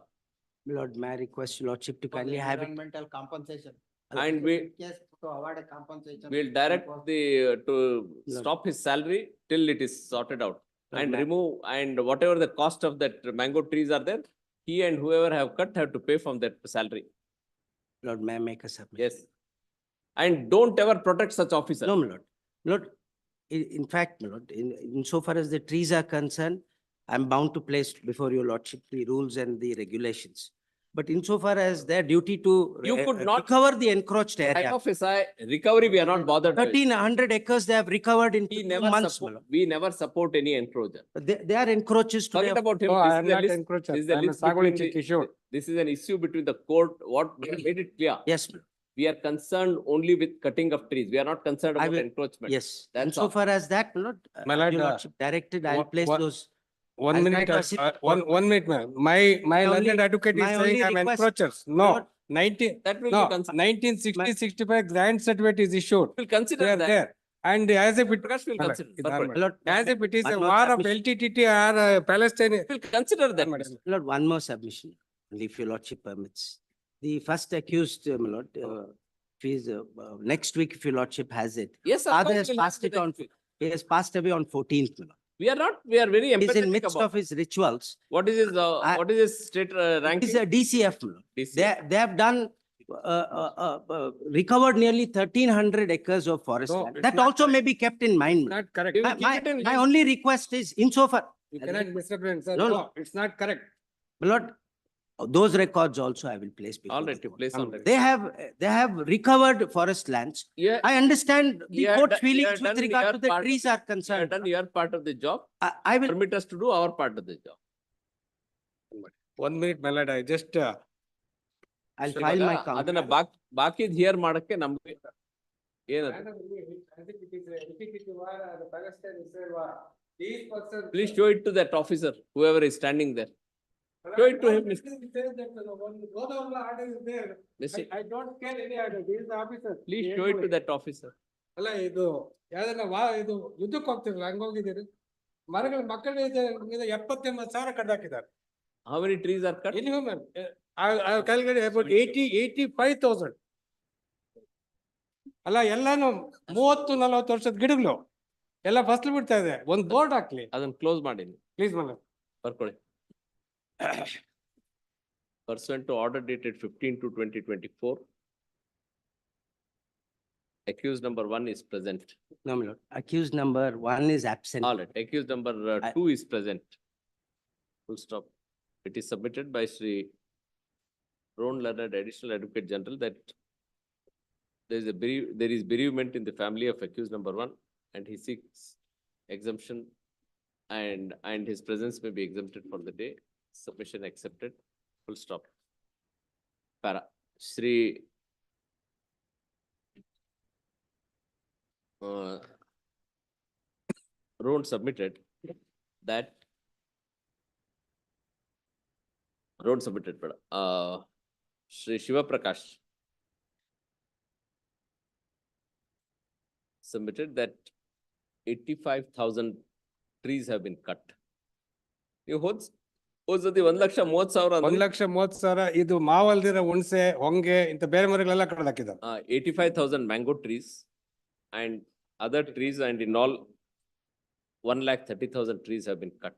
My lord, may I request your lordship to For the kindly have it? environmental compensation. And In we- case to award a compensation. We'll direct to stop his salary till it is sorted out. Lord, And ma'am. remove, and whatever the cost of that mango trees are there, he and whoever have cut have to pay from that salary. Lord, may I make a submission? Yes. And don't ever protect such officers. No, my lord. Lord, in fact, my lord, insofar as the trees are concerned, I'm bound to place before your lordship the rules and the regulations. But insofar as their duty to You could not- recover the encroached Type area. of SI recovery, we are not bothered. with. 1,300 acres they have recovered in We 2 never months, my support, lord. we never support any encroacher. They are encroaches to Forget their. about him. No, This I is am a not list- encroacher. this is a I am a list Sagoli between the- Kishore. This is an issue between the court. What we have made it clear. Yes, my lord. We are concerned only with cutting of trees. We are not concerned I about will- encroachment. Yes, That's all. insofar as that, my lord, My lord, your lordship directed, I'll wha- place wha- those. 1 I'll minute, try to assist the one, court. 1 minute, ma'am. My My only- learned advocate is my saying only I'm request- encroachers. My No, lord, 19, That will no, be considered. 1960, 65 grant certificate is issued. We'll consider They are that. there. And as if it, Prakash will My lord, consider. it's Purport. not- my lord, as if it is one a more war of submission. LTTT or Palestine. We'll consider that. Madam. Mr. Lord, one more submission, only if your lordship permits. The first accused, my lord, Please, next week, if your lordship has it. Yes, of Father course, has we'll have passed it it on, next week. he has passed away on 14th. We are not, we are very He's in empathetic midst about. of his rituals. What is his, what is his state ranking? He's a DCF. DCF. They have done, recovered nearly 1,300 acres of forest No, land. it's That not also may be kept in mind. Not correct. We will keep it in My mind. only request is insofar. You cannot misrepresent, sir. No, no. No, it's not correct. My lord, those records also I will place before. All the right, you court. place on record. They have recovered forest lands. Yeah. I understand the You have court's done- you feelings have with done regard your to the part. trees are You have concerned. done your part of the job. I will, Permit us to do our part of the job. 1 minute, my lord, I just, I'll file my count. ಅದನ್ನ ಬಾಕಿ here ಮಾಡಕ್ಕೆ ನಮ್ಗೆ ಏನದು? Please show it to that officer, whoever is standing there. Show it to him. Listen. I don't care any order, he is the officer. Please show it to that officer. ಅಲ್ಲ ಇದು ಯಾವ್ದನ್ನ ಇದು ಯುದ್ಧಕ್ಕೆ ಹೋಗ್ತಿರಲ್ಲ ಹಂಗೋಗಿದ್ದೀರಿ ಮರಗಳ ಮಕ್ಕಳ 70-80,000 ಕಡ್ದಾಕಿದ್ದಾರೆ. How many trees are cut? Minimum, I calculated about 85,000. ಅಲ್ಲ ಎಲ್ಲಾನು 30-40 ವರ್ಷದ ಗಿಡಗಳು ಎಲ್ಲ ಫಸಲು ಬಿಡ್ತಾ ಇದೆ. ಒಂದ್ ಬೋರ್ಡ್ ಹಾಕ್ಲಿ. ಅದನ್ನ ಕ್ಲೋಸ್ ಮಾಡಿ ಪ್ಲೀಸ್ ಮಲ್ಲ. ಬರ್ಕೊಳ್ಳಿ. Pursuant to order dated 15/2/2024. Accused number 1 is present. No, my lord. Accused number 1 is absent. All right, accused number 2 is present. Full stop. It is submitted by Sri Ron Leonard, Additional Advocate General, that there is bereavement in the family of accused number 1, and he seeks exemption, and his presence may be exempted for the day. Submission accepted. Full stop. Para. Sri Ron submitted that Sri Shiva Prakash submitted that 85,000 trees have been cut. You ಹೋದ್ಸತಿ 1,30,30,000 1,30,000 ಇದು ಮಾವಲ್ದಿರ ಹುಣಸೆ ಹೊಂಗೆ ಇಂತ ಬೇರೆ ಮರಗಳೆಲ್ಲ ಕಡ್ದಾಕಿದ್ದಾರೆ. 85,000 mango trees and other trees, and in all 1,30,000 trees have been cut.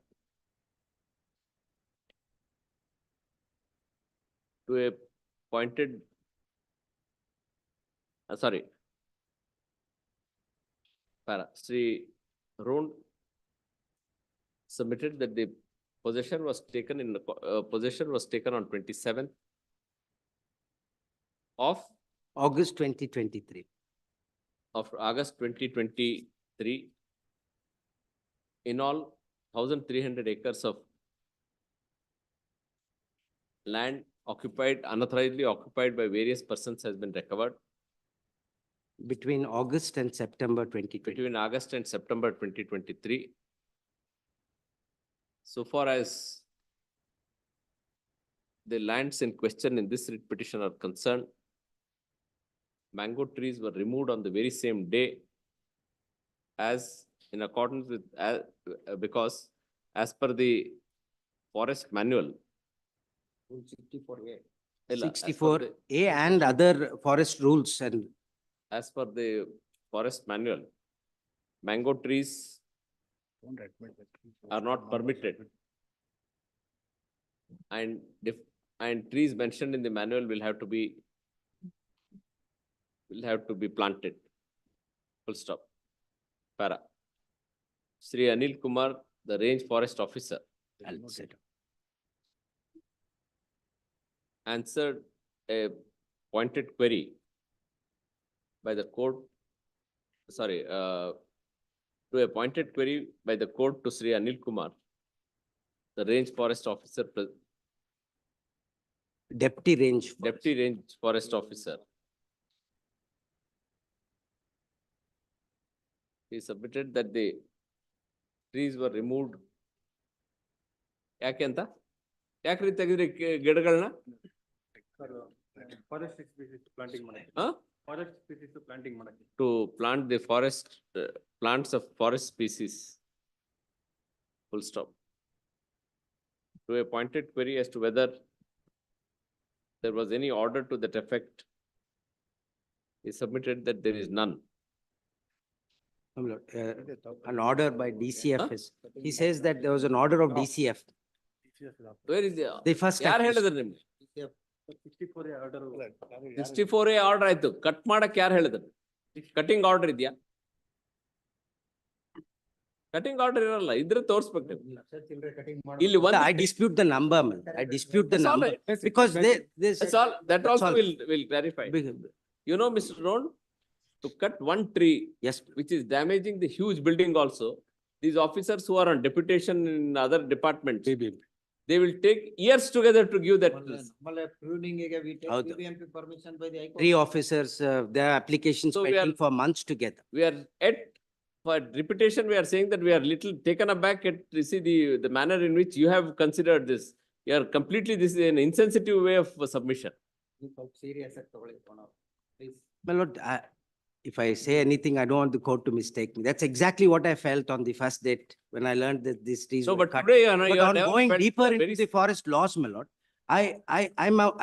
To a pointed, Sri Ron submitted that the possession was taken on 27th of August 2023. Of August 2023. In all, 1,300 acres of land unauthorizedly occupied by various persons has been recovered. Between August and September 2020. Between August and September 2023. So far as the lands in question in this writ petition are concerned, mango trees were removed on the very same day as in accordance with, because as per the forest manual. 64A. Illa, as per 64A and other forest rules and. As per the forest manual, mango trees are not permitted. And trees mentioned in the manual will have to be planted. Full stop. Para. Sri Anil Kumar, the range forest officer, answered a pointed query by the court, to a pointed query by the court to Sri Anil Kumar, the range forest officer, Deputy range forest officer. He submitted that the trees were removed. ಯಾಕೆ ಅಂತ? ಯಾಕ್ರಿ ತೆಗೆದ್ರಿ ಗಿಡಗಳನ್ನ? Forest species planting ಮಾಡಕ್ಕೆ. Forest species planting ಮಾಡಕ್ಕೆ. To plant the forest, plants of forest species. Full stop. To a pointed query as to whether there was any order to that effect He submitted that there is none. No, my lord, an order by DCF Huh? is, he says that there was an order of DCF. Where is the? The first. ಯಾರ್ ಹೇಳಿದ್ರು ನಿಮ್ಗೆ? 64A order ಆಯ್ತು. Cut ಮಾಡಕ್ ಯಾರು ಹೇಳಿದ್ರು? Cutting order ಇದೆಯಾ? Cutting order ಇರಲ್ಲ, ಇದ್ರೆ ತೋರ್ಸ್ಬೇಕು ನೀವು. ಇಲ್ಲಿ ಒಂದು I dispute the number, man. I dispute the That's all number. right. Because they, That's all, that also will clarify. You know, Mr. Ron, to cut one tree. Yes. Which is damaging the huge building also, these officers who are on deputation in other departments, they will take years together to give that. Pruning ಗೆ we take ಹೌದು. BBMP permission by the High Court. 3 officers, their applications So we pending are- for months together. We are at, for reputation, we are saying that we are little taken aback at, you see, the manner in which you have considered this. You are completely, this is an insensitive way of submission. ಸ್ವಲ್ಪ serious ಆಗಿ ತಗೊಳ್ಳಿ, please. My lord, if I say anything, I don't want the court to mistake me. That's exactly what I felt on the first date when I learned that these trees So, were but cut. today, you know, But you are on never going felt deeper very into the forest laws, my lord,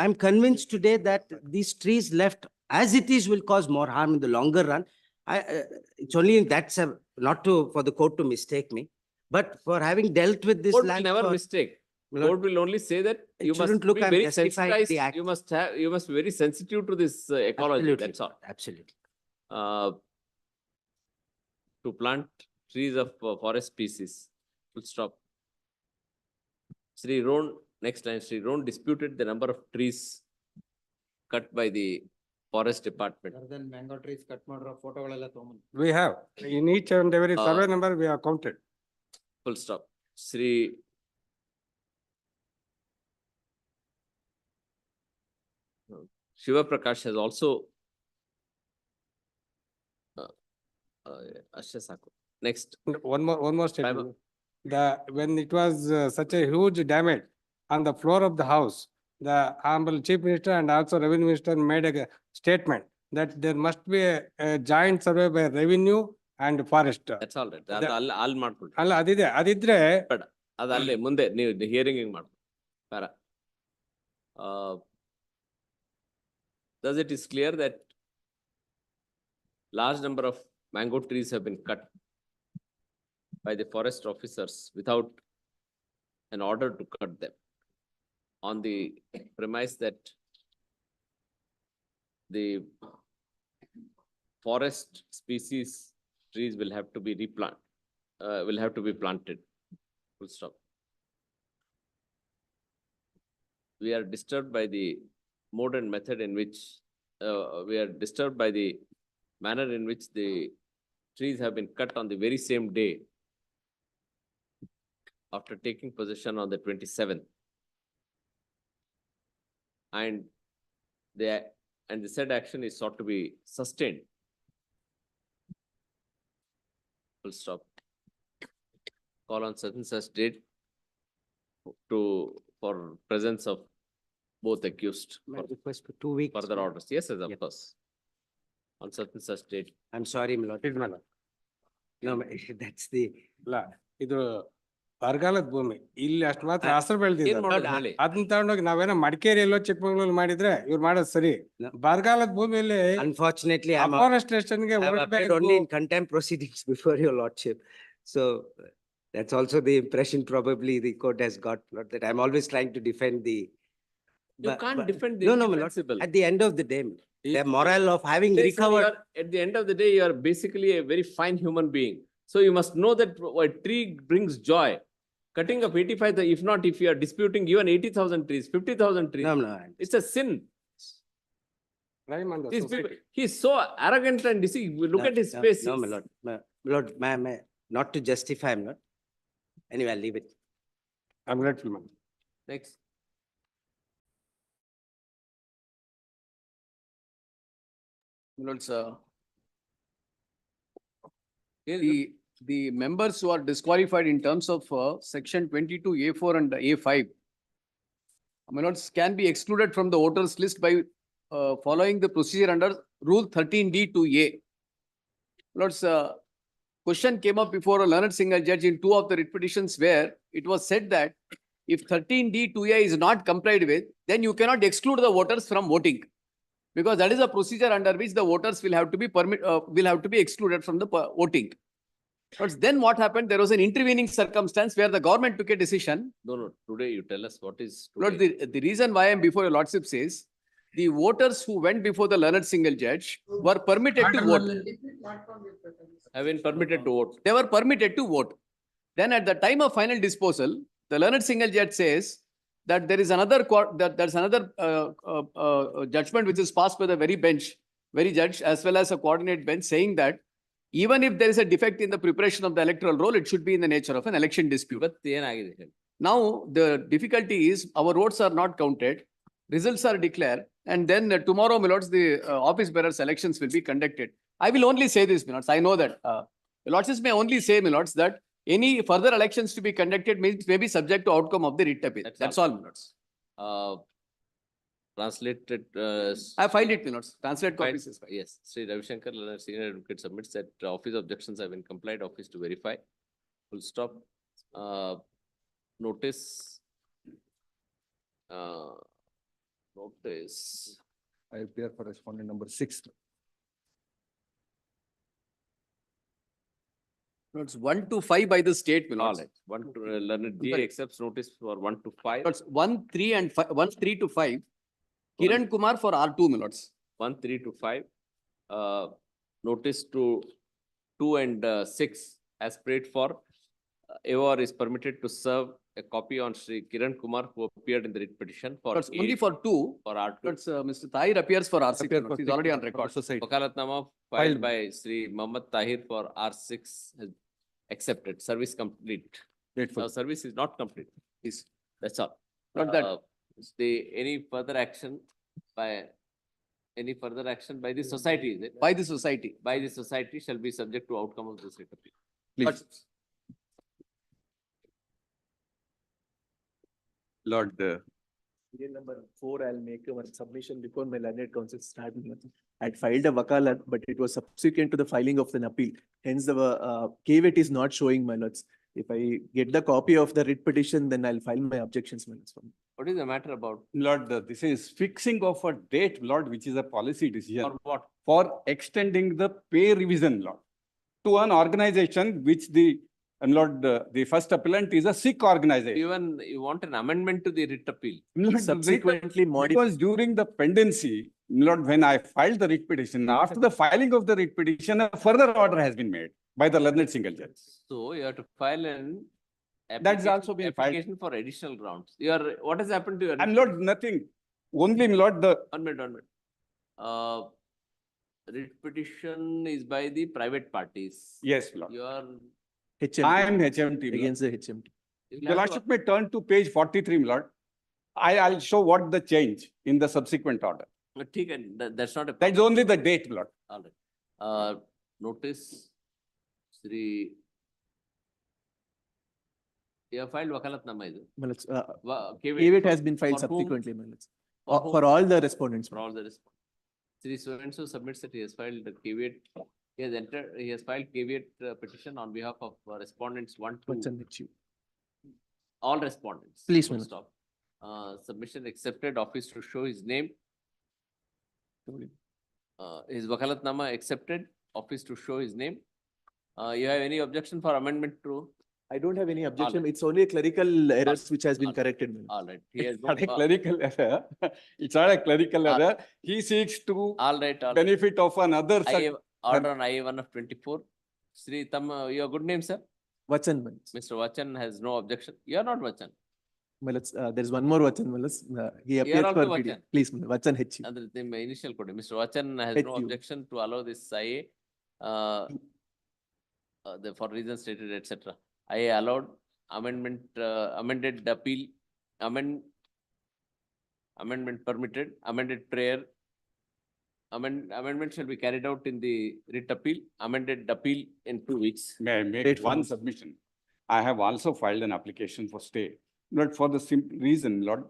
I'm convinced today that these trees left as it is will cause more harm in the longer run. It's only that's not to, for the court to mistake me, but for having dealt with this Court will land. never for- mistake. My lord, Court will only say that it you must shouldn't look, be I'm very justifying the sensitized, act. you must be very sensitive to this ecology, Absolutely, that's all. absolutely. To plant trees of forest species, full stop. Sri Ron, next line, Sri Ron disputed the number of trees cut by the forest department. Other than mango trees cut ಮಾಡಿರೋ ಫೋಟೋಗಳೆಲ್ಲ ತಗೊಂಬನ್ನಿ. We have, in each and every survey number, we have counted. Full stop. Sri Shiva Prakash has also ಅಷ್ಟೇ ಸಾಕು. Next. One more Bye-bye. statement. When it was such a huge damage on the floor of the house, the Honorable Chief Minister and also Revenue Minister made a statement that there must be a joint survey by Revenue and Forest. That's all right. ಅದು ಅಲ್ಲಿ ಮಾಡ್ಕೊಳ್ರಿ. ಅಲ್ಲ, ಅದಿದ್ರೆ ಬೇಡ, ಅದು ಅಲ್ಲೇ ಮುಂದೆ ನೀವು hearing ಹಿಂಗ್ ಮಾಡ್ಕೊ ಬೇಡ. Thus it is clear that large number of mango trees have been cut by the forest officers without an order to cut them, on the premise that the forest species trees will have to be planted. Full stop. We are disturbed by the mode and method in which we are disturbed by the manner in which the trees have been cut on the very same day after taking possession on the 27th. And the said action is sought to be sustained. Full stop. Call on certain such date for presence of both accused. My request for 2 weeks. Further orders. Yes, yes, of course. On certain such date. I'm sorry, my lord. No, that's the. ಇಲ್ಲ, ಇದು ಬರಗಾಲದ ಭೂಮಿ, ಇಲ್ಲಿ ಅಷ್ಟು ಮಾತ್ರ ಹಸಿರು ಬೆಳೆದಿದೆ. ಏನ್ ಮಾಡೋದು ಹೇಳಿ? ಅದನ್ನ ತಗೊಂಡೋಗಿ ನಾವೇನೋ ಮಡಿಕೇರಿಯಲ್ಲೋ ಚಿಕ್ಕಮಂಗ್ಳೂರ್ ಮಾಡಿದ್ರೆ ಇವ್ರು ಮಾಡೋದು ಸರಿ. ಬರಗಾಲದ ಭೂಮಿಯಲ್ಲಿ Unfortunately, afforestation ಗೆ I've appeared only in contempt proceedings before your lordship. So that's also the impression probably the court has got, not that I'm always trying to defend the. You can't defend the No, my lord. indefensible. At the end of the day, the moral of having Yes, sir, recovered. at the end of the day, you are basically a very fine human being. So you must know that a tree brings joy. Cutting of 85, if not, if you are disputing even 80,000 trees, 50,000 trees, No, no. it's a sin. crime on the These people, society. he is so arrogant and you see, look at his face. No, my lord. My lord, not to justify, my lord. Anyway, I'll leave it. I'm grateful, man. Next. Lords, the members who are disqualified in terms of section 22A4 and A5, my lords, can be excluded from the voters list by following the procedure under Rule 13D2A. Lords, question came up before a learned single judge in 2 of the writ petitions where it was said that if 13D2A is not complied with, then you cannot exclude the voters from voting. Because that is a procedure under which the voters will have to be excluded from the voting. But then what happened? There was an intervening circumstance where the government took a decision. No, today you tell us what is Lord, today. the reason why I am before your lordship says, the voters who went before the learned single judge were permitted to vote. Have been permitted to vote. They were permitted to vote. Then at the time of final disposal, the learned single judge says that there is another judgment which is passed by the very judge, as well as a coordinate bench, saying that even if there is a defect in the preparation of the electoral roll, it should be in the nature of an election dispute. Now, the difficulty is our votes are not counted, results are declared, and then tomorrow, my lords, the office bearers elections will be conducted. I will only say this, my lords. I know that lords may only say, my lords, that any further elections to be conducted may be subject to outcome of the writ appeal. That's all, my lords. Translated. I filed it, my lords. Translate copies is filed. Yes, Sri Ravi Shankar, senior advocate, submits that office objections have been complied, office to verify. Full stop. Notice. Notice. I appear for respondent number 6. Notes 1 to 5 by the state, my All lords. right. 1 to learned DA accepts notice for 1 to 5. Notes 1, 3 and 5, 1, 3 to 5. Kiran Kumar for R2, my lords. 1, 3 to 5. Notice to 2 and 6 as prayed for. AOR is permitted to serve a copy on Sri Kiran Kumar, who appeared in the writ petition for Notes only for 2. for R2. Notes Mr. Tahir appears for R6. Appear my lords. for He's already on record. Wakalatnama filed by Sri Mohammad Tahir for R6 has accepted. Service complete. Grateful. Service is not complete. Yes. That's all. Not that. Any further action by the society, is it? By the society. By the society shall be subject to outcome of this writ appeal. Please. Lord, Serial number 4, I'll make one submission before my learned counsel start. I'd filed a wakalat, but it was subsequent to the filing of an appeal. Hence, the caveat is not showing, my lords. If I get the copy of the writ petition, then I'll file my objections, my lords. What is the matter about? Lord, this is fixing of a date, Lord, which is a policy decision. For what? For extending the pay revision, Lord, to an organization which Lord, the first appellant is a Sikh organization. Even you want an amendment to the writ appeal. Lord, Subsequently modified. Because during the pendency, Lord, when I filed the writ petition, after the filing of the writ petition, a further order has been made by the learned single judge. So you have to file an That's also been filed. application for additional grounds. What has happened to your? I'm Lord, nothing. Only, Lord, One minute. Writ petition is by the private parties. Yes, Lord. You are. HMT. I am HMT. Lord. Against the HMT. Your Lordship may turn to page 43, Lord. I'll show what the change in the subsequent order. That's not a. That's only the date, Lord. All right. Notice, Sri. You have filed wakalatnama, is it? My lords, Caveat caveat has been filed for whom? subsequently, my lords. For whom? For all the respondents. For all the respondents. Sri so-and-so submits that he has filed the caveat. He has filed caveat petition on behalf of respondents 1 to all respondents. Please, Full Manoj. stop. Submission accepted, office to show his name. His wakalatnama accepted, office to show his name. You have any objection for amendment to? I don't have any objection. It's only a clerical errors which has been corrected. my lords. All right. He has It's not a clerical error. It's not a clerical error. He seeks to benefit of another. Order on IA1 of 24. Sri, your good name, sir? Vachan, my lords. Mr. Vachan has no objection. You are not Vachan. My lords, there's one more Vachan, my lords. He You appeared are for also video. Vachan. Please, my lord. Vachan H. Under the initial code. Mr. Vachan has no HU. objection to allow this IA for reasons stated, etc. IA allowed amendment, amended appeal, amendment permitted, amended prayer. Amendment shall be carried out in the writ appeal, amended appeal in 2 weeks. May I make one submission? I have also filed an application for stay. Lord, for the simple reason, Lord,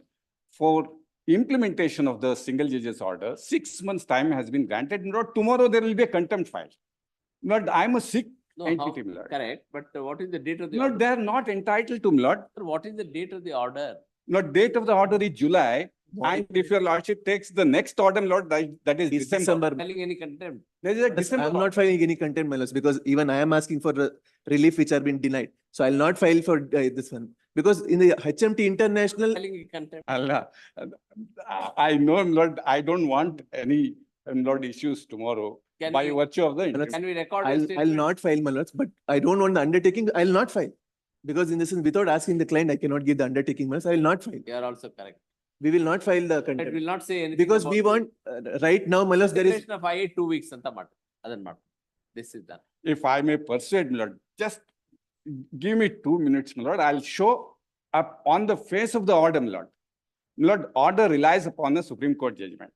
for implementation of the single judge's order, 6 months' time has been granted. Lord, tomorrow there will be a contempt file. Lord, I am a Sikh entity, Lord. Correct, but what is the date of the Lord, order? they are not entitled to, Lord. What is the date of the order? Lord, date of the order is July. And if your lordship takes the next order, Lord, that is December. Filing any contempt. There is a I'm December. not filing any contempt, my lords, because even I am asking for relief which are been denied. So I'll not file for this one. Because in the HMT International, Filing contempt. Allah, I know, Lord, I don't want any, Lord, issues tomorrow Can by we- virtue of the. Can we record your I'll statement? not file, my lords, but I don't want the undertaking. I'll not file. Because in this, without asking the client, I cannot give the undertaking, my lords. I will not file. You are also correct. We will not file the It contempt. will not say anything. Because we about want, right now, my lords, there is. declaration of IA 2 weeks anta matter. Adan matter. This is done. If I may persuade, Lord, just give me 2 minutes, Lord. I'll show up on the face of the order, Lord. Lord, order relies upon the Supreme Court judgment.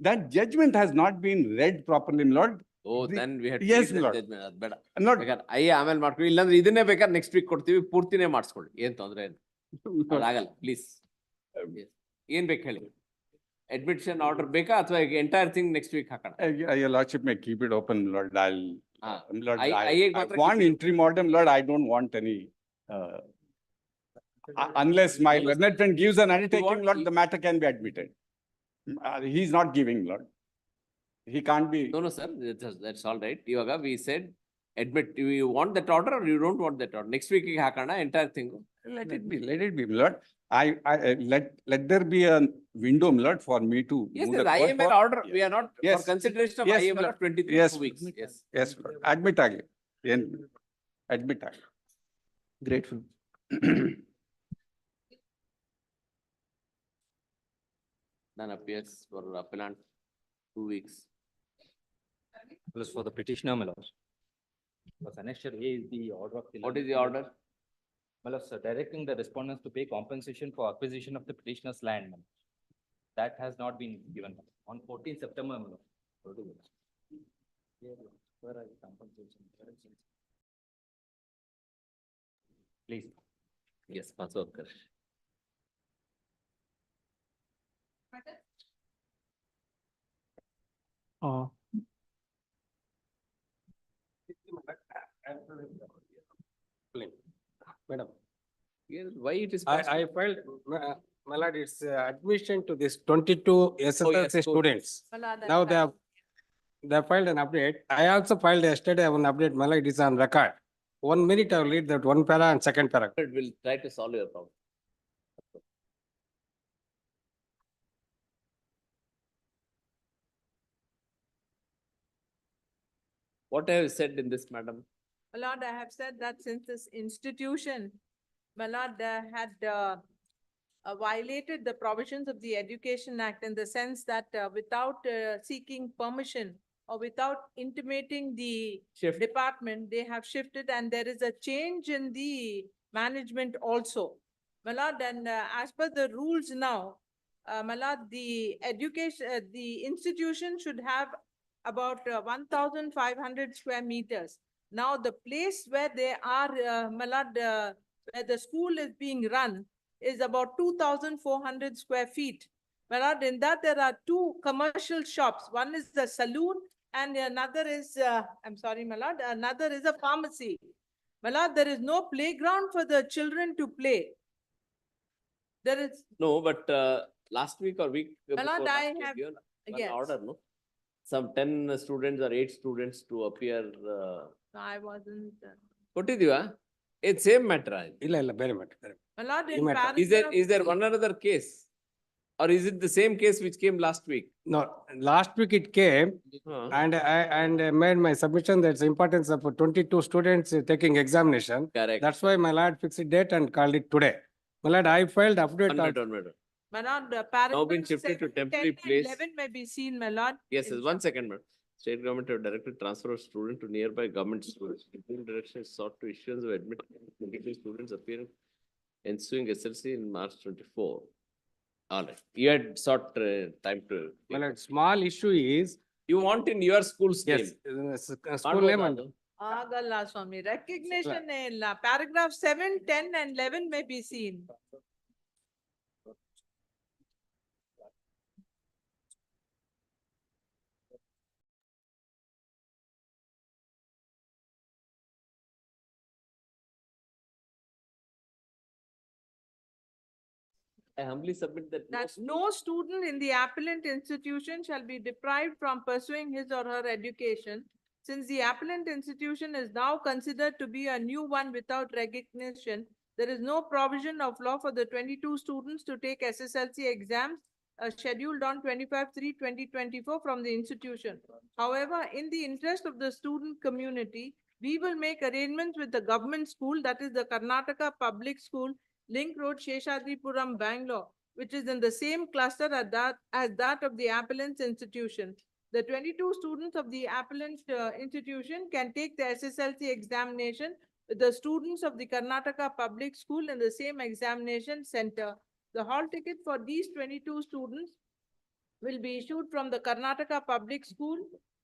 That judgment has not been read properly, Lord. Oh, then we had to Yes, read the Lord. judgment. ಅದು ಬೇಡ. Lord. ಬೇಕಾದ್ರೆ IA ಆಮೇಲೆ ಮಾಡ್ಕೊಳ್ಳಿ. ಇಲ್ಲಾಂದ್ರೆ ಇದನ್ನೇ ಬೇಕಾದ್ರೆ next week ಕೊಡ್ತೀವಿ. ಪೂರ್ತಿನೇ ಮಾಡಿಸ್ಕೊಳ್ಳಿ. ಏನ್ ತೊಂದ್ರೆ ಇಲ್ಲ. ಅದಾಗಲ್ಲ, please. Yes. ಏನ್ ಬೇಕು ಹೇಳಿ. Admission order ಬೇಕಾ ಅಥವಾ entire thing next week ಹಾಕೋಣ? Your Lordship may keep it open, Lord. Lord, IA ಗೆ I ಮಾತ್ರ want keep it interim order, Lord. I don't want any. Unless my learned friend gives an undertaking, Lord, the matter can be admitted. He's not giving, Lord. He can't be. No, sir. That's all right. ಇವಾಗ we said admit. You want that order or you don't want that order? Next week ಗೆ ಹಾಕೋಣ entire thing. Let it be, Lord. Let there be a window, Lord, for me to. Yes, move yes. the court IML for- order. We are not Yes. for consideration of Yes, IML Lord. 23 Yes, weeks. Yes. Yes, Lord. Admit agli. Admit agli. Grateful. Then appears for appellant 2 weeks. Plus for the petitioner, my lords. Because annexure A is the order of. What is the order? My lords, directing the respondents to pay compensation for acquisition of the petitioner's land. My lords. That has not been given on 14th September. My lords. Where are the compensation? Please. Yes, password kar. Madam, Why it is? I filed, my lord, it's admission to this 22 SSLC students. Now they have filed an update. I also filed yesterday one update, my lord, it is on record. 1 minute, I will read that one para and second para. It will try to solve your problem. What have you said in this, madam? My lord, I have said that since this institution, my lord, had violated the provisions of the Education Act in the sense that without seeking permission or without intimating the department, they have shifted and there is a change in the management also. My lord, and as per the rules now, my lord, the the institution should have about 1,500 square meters. Now, the place where they are, my lord, where the school is being run is about 2,400 square feet. My lord, in that there are 2 commercial shops. One is the saloon and another is, I'm sorry, my lord, another is a pharmacy. My lord, there is no playground for the children to play. There is. No, but last week or week My before lord, last I week, have, given one yes. order, no? Some 10 students or 8 students to appear. No, I wasn't. ಕೊಟ್ಟಿದೀವಾ? It's same matter. ಇಲ್ಲ ಬೇರೆ matter. My lord, You in matter. paragraph. Is there one another case? Or is it the same case which came last week? No, last week it came and I made my submission that's the importance of 22 students taking examination. Correct. That's why my lord fixed a date and called it today. My lord, I filed update. One minute. My lord, Now been paragraph shifted to 7, temporary 10 and place. 11 may be seen, my lord. Yes, yes, 1 second, madam. State government have directed transfer of student to nearby government schools. Interim direction is sought to issuance of admit negative students appearing ensuing SLC in March 24. All right, you had sought time to. My lord, small issue is. You want in your school's name. Yes, school name and. Agalla, Swami, recognition illa. Paragraph 7, 10 and 11 may be seen. I humbly submit that. That no student in the appellant institution shall be deprived from pursuing his or her education, since the appellant institution is now considered to be a new one without recognition. There is no provision of law for the 22 students to take SSLC exams scheduled on 25/3/2024 from the institution. However, in the interest of the student community, we will make arrangements with the government school, that is the Karnataka Public School, Link Road, Sheshadripuram, Bangalore, which is in the same cluster as that of the appellant's institution. The 22 students of the appellant institution can take the SSLC examination with the students of the Karnataka Public School in the same examination center. The hall ticket for these 22 students will be issued from the Karnataka Public School,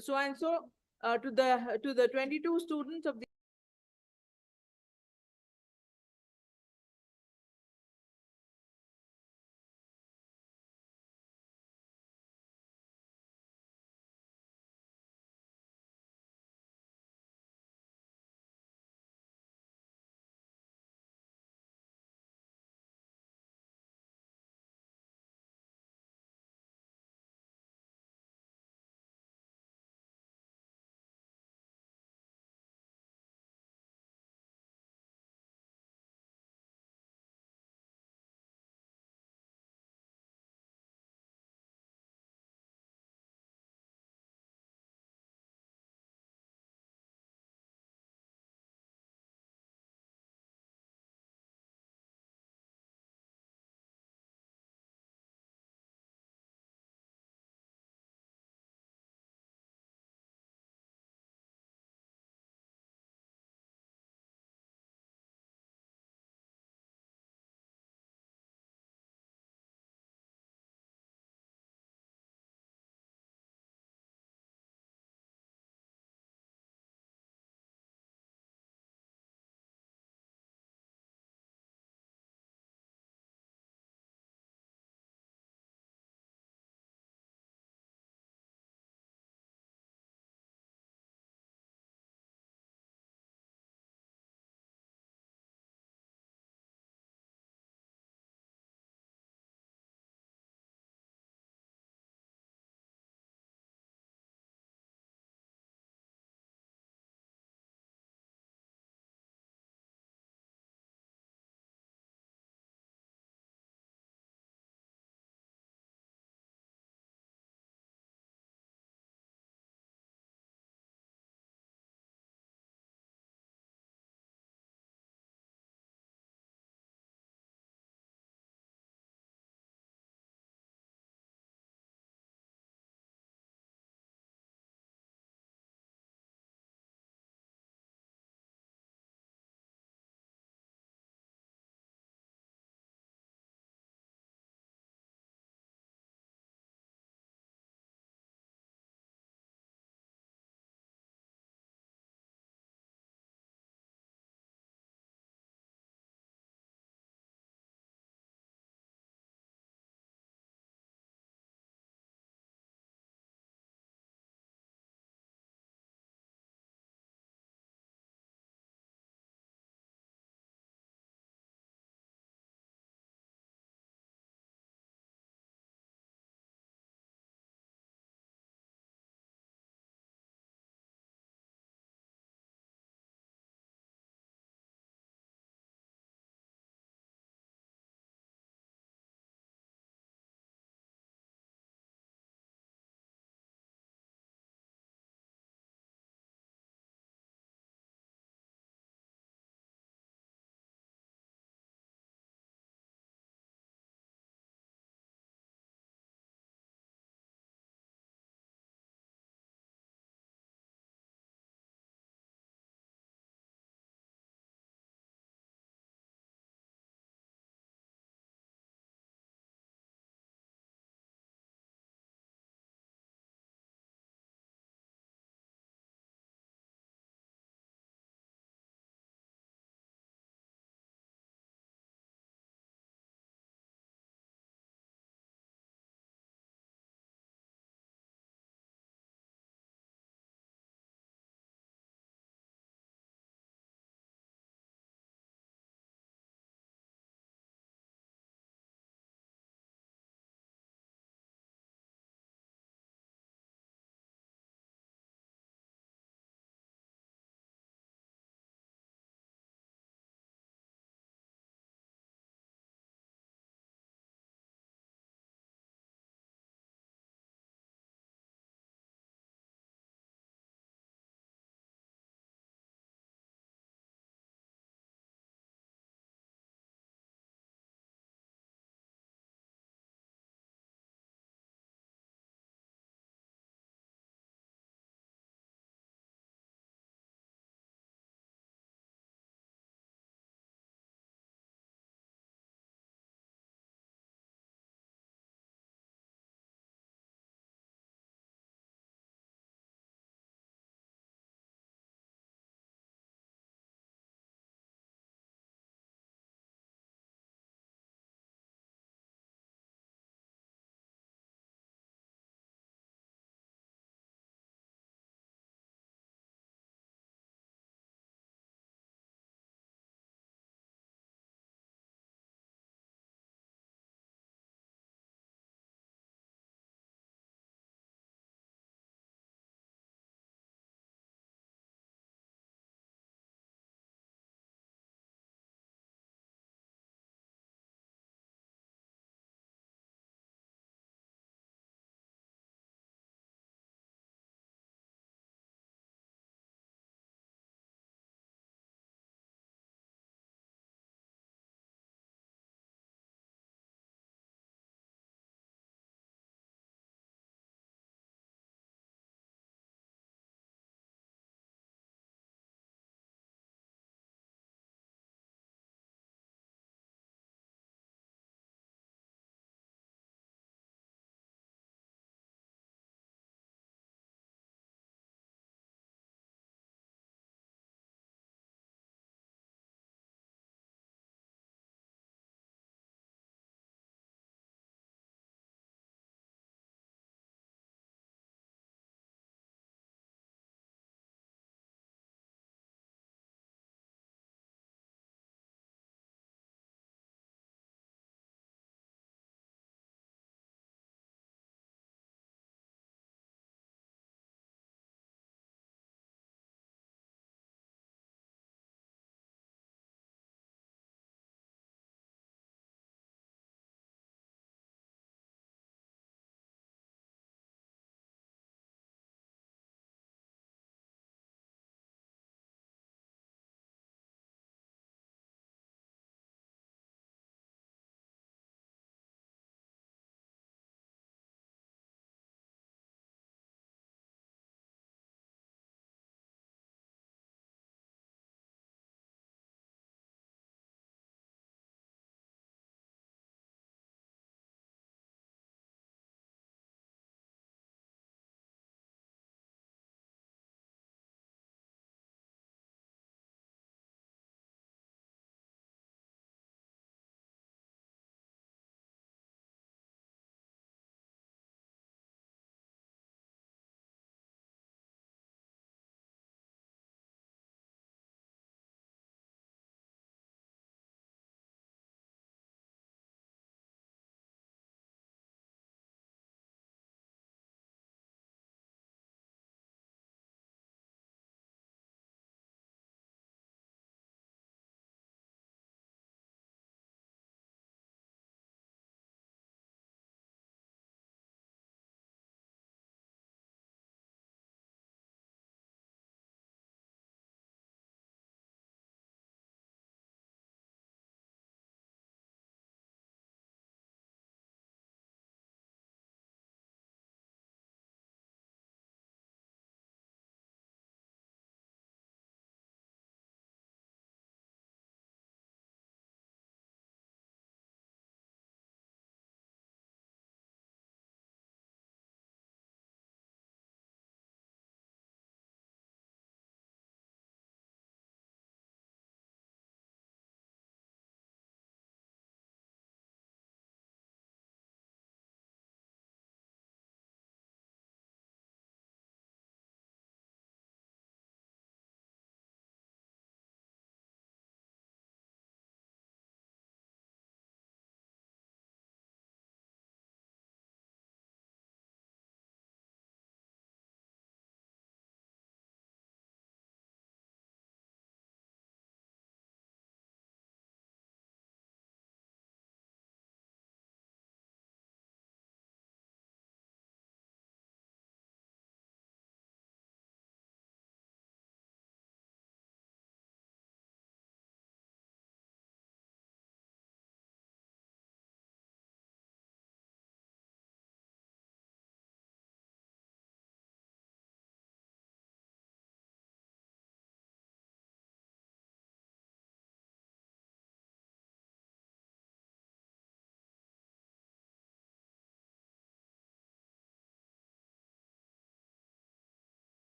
so and so, to the 22 students of the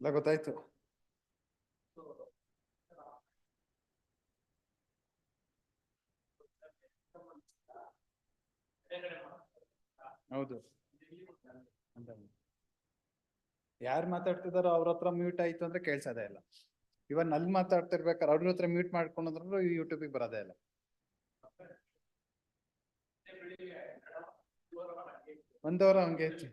ಎಲ್ಲ ಗೊತ್ತಾಯ್ತು. ಹೌದು. ಯಾರು ಮಾತಾಡ್ತಿದಾರೋ ಅವ್ರ ಹತ್ರ mute ಆಯ್ತು ಅಂದ್ರೆ ಕೇಳ್ಸೋದೇ ಇಲ್ಲ. ಇವನ್ ಅಲ್ಲಿ ಮಾತಾಡ್ತಿರ್ಬೇಕಾದ್ರೆ ಅವ್ರ ಹತ್ರ ಮ್ಯೂಟ್ ಮಾಡ್ಕೊಂಡ್ರು ಯೂಟ್ಯೂಬಿಗೆ ಬರೋದೇ ಇಲ್ಲ. ಒಂದವರ ಹಂಗೆ ಐತಿ.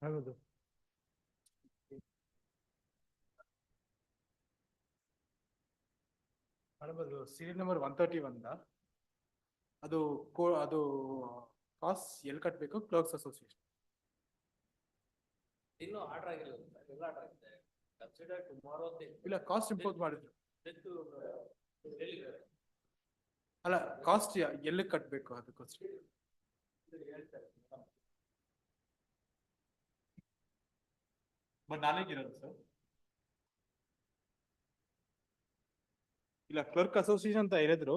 ಹೌದು. ಮಾಡಬಹುದು. ಸೀರಿಯಲ್ ನಂಬರ್ 131 ಅದು ಅದು ಕಾಸ್ಟ್ ಎಲ್ಲಿ ಕಟ್ಟಬೇಕು? Clerks association. ಇನ್ನು ಆರ್ಡರ್ ಆಗಿಲ್ಲ, ಎಲ್ಲ ಆರ್ಡರ್ ಆಗಿದೆ. ಕನ್ಸಿಡರ್ ಟುಮಾರೋ ಇಲ್ಲ, ಕಾಸ್ಟ್ ಇಂಪೋಸ್ ಮಾಡಿದ್ರು. ಅಲ್ಲ, ಕಾಸ್ಟ್ ಎಲ್ಲಿ ಕಟ್ಟಬೇಕು ಅದಕ್ಕೋಸ್ಕರ. ಬಟ್ ನಾಳೆಗಿರೋದು ಸರ್. ಇಲ್ಲ, ಕ್ಲರ್ಕ್ ಅಸೋಸಿಯೇಷನ್ ಅಂತ ಹೇಳಿದ್ರು.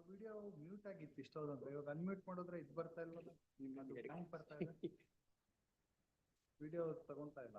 ವಿಡಿಯೋ ಮ್ಯೂಟ್ ಆಗಿತ್ತು ಇಷ್ಟೊಂದು ಇವಾಗ ಅನ್ಮ್ಯೂಟ್ ಮಾಡಿದ್ರೆ ಇದು ಬರ್ತಾ ಇಲ್ವಲ್ಲ ನಿಮ್ಮದು blank ಬರ್ತಾ ಇದೆ ವಿಡಿಯೋ ತಗೊಂತಾ ಇಲ್ಲ.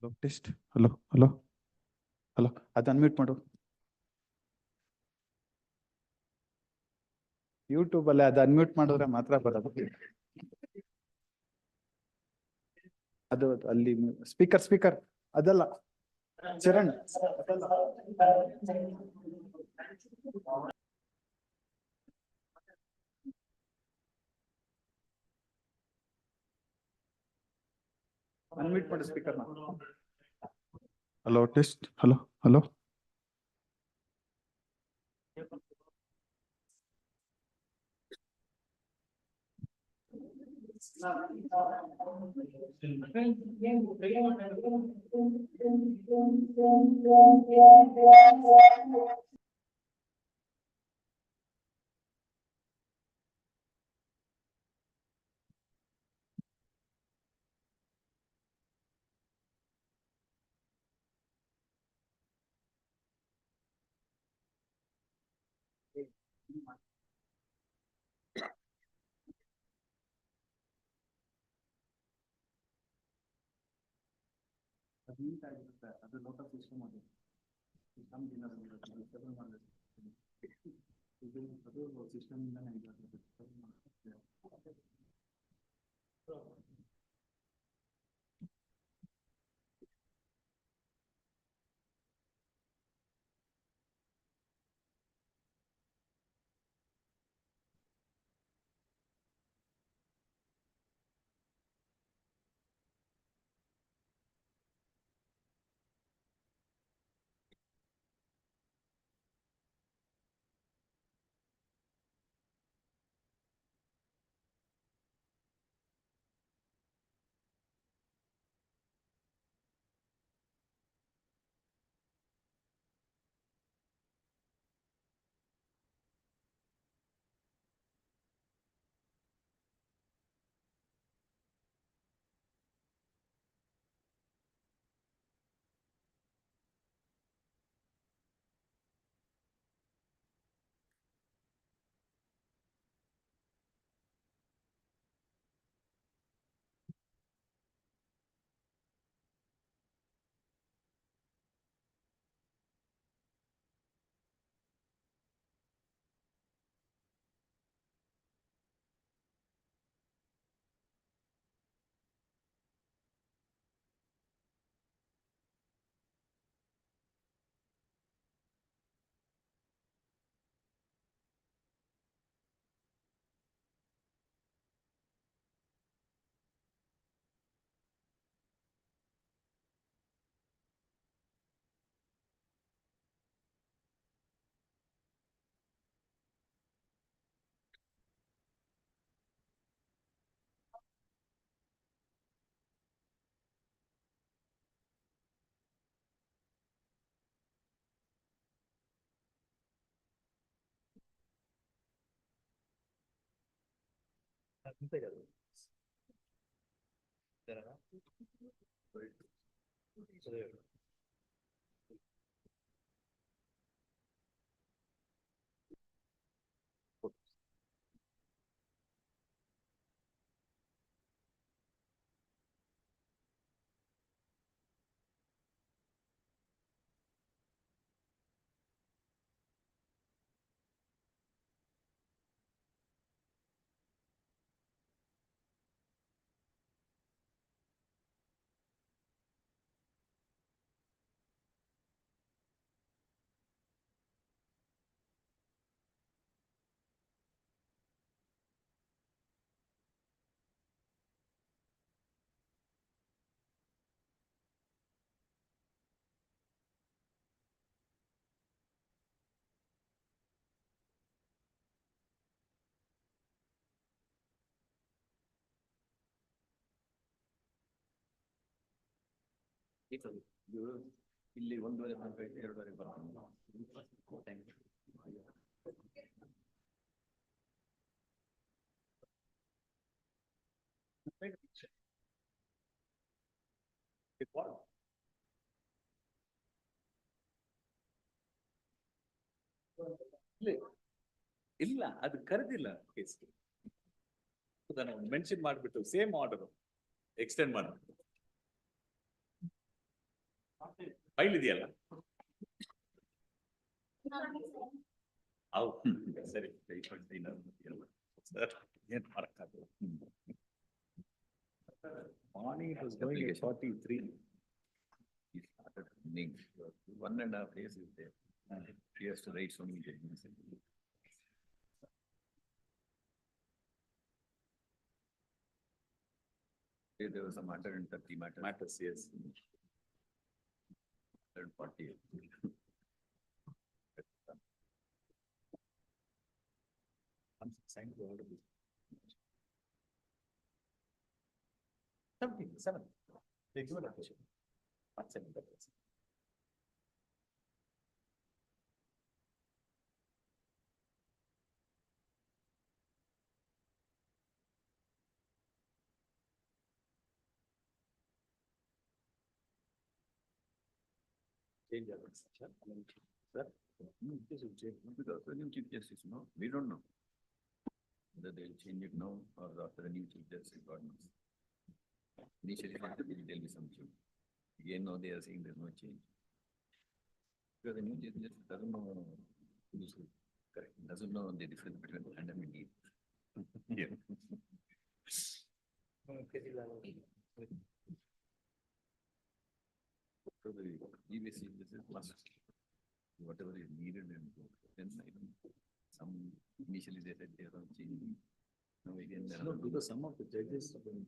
Hello test hello hello hello ಅದು ಅನ್ಮ್ಯೂಟ್ ಮಾಡು. ಯೂಟ್ಯೂಬ್ ಅಲ್ಲಿ ಅದು ಅನ್ಮ್ಯೂಟ್ ಮಾಡಿದ್ರೆ ಮಾತ್ರ ಬರೋದು. ಅದು ಅಲ್ಲಿ ಸ್ಪೀಕರ್ ಅದಲ್ಲ ಚರಣ್. ಅನ್ಮ್ಯೂಟ್ ಮಾಡು ಸ್ಪೀಕರ್ನ. Hello test hello hello. ಅದು ಲೋಕಲ್ ಸಿಸ್ಟಮ್ ಅದು ಸಿಸ್ಟಮ್ ಅದು ಸಿಸ್ಟಮ್ ಇಂದಾನೆ ಇಲ್ಲಿ 1:30 ತನಕ 2:30 ಬರ್ತೀನಿ. Thank you. ಇಲ್ಲ ಅದು ಕರೆದಿಲ್ಲ ಕೇಸ್ ಮೆನ್ಷನ್ ಮಾಡ್ಬಿಟ್ಟು ಸೇಮ್ ಆರ್ಡರ್ ಎಕ್ಸ್ಟೆಂಡ್ ಮಾಡ್ಬಿಟ್ಟು ಫೈಲ್ ಇದೆಯಲ್ಲ ಹೌದು ಸರಿ ಸರ್ ಏನ್ ಮಾಡಕ್ಕಾಗಲ್ಲ morning it was going at 43. He started running. 1.5 days is there. He has to write so many judgments. There was some 130 matters, yes. 140. I'm signed to order this. 7. They give an application. Not 7. Change happens, sir. Sir, this will change. Because the new chief justice, no, we don't know whether they'll change it now or after the new chief justice, God knows. Initially, there'll be some change. Again, now they are saying there's no change. Because the new chief justice doesn't know, correct, doesn't know the difference between land and deed. Yeah. So the EBC, this is must, whatever is needed and then I don't, some initially they said they are not changing. Now again, there No, are. because some of the judges have been.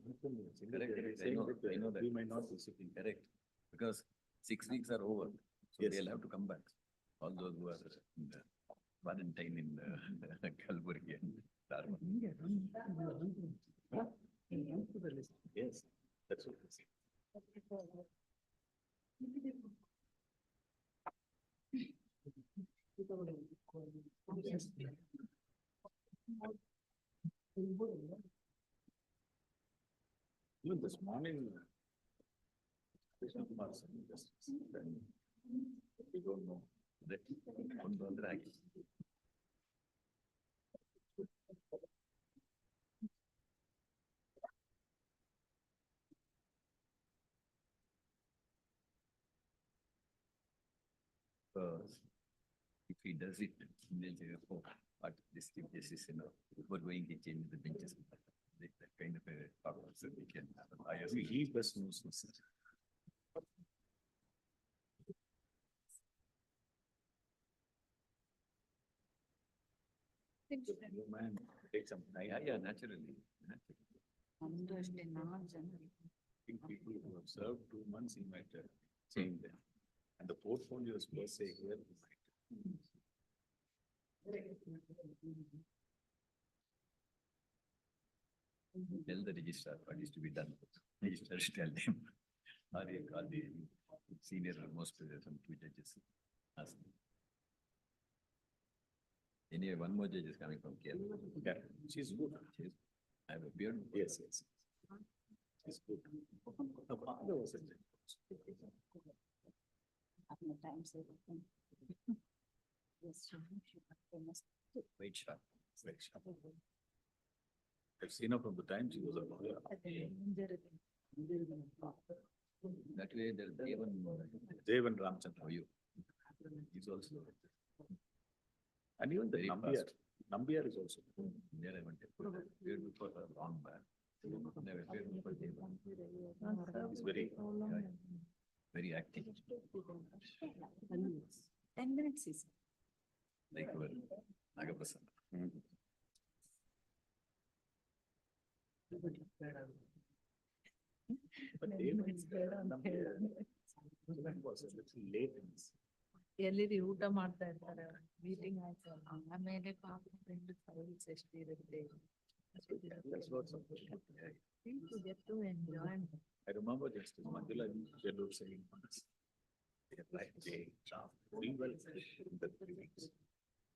Correct, correct, I know that. We might not be sitting. Correct, because 6 weeks are over, so Yes. they'll have to come back. All those who are in the quarantine in Kalburgi and Dharma. Yes, that's what I see. Even this morning. Krishna Kumar said justice, then we don't know. That one on the rack. If he does it, they'll say, oh, but this chief justice, we're going to change the benches. That kind of a power, so we can have a higher. He best knows. You man, take some time. Yeah, naturally. I think people who have served 2 months, he might change them. And the portfolios per se here, he might. Tell the registrar what is to be done. Registrar should tell them. Or you call the senior most, some 2 judges. Ask them. Anyway, one more judge is coming from Kerala. Yeah, she's good. I have a beard. Yes, yes. She's good. Her father was a judge. Wait, sharp. Very sharp. I've seen her from the time she was a lawyer. That way, there's Devan Ramchandra. for you. He's also. And even the Very Nambiar, fast. Nambiar is also. There I went. Appeared before a long back. Never appeared before Devan. He's very. Very active. 10 minutes is. Like our Nagaprasad. But Devan Nambiar was a little late in this. ಎಲ್ಲಿ ಊಟ ಮಾಡ್ತಾ ಇರ್ತಾರೆ meeting ಆಯ್ತು ಆಮೇಲೆ ಪಾಪ friend files ಎಷ್ಟಿರುತ್ತೆ That's what's. Things to get to enjoy. I remember Justice Manjula Jellur saying once, they draft very well in the 3 weeks.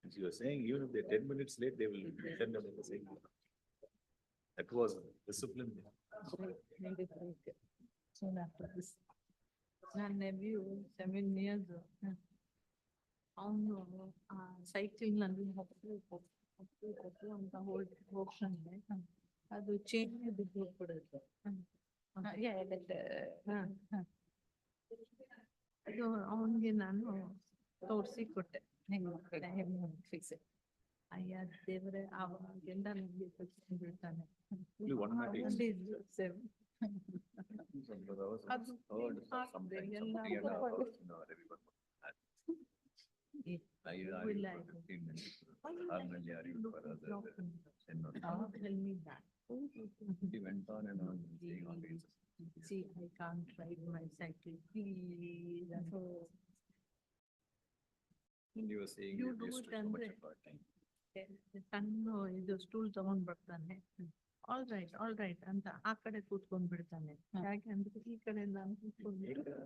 And she was saying, even if they're 10 minutes late, they will send them in the same. That was discipline. Soon after this. My nephew, 7 years. ಅವನು cycling ನಲ್ಲಿ ಹೋಗ್ತು ಅಂತ ಹೋಗ್ತಾನೆ ಅದು change ಬಿದ್ದು ಹೋಗ್ಬಿಡುತ್ತೆ. ಅದು ಅವನಿಗೆ ನಾನು ತೋರಿಸಿ ಕೊಟ್ಟೆ ಹೆಂಗೆ ಫಿಕ್ಸ್. ಅಯ್ಯ ದೇವರೇ ಅವನಿಗೆಲ್ಲ ನಮ್ಗೆ ಬಿಡ್ತಾನೆ. He went on and on saying all these. See, I can't ride my cycle, please. And you were saying You you do wasted it so much ಅಂದ್ರೆ of our time. ಸಣ್ಣ ಇದು ಸ್ಟೂಲ್ ತಗೊಂಡ್ ಬರ್ತಾನೆ. All right ಅಂತ ಆ ಕಡೆ ಕೂತ್ಕೊಂಡ್ ಬಿಡ್ತಾನೆ. ಯಾಕೆ ಅಂದ್ರೆ ಈ ಕಡೆ ನಾನು ಕೂತ್ಕೊಂಡ್ಬಿಟ್ಟು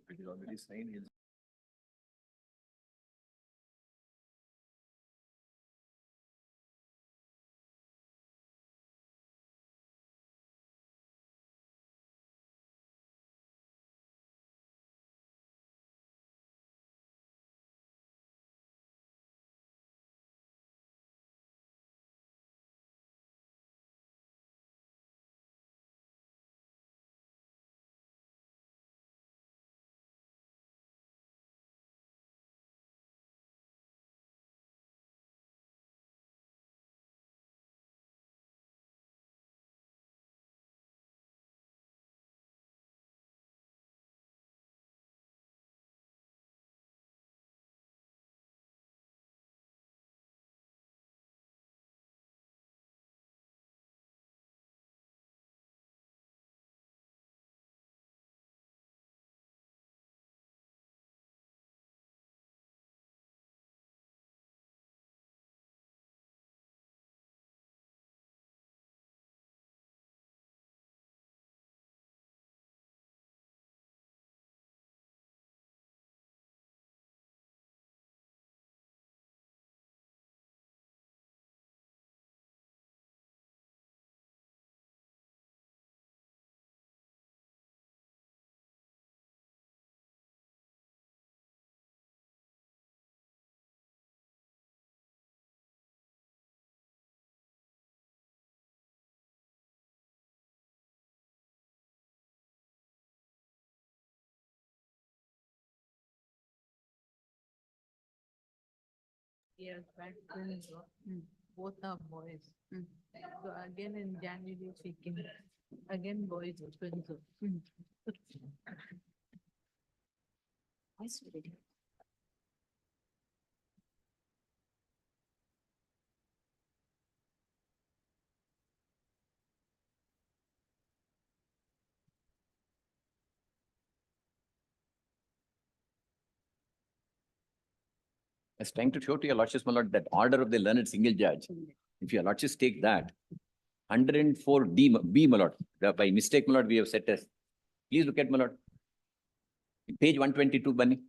It is already signed. years back, twins, both are boys. So again in January speaking, again boys, twins. Nice video. I was trying to show to your lordships, my lord, that order of the learned single judge. If your lordships take that, 104D, B, my lord, by mistake, my lord, we have set as. Please look at, my lord. Page 122, Bunny.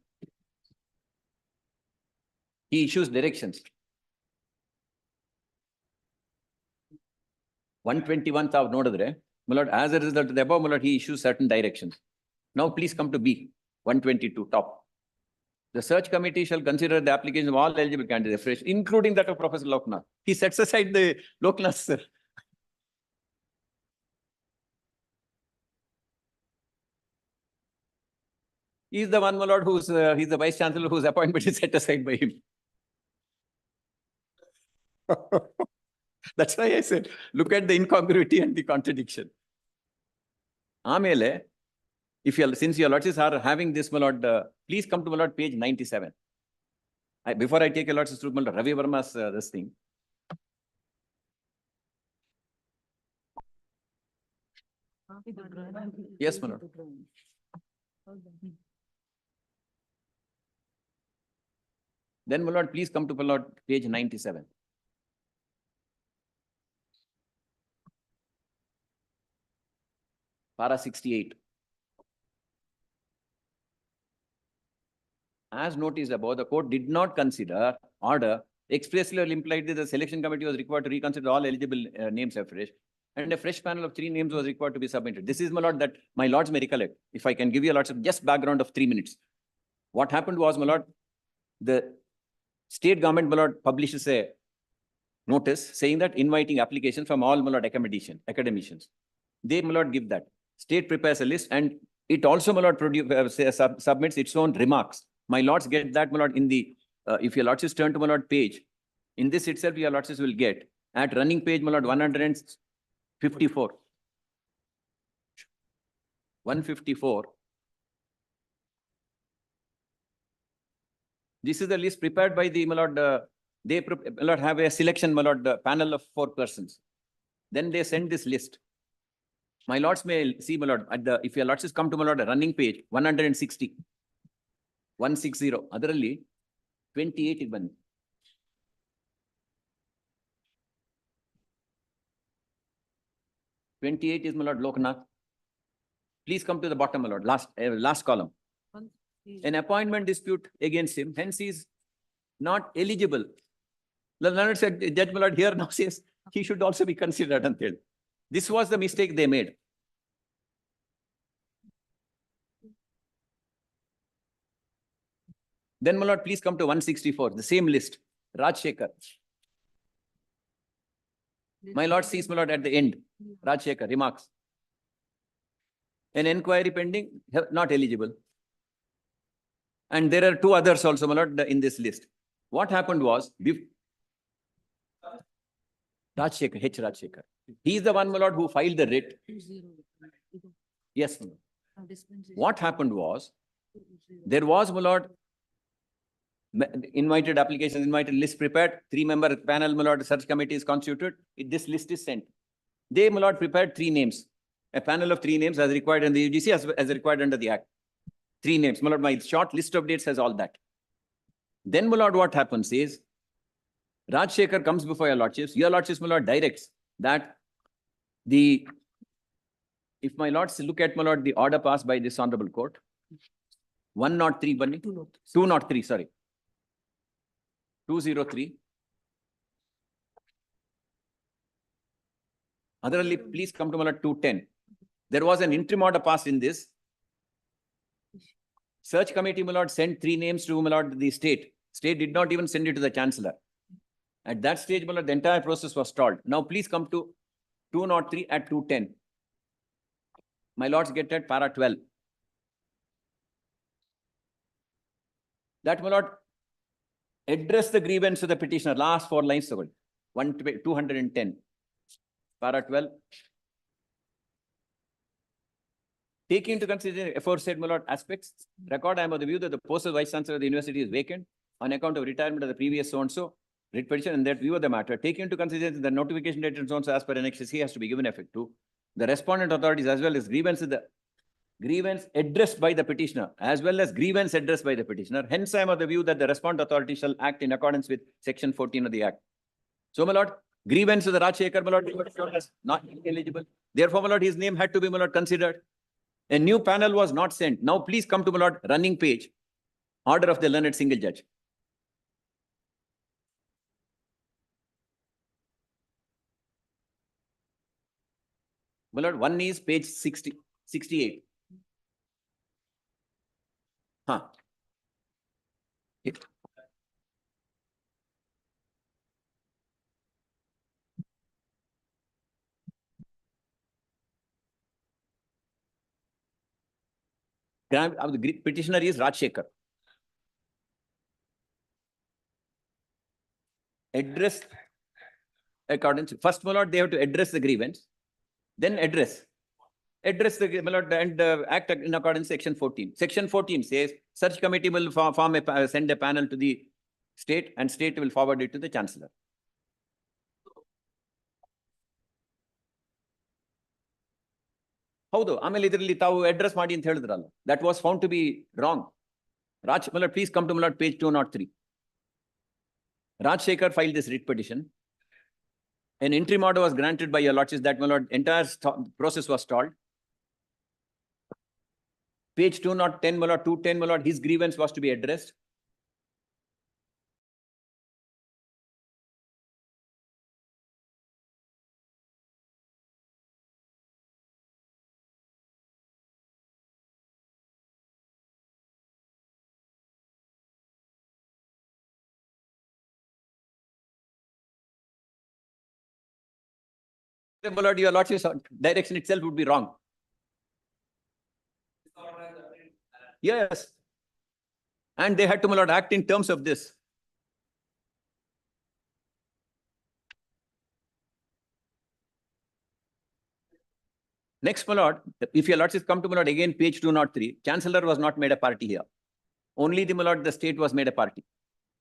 He issues directions. 121th of nodadre, my lord, as a result of the above, my lord, he issues certain directions. Now please come to B, 122, top. The search committee shall consider the application of all eligible candidates fresh, including that of Professor Loknath. He sets aside the Loknath, sir. He is the one, my lord, who's he's the vice chancellor whose appointment is set aside by him. That's why I said, look at the incongruity and the contradiction. Amele, if you since your lordships are having this, my lord, please come to my lord page 97. Before I take your lordships through my lord, Ravi Verma's this thing. Yes, my lord. Then, my lord, please come to my lord page 97. para 68. As noticed above, the court did not consider order expressly or impliedly the selection committee was required to reconsider all eligible names afresh, and a fresh panel of 3 names was required to be submitted. This is, my lord, that my lords may recollect. If I can give you a lot of just background of 3 minutes. What happened was, my lord, the state government, my lord, publishes a notice saying that inviting applications from all, my lord, academicians. They, my lord, give that. State prepares a list and it also, my lord, submits its own remarks. My lords get that, my lord, in the, if your lords turn to my lord page, in this itself, your lords will get at running page, my lord, 154. 154. This is the list prepared by the, my lord, they my lord, have a selection, my lord, panel of 4 persons. Then they send this list. My lords may see, my lord, at the, if your lords come to my lord, a running page, 160. 160. Otherly, 28 even. "28 is, my lord, Loknath. Please come to the bottom, my lord, last column. An appointment dispute against him, hence he is not eligible. The learned said, Judge, my lord, here now says he should also be considered until. This was the mistake they made. Then, my lord, please come to 164, the same list. Rajshekhar. My lord sees, my lord, at the end. Rajshekhar remarks. An inquiry pending, not eligible. And there are 2 others also, my lord, in this list. What happened was, Rajshekhar, H. Rajshekhar. He is the one, my lord, who filed the writ. Yes, my lord. What happened was, there was, my lord, invited applications, invited list prepared, 3-member panel, my lord, search committee is constituted. This list is sent. They, my lord, prepared 3 names. A panel of 3 names as required in the UGC, as required under the Act. 3 names. My lord, my short list of dates has all that. Then, my lord, what happens is, Rajshekhar comes before your lordships, my lord, directs that if my lords look at, my lord, the order passed by this honorable court, 103, 203, sorry. 203. Otherly, please come to my lord 210. There was an interim order passed in this. Search committee, my lord, sent 3 names to, my lord, the state. State did not even send it to the chancellor. At that stage, my lord, the entire process was stalled. Now, please come to 203 at 210. My lords get at para 12. That, my lord, address the grievance to the petitioner. Last 4 lines, 210. Para 12. Taking into consideration aforesaid, my lord, aspects, record I am of the view that the post of Vice Chancellor of the University is vacant on account of retirement of the previous so-and-so writ petition, and that view of the matter, taking into consideration the notification dated so-and-so as per Annex C has to be given effect to the respondent authorities as well as grievance addressed by the petitioner, as well as grievance addressed by the petitioner. Hence, I am of the view that the respondent authority shall act in accordance with Section 14 of the Act. So, my lord, grievance of the Rajshekhar, my lord, was not eligible. Therefore, my lord, his name had to be, my lord, considered. A new panel was not sent. Now, please come to, my lord, running page, order of the learned single judge. My lord, one is page 68. Huh. The petitioner is Rajshekhar. Address accordance. First, my lord, they have to address the grievance, then address the, my lord, and act in accordance with Section 14. Section 14 says such committee will send a panel to the state, and state will forward it to the chancellor. ಹೌದು ಆಮೇಲೆ ಇದರಲ್ಲಿ ತಾವು address ಮಾಡಿ ಅಂತ ಹೇಳಿದ್ರಲ್ಲ, that was found to be wrong. My lord, please come to my lord page 203. Rajshekhar filed this writ petition. An interim order was granted by your lordships that, my lord, entire process was stalled. Page 210, my lord, 210, my lord, his grievance was to be addressed. My lord, your lordship's direction itself would be wrong. Yes. And they had to, my lord, act in terms of this. Next, my lord, if your lordship come to my lord again, page 203, chancellor was not made a party here. Only the, my lord, the state was made a party.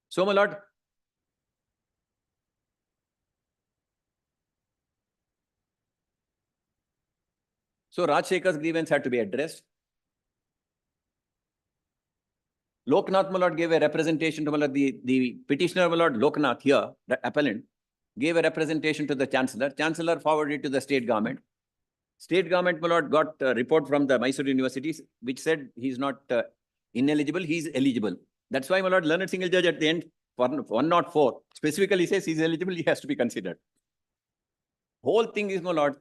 So, my lord, so Rajshekhar's grievance had to be addressed. Loknath, my lord, gave a representation to my lord, the petitioner, my lord, Loknath here, the appellant, gave a representation to the chancellor. Chancellor forwarded it to the state government. State government, my lord, got a report from the Mysore universities, which said he's not ineligible, he's eligible. That's why, my lord, learned single judge at the end, 104, specifically says he's eligible, he has to be considered. Whole thing is, my lord,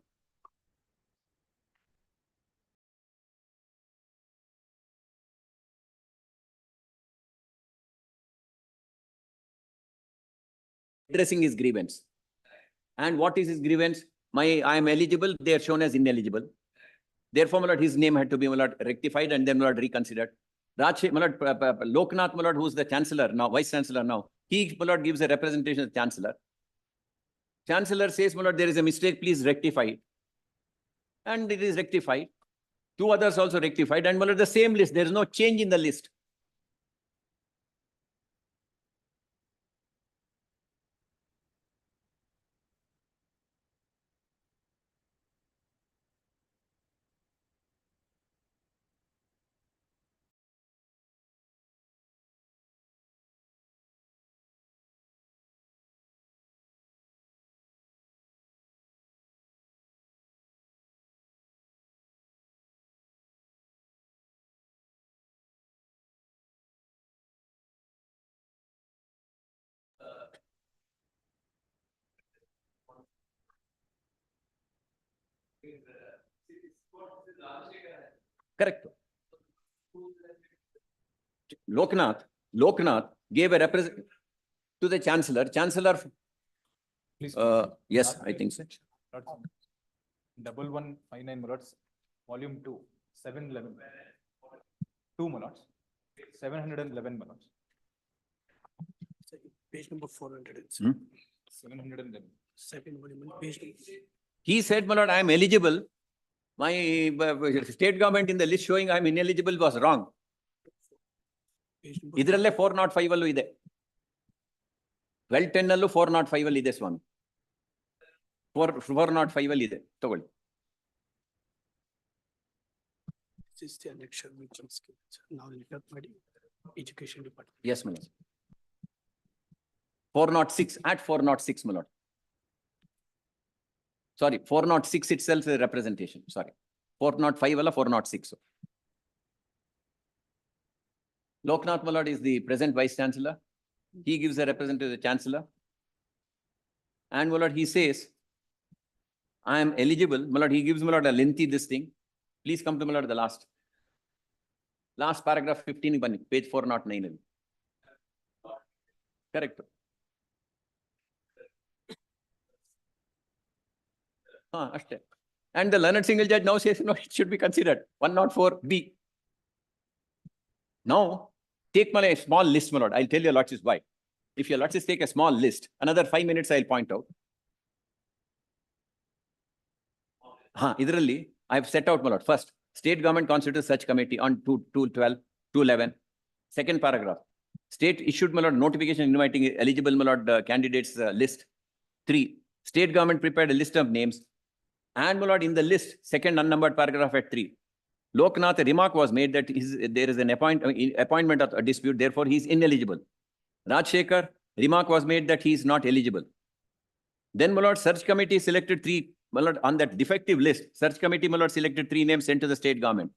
addressing his grievance. And what is his grievance? I am eligible, they are shown as ineligible. Therefore, my lord, his name had to be, my lord, rectified and then, my lord, reconsidered. Loknath, my lord, who's the chancellor now, vice chancellor now, he, my lord, gives a representation to the chancellor. Chancellor says, my lord, there is a mistake, please rectify it. And it is rectified. Two others also rectified, and my lord, the same list, there is no change in the list. Correct. Loknath gave a representative to the chancellor. Chancellor, yes, I think so. 1159 minutes, volume 2, 711. 2 minutes, 711 minutes. Page number 400. 711. Page. He said, my lord, I am eligible. My state government in the list showing I am ineligible was wrong. Idralle 405 allu ide. 1210 allu 405 allu ide swami. 405 allu ide. Togolli. This is the annexure mention scheme. Now let us education department. Yes, my lord. 406, at 406, my lord. Sorry, 406 itself is a representation. Sorry. 405 wala 406. Loknath, my lord, is the present vice chancellor. He gives a representative to the chancellor. And, my lord, he says, I am eligible. My lord, he gives, my lord, a lengthy this thing. Please come to, my lord, the last. Last paragraph 15, page 409. Correct. And the learned single judge now says, no, it should be considered 104B. Now, take my small list, my lord. I'll tell your lordship why. If your lordship take a small list, another 5 minutes I'll point out. Idralli, I've set out, my lord. First, state government constitutes such committee on 212, 211. Second paragraph. State issued, my lord, notification inviting eligible, my lord, candidates list. 3. State government prepared a list of names. And, my lord, in the list, second unnumbered paragraph at 3. Loknath, a remark was made that there is an appointment of a dispute, therefore he is ineligible. Rajshekhar, remark was made that he is not eligible. Then, my lord, search committee selected 3, my lord, on that defective list, search committee, my lord, selected 3 names sent to the state government.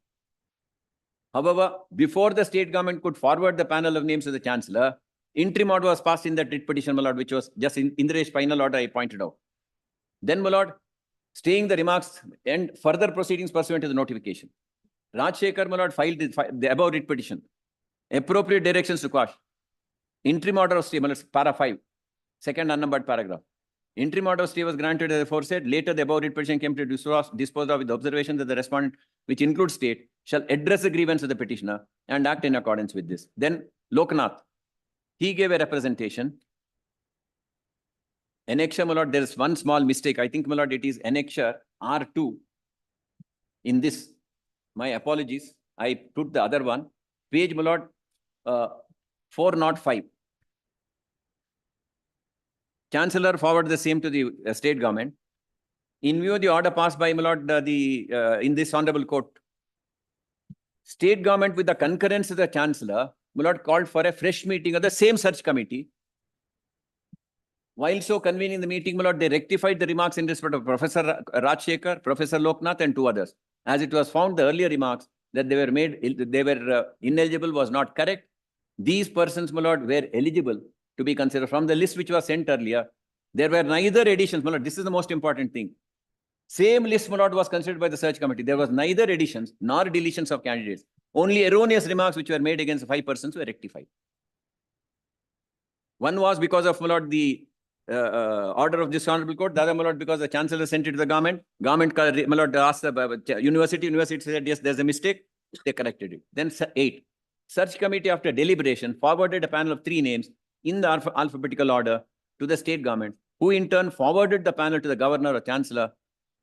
However, before the state government could forward the panel of names to the chancellor, interim order was passed in that writ petition, my lord, which was just in Indiresh final order I pointed out. Then, my lord, staying the remarks and further proceedings pursuant to the notification. Rajshekar, my lord, filed the above writ petition. Appropriate directions to quash. Interim order of stay, my lord, para 5, second unnumbered paragraph. Interim order of stay was granted as aforesaid. Later, the above writ petition came to dispose of with the observation that the respondent, which includes state, shall address the grievance of the petitioner and act in accordance with this. Then Loknath, he gave a representation. Annexure, my lord, there is one small mistake. I think, my lord, it is annexure R2. In this, my apologies. I put the other one. Page, my lord, 405. Chancellor forwarded the same to the state government. In view of the order passed by, my lord, in this honorable court, state government with the concurrence of the chancellor, my lord, called for a fresh meeting of the same search committee. While so convening the meeting, my lord, they rectified the remarks in respect of Professor Rajshekar, Professor Loknath, and 2 others. As it was found, the earlier remarks that they were ineligible was not correct. These persons, my lord, were eligible to be considered. From the list which was sent earlier, there were neither additions, my lord, this is the most important thing. Same list, my lord, was considered by the search committee. There was neither additions nor deletions of candidates. Only erroneous remarks which were made against 5 persons were rectified. One was because of, my lord, the order of this honorable court. The other, my lord, because the chancellor sent it to the government. Government, my lord, asked the university. University said, yes, there's a mistake. They corrected it. Then 8. Search committee, after deliberation, forwarded a panel of 3 names in the alphabetical order to the state government, who in turn forwarded the panel to the governor or chancellor,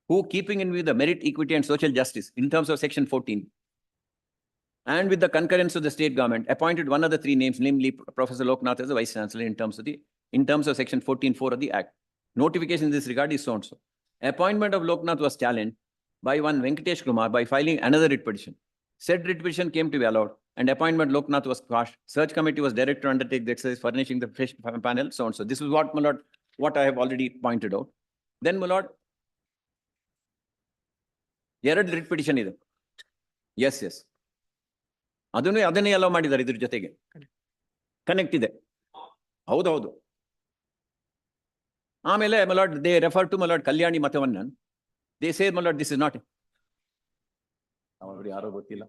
who, keeping in view the merit, equity, and social justice in terms of section 14, and with the concurrence of the state government, appointed one of the 3 names, namely Professor Loknath as the vice chancellor in terms of section 14(4) of the act. Notification in this regard is so and so. Appointment of Loknath was challenged by one Venkatesh Kumar by filing another writ petition. Said writ petition came to be allowed, and appointment Loknath was quashed. Search committee was directed to undertake the exercise, furnishing the fresh panel, so and so. This is what, my lord, what I have already pointed out. Then, my lord, ಎರಡು writ petition ಇದೆ. Yes, yes. ಅದನ್ನೇ hello ಮಾಡಿದ್ದಾರೆ ಇದ್ರ ಜೊತೆಗೆ. Connect ಇದೆ. ಹೌದು. ಆಮೇಲೆ, my lord, they refer to, my lord, Kalyani ಮತವನ್ನನ್. They say, my lord, this is not. ಯಾರೋ ಗೊತ್ತಿಲ್ಲ.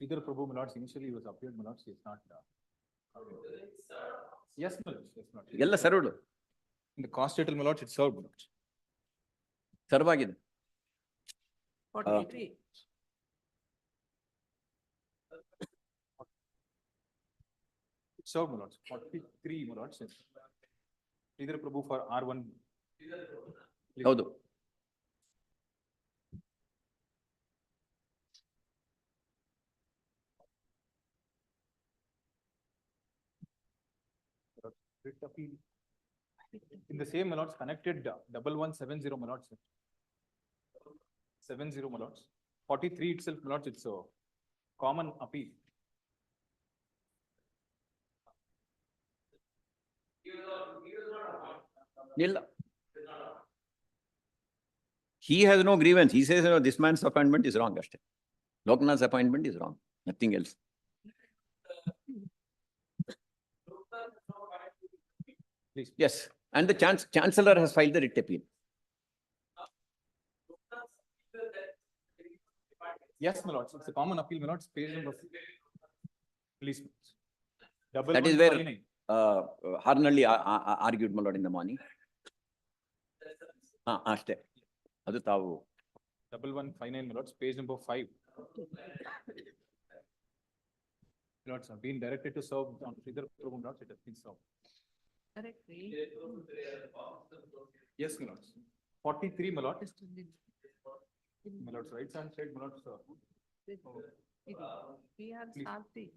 Either Prabhu, my lords, initially he was appeared, my lords, he is not. Yes, my lords, yes, my lords. ಎಲ್ಲ served. In the cost title, my lords, it's served, my lords. Serve ಆಗಿದೆ. 43. Served, my lords, 43, my lords. Either Prabhu for R1. ಹೌದು. In the same, my lords, connected 1170, my lords. 70, my lords. 43 itself, my lords, it's a common appeal. He has no grievance. He says, no, this man's appointment is wrong. Loknath's appointment is wrong. Nothing else. Please. Yes. And the chancellor has filed the writ appeal. Yes, my lords, it's a common appeal, my lords, page number. Please. That is where Harnalli argued, my lord, in the morning. ಅಷ್ಟೇ. ಅದು ತಾವು 1159, my lords, page number 5. Lords have been directed to serve on either Prabhu, lords, it has been served. Correctly. Yes, my lords. 43, my lord. My lords, right hand side, my lords. We are starting.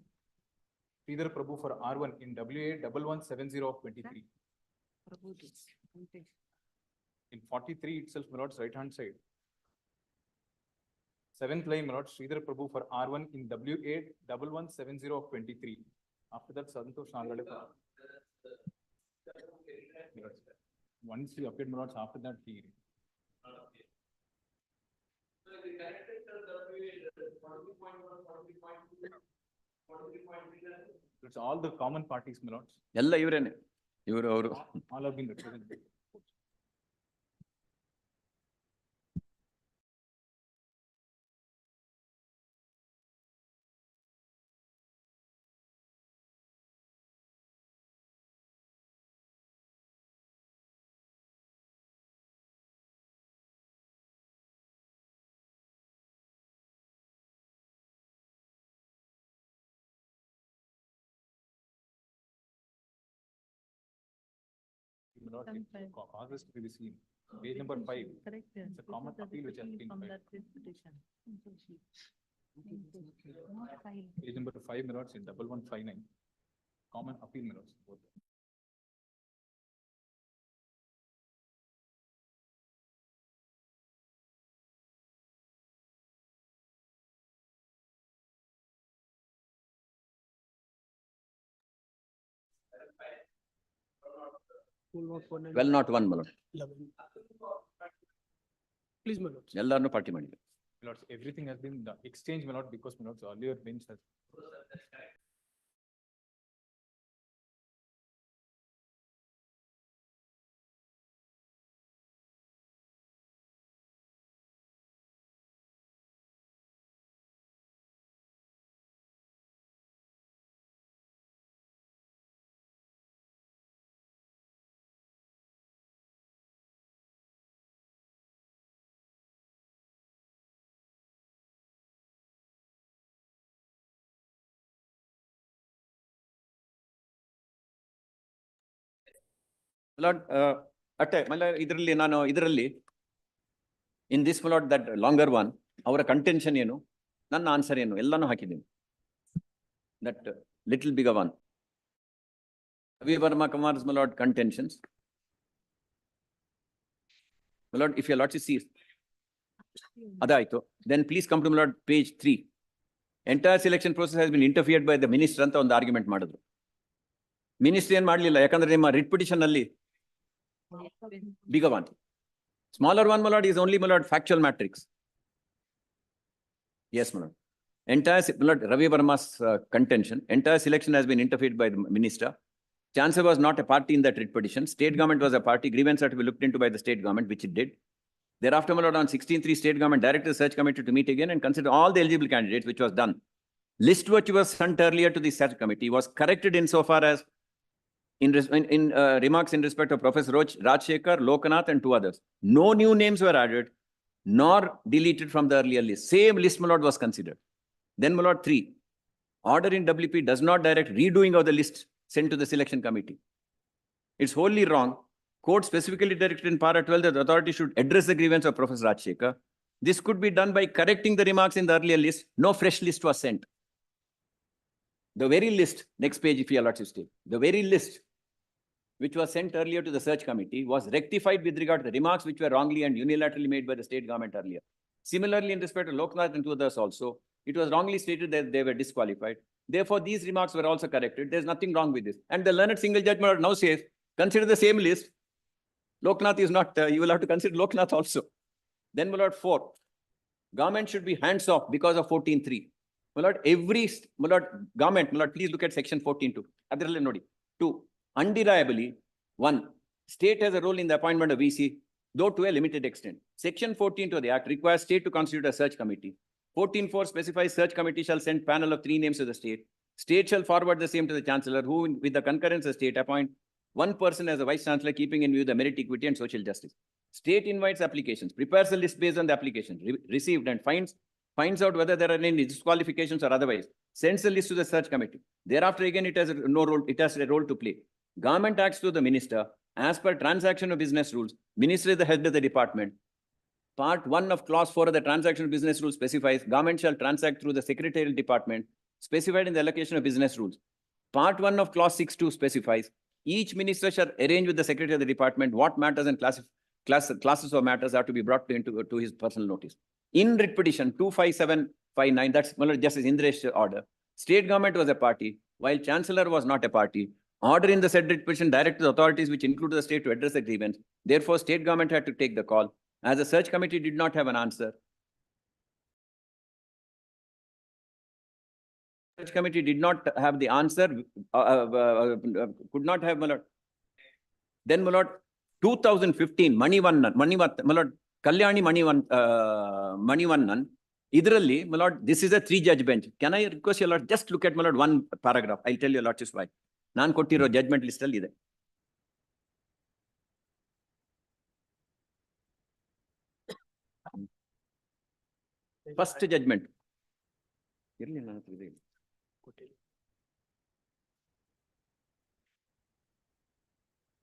Either Prabhu for R1 in WA 1170 of 23. Prabhu, In 43 itself, my lords, right hand side. 7th line, my lords, Sridhar Prabhu for R1 in WA 1170 of 23. After that, Santosh Nagale. Once he appeared, my lords, after that he. It's all the common parties, my lords. ಎಲ್ಲ ಇವರೇನೆ, ಇವರು ಅವರು. All have been represented. My lord, August will be seen. Page number 5. Correct. Yes. It's a common This is appeal which has repeal been from filed. that petition. Not filed. Page number 5, my lords, in 1159. Common appeal, my lords. Both. Well, not one, my lord. Please, my lord. ಎಲ್ಲಾರನ್ನು party ಮಾಡಿದ್ರು. My lords, everything has been exchanged, my lord, because my lords earlier bench has. Lord, ಇದರಲ್ಲಿ ನಾನು in this lord that longer one, ಅವರ contention ಏನು, ನನ್ನ answer ಏನು, ಎಲ್ಲಾನು ಹಾಕಿದ್ದೀನಿ. That little bigger one. Ravi Verma Kumar's my lord contentions. My lord, if your lordship sees, ಅದಾಯ್ತು. Then please come to my lord page 3. Entire selection process has been interfered by the minister ಅಂತ ಒಂದು argument ಮಾಡಿದ್ರು. Ministry ಏನ್ ಮಾಡ್ಲಿಲ್ಲ, ಯಾಕಂದ್ರೆ ನಿಮ್ಮ writ petition ಅಲ್ಲಿ bigger one. Smaller one, my lord, is only, my lord, factual matrix. Yes, my lord. Entire, my lord, Ravi Verma's contention, entire selection has been interfered by the minister. Chancellor was not a party in that writ petition. State government was a party. Grievance had to be looked into by the state government, which it did. Thereafter, my lord, on 16/3, state government directed the search committee to meet again and consider all the eligible candidates, which was done. List which was sent earlier to the search committee was corrected insofar as in remarks in respect of Professor Rajshekar, Lokanath, and 2 others. No new names were added, nor deleted from the earlier list. Same list, my lord, was considered. Then, my lord, 3. Order in WP does not direct redoing of the list sent to the selection committee. It's wholly wrong. Court specifically directed in para 12 that the authority should address the grievance of Professor Rajshekar. This could be done by correcting the remarks in the earlier list. No fresh list was sent. The very list, next page if you allow to stay, the very list which was sent earlier to the search committee was rectified with regard to the remarks which were wrongly and unilaterally made by the state government earlier. Similarly, in respect to Loknath and 2 others also, it was wrongly stated that they were disqualified. Therefore, these remarks were also corrected. There's nothing wrong with this. And the learned single judgment now says, consider the same list. Loknath is not, you will have to consider Loknath also. Then, my lord, 4. Government should be hands off because of 14.3. My lord, my lord, government, my lord, please look at section 14.2. Adralli nodi. 2. Undeniably, 1. State has a role in the appointment of VC, though to a limited extent. Section 14 of the Act requires state to constitute a search committee. 14.4 specifies search committee shall send panel of 3 names to the state. State shall forward the same to the chancellor, who, with the concurrence of state, appoint 1 person as a vice chancellor, keeping in view the merit, equity, and social justice. State invites applications, prepares a list based on the application received, and finds out whether there are any disqualifications or otherwise. Sends the list to the search committee. Thereafter, again, it has no role. It has a role to play. Government acts to the minister as per transaction of business rules. Minister is the head of the department. Part 1 of clause 4 of the transaction of business rules specifies government shall transact through the secretarial department specified in the allocation of business rules. Part 1 of clause 6.2 specifies each minister shall arrange with the secretary of the department what matters and classes of matters are to be brought to his personal notice. In writ petition 25759, that's Justice Indresh's order. State government was a party, while chancellor was not a party. Order in the said writ petition directed the authorities which include the state to address the grievance. Therefore, state government had to take the call. As the search committee did not have an answer, committee did not have the answer, could not have, my lord. Then, my lord, 2015, Manivannan, my lord, Kalyani Manivannan, Idralli, my lord, this is a 3-judge bench. Can I request your lord, just look at, my lord, one paragraph. I'll tell you, lord, just why. Nan kottiro judgment list alli ide. First judgment. Irli ನನ್ನ ಹತ್ರ ಇದೆ.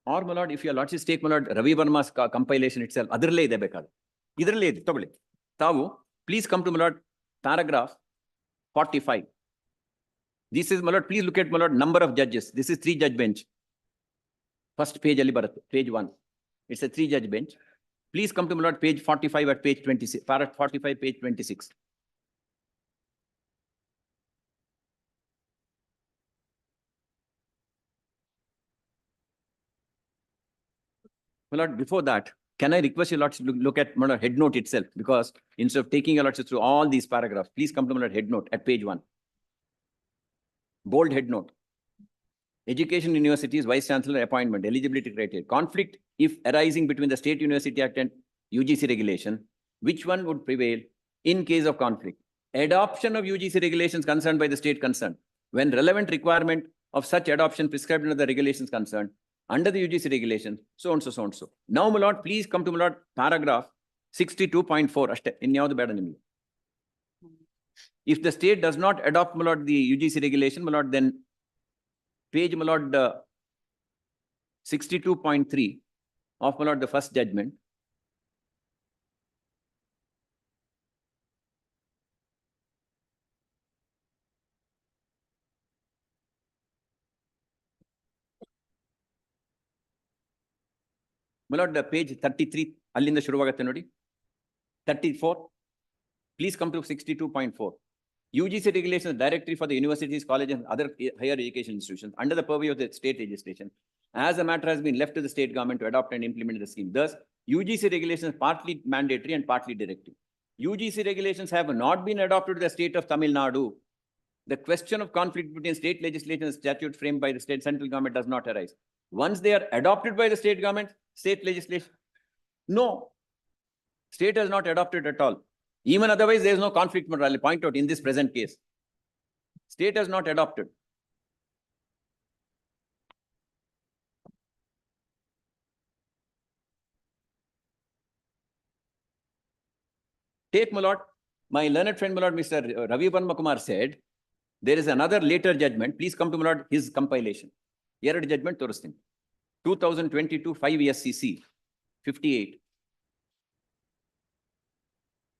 Or, my lord, if your lordship take, my lord, Ravi Verma's compilation itself, ಅದರಲ್ಲೇ ಇದೆ ಬೇಕಾದ್ರೆ. ಇದರಲ್ಲೇ ಇದೆ, ತಗೊಳ್ಳಿ. ತಾವು, please come to, my lord, paragraph 45. This is, my lord, please look at, my lord, number of judges. This is 3-judge bench. First page ಅಲ್ಲಿ ಬರುತ್ತೆ, page 1. It's a 3-judge bench. Please come to, my lord, page 45 at page 26, paragraph 45, page 26. My lord, before that, can I request your lordship to look at, my lord, head note itself? Because instead of taking your lordship through all these paragraphs, please come to, my lord, head note at page 1. Bold head note. Education universities, vice chancellor appointment, eligibility criteria. Conflict if arising between the State University Act and UGC regulation, which one would prevail in case of conflict? Adoption of UGC regulations concerned by the state concerned. When relevant requirement of such adoption prescribed under the regulations concerned, under the UGC regulations, so and so, so and so. Now, my lord, please come to, my lord, paragraph 62.4. Ashte, inyavadu beda nimige. If the state does not adopt, my lord, the UGC regulation, my lord, then page, my lord, 62.3 of, my lord, the first judgment. My lord, page 33, ಅಲ್ಲಿಂದ ಶುರುವಾಗುತ್ತೆ ನೋಡಿ. 34. Please come to 62.4. UGC regulations directory for the universities, colleges, and other higher education institutions under the purview of the state legislation. As the matter has been left to the state government to adopt and implement the scheme. Thus, UGC regulations partly mandatory and partly directive. UGC regulations have not been adopted to the state of Tamil Nadu. The question of conflict between state legislation and statute framed by the state central government does not arise. Once they are adopted by the state government, state legislation, no, state has not adopted at all. Even otherwise, there is no conflict, but I'll point out in this present case. State has not adopted. Take, my lord, my learned friend, my lord, Mr. Ravi Verma Kumar said, there is another later judgment. Please come to, my lord, his compilation. Here judgment ತೋರಿಸ್ತೀನಿ. 2022 5 SCC 58.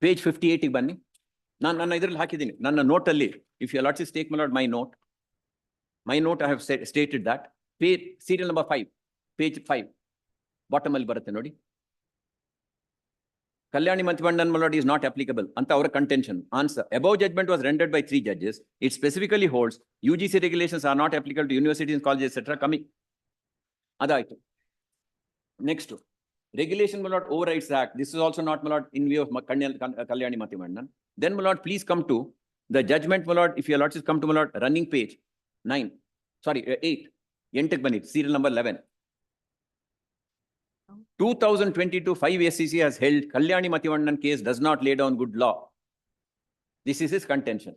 Page 58 ಬನ್ನಿ. ನನ್ನ ಇದರಲ್ಲಿ ಹಾಕಿದ್ದೀನಿ. ನನ್ನ note ಅಲ್ಲಿ, if your lordship take, my lord, my note I have stated that. Page serial number 5, page 5, bottom ಅಲ್ಲಿ ಬರುತ್ತೆ ನೋಡಿ. Kalyani Mathivannan, my lord, is not applicable. Anta our contention. Answer. Above judgment was rendered by 3 judges. It specifically holds UGC regulations are not applicable to universities, colleges, etc. Coming. Adaitu. Next. Regulation, my lord, overrides the act. This is also not, my lord, in view of Kalyani Mathivannan. Then, my lord, please come to the judgment, my lord, if your lordship come to, my lord, running page 9. Sorry, 8. Yentek Banit, serial number 11. 2022 5 SCC has held Kalyani Mathivannan case does not lay down good law. This is his contention.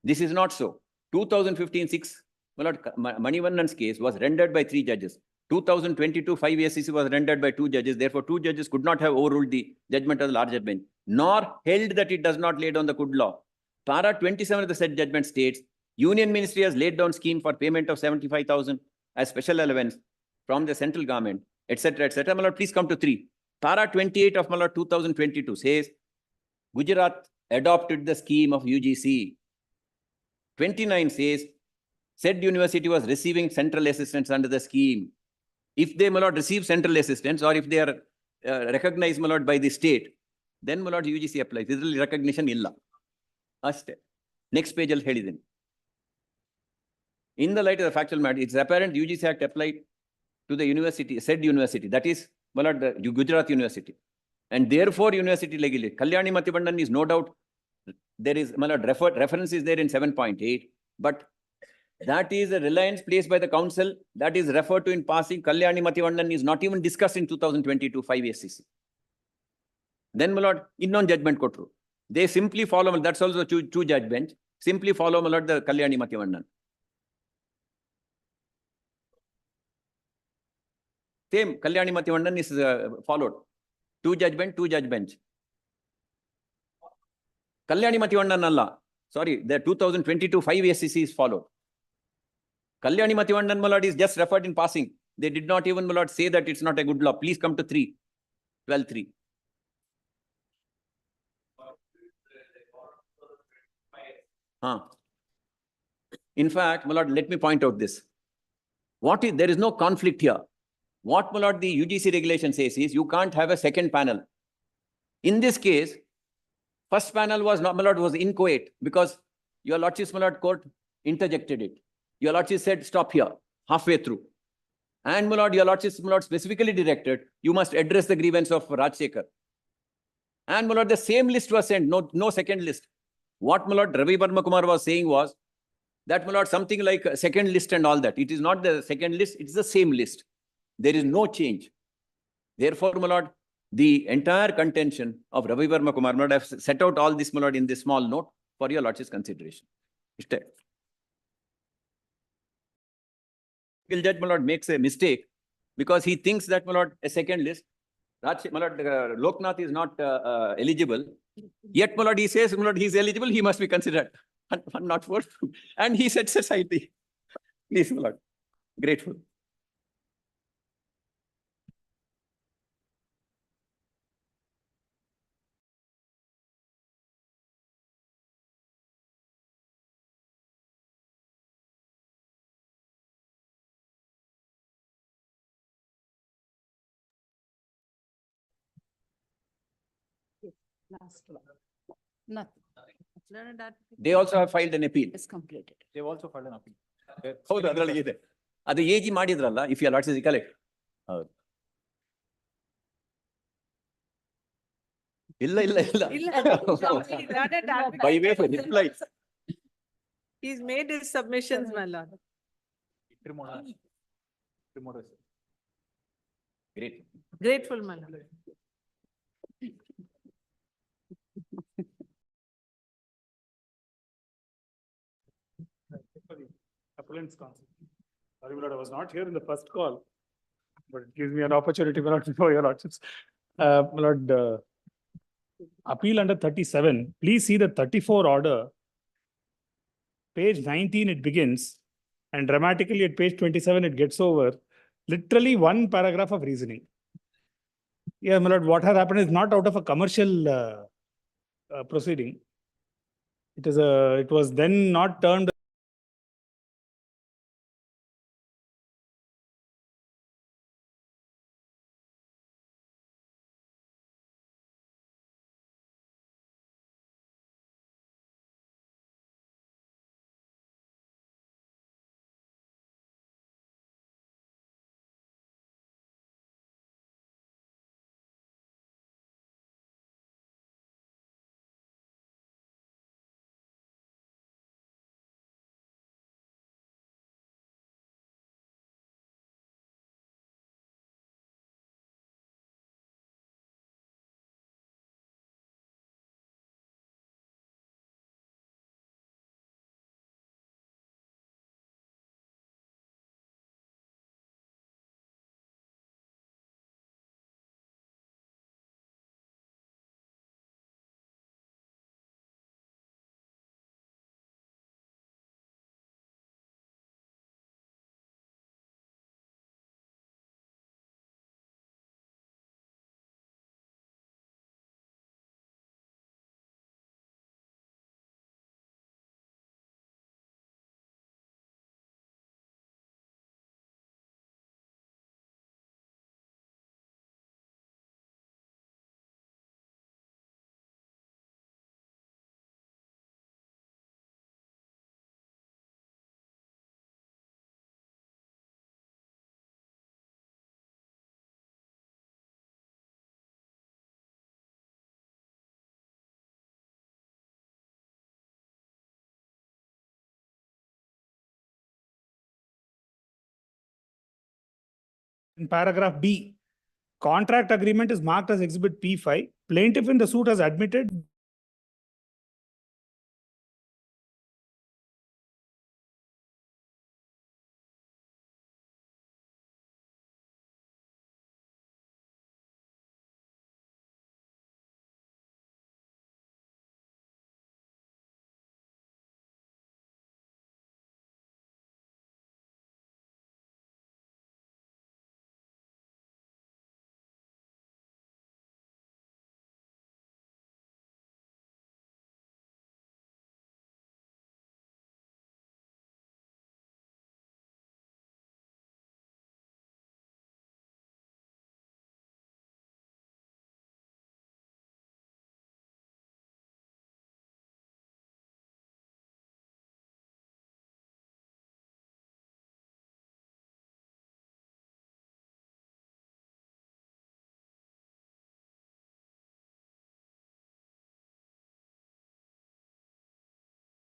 This is not so. 2015 6, my lord, Manivannan's case was rendered by 3 judges. 2022 5 SCC was rendered by 2 judges. Therefore, 2 judges could not have overruled the judgment of the larger bench, nor held that it does not lay down the good law. Para 27 of the said judgment states, Union Ministry has laid down scheme for payment of 75,000 as special allowance from the central government, etc., etc. My lord, please come to 3. Para 28 of, my lord, 2022 says, Gujarat adopted the scheme of UGC. 29 says, said university was receiving central assistance under the scheme. If they, my lord, receive central assistance, or if they are recognized, my lord, by the state, then, my lord, UGC applies. This is recognition illa. Aste. Next page al helideni. In the light of the factual matter, it's apparent UGC Act applied to the university, said university, that is, my lord, the Gujarat University. And therefore, university legally, Kalyani Mathivannan is no doubt, there is, my lord, reference is there in 7.8. But that is a reliance placed by the council that is referred to in passing. Kalyani Mathivandan is not even discussed in 2022 5 SCC. Then, my lord, innon judgment kotru. They simply follow, that's also two judge bench, simply follow, my lord, the Kalyani Mathivandan. Same, Kalyani Mathivandan is followed. Two judge bench. Kalyani Mathivandan Allah. Sorry, the 2022 5 SCC is followed. Kalyani Mathivandan, my lord, is just referred in passing. They did not even, my lord, say that it's not a good law. Please come to 12.3. In fact, my lord, let me point out this. There is no conflict here. What, my lord, the UGC regulation says is you can't have a second panel. In this case, first panel was not, my lord, was inchoate because your lordship's, my lord, court interjected it. Your lordship said, stop here, halfway through. And, my lord, your lordship's, my lord, specifically directed, you must address the grievance of Rajsekhar. And, my lord, the same list was sent, no second list. What, my lord, Ravi Verma Kumar was saying was that, my lord, something like a second list and all that. It is not the second list, it's the same list. There is no change. Therefore, my lord, the entire contention of Ravi Verma Kumar, my lord, I have set out all this, my lord, in this small note for your lordship's consideration. Judge, my lord, makes a mistake because he thinks that, my lord, a second list, my lord, Loknath is not eligible. Yet, my lord, he says, my lord, he is eligible, he must be considered. Not forced. And he sets aside the, please, my lord, grateful. Last one. Nothing. They also have filed an appeal. It's completed. They've also filed an appeal. ಹೌದು ಅದರೊಳಗೆ ಇದೆ. ಅದು AG ಮಾಡಿದ್ರಲ್ಲ, if your lordship recollect. ಹೌದು. ಇಲ್ಲ. By way of reply. He's made his submissions, my lord. Great. Grateful, my lord. Appellant's counsel. Sorry, my lord, I was not here in the first call, but it gives me an opportunity, my lord, before your lordships. My lord, appeal under 37, please see the 34 order. Page 19, it begins, and dramatically at page 27, it gets over. Literally one paragraph of reasoning. Yeah, my lord, what has happened is not out of a commercial proceeding. It was then not turned In paragraph B, contract agreement is marked as exhibit P5. Plaintiff in the suit has admitted